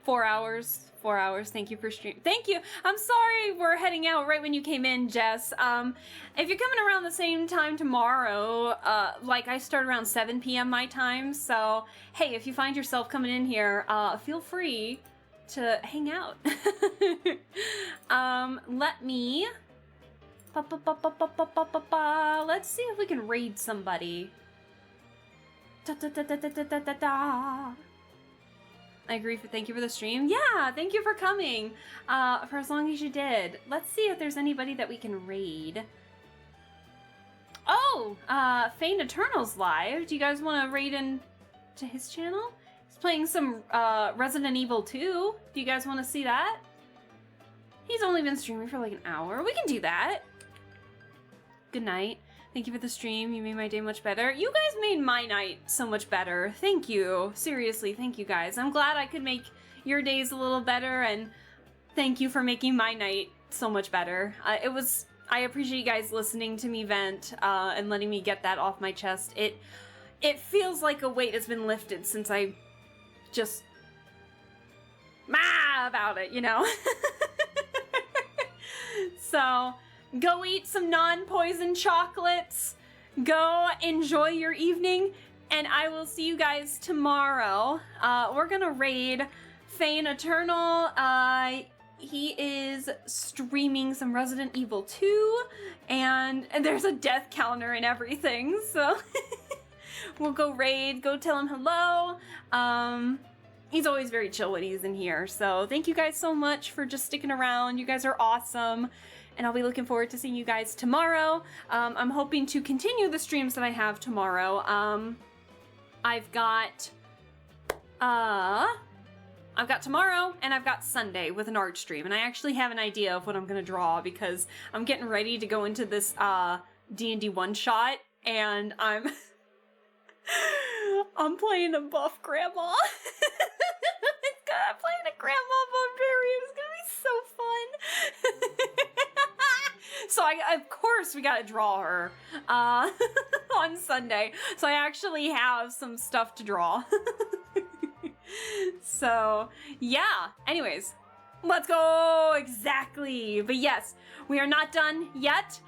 4 hours. 4 hours. Thank you for stream. Thank you. I'm sorry we're heading out right when you came in, Jess. If you're coming around the same time tomorrow, like I start around 7 p.m. my time, so hey, if you find yourself coming in here, feel free to hang out. Let me... Let's see if we can raid somebody. I agree. Thank you for the stream. Yeah, thank you for coming. For as long as you did. Let's see if there's anybody that we can raid. Oh, Fane Eternal's live. Do you guys want to raid into his channel? He's playing some Resident Evil 2. Do you guys want to see that? He's only been streaming for like an hour. We can do that. Good night. Thank you for the stream. You made my day much better. You guys made my night so much better. Thank you. Seriously, thank you guys. I'm glad I could make your days a little better, and thank you for making my night so much better. I appreciate you guys listening to me vent and letting me get that off my chest. It feels like a weight has been lifted since I just about it, you know? So, go eat some non-poison chocolates. Go enjoy your evening, and I will see you guys tomorrow. We're gonna raid Fane Eternal. He is streaming some Resident Evil 2, and there's a death counter and everything, so we'll go raid, go tell him hello. He's always very chill when he's in here, so thank you guys so much for just sticking around. You guys are awesome, and I'll be looking forward to seeing you guys tomorrow. I'm hoping to continue the streams that I have tomorrow. I've got tomorrow and I've got Sunday with an art stream, and I actually have an idea of what I'm gonna draw because I'm getting ready to go into this D&D one-shot, and I'm playing a buff grandma. I'm playing a grandma barbarian. It's gonna be so fun. So of course we gotta draw her on Sunday. So I actually have some stuff to draw. So yeah, anyways, let's go. Exactly. But yes, we are not done yet.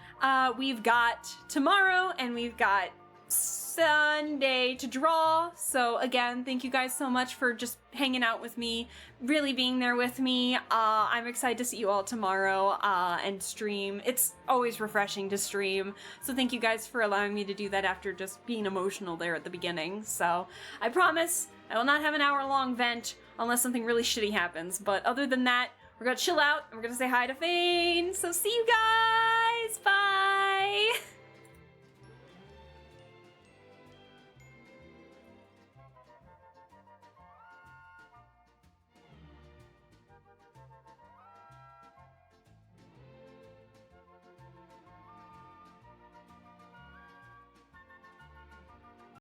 We've got tomorrow and we've got Sunday to draw. So again, thank you guys so much for just hanging out with me, really being there with me. I'm excited to see you all tomorrow and stream. It's always refreshing to stream, so thank you guys for allowing me to do that after just being emotional there at the beginning. So I promise I will not have an hour-long vent unless something really shitty happens, but other than that, we're gonna chill out and we're gonna say hi to Fane. So see you guys!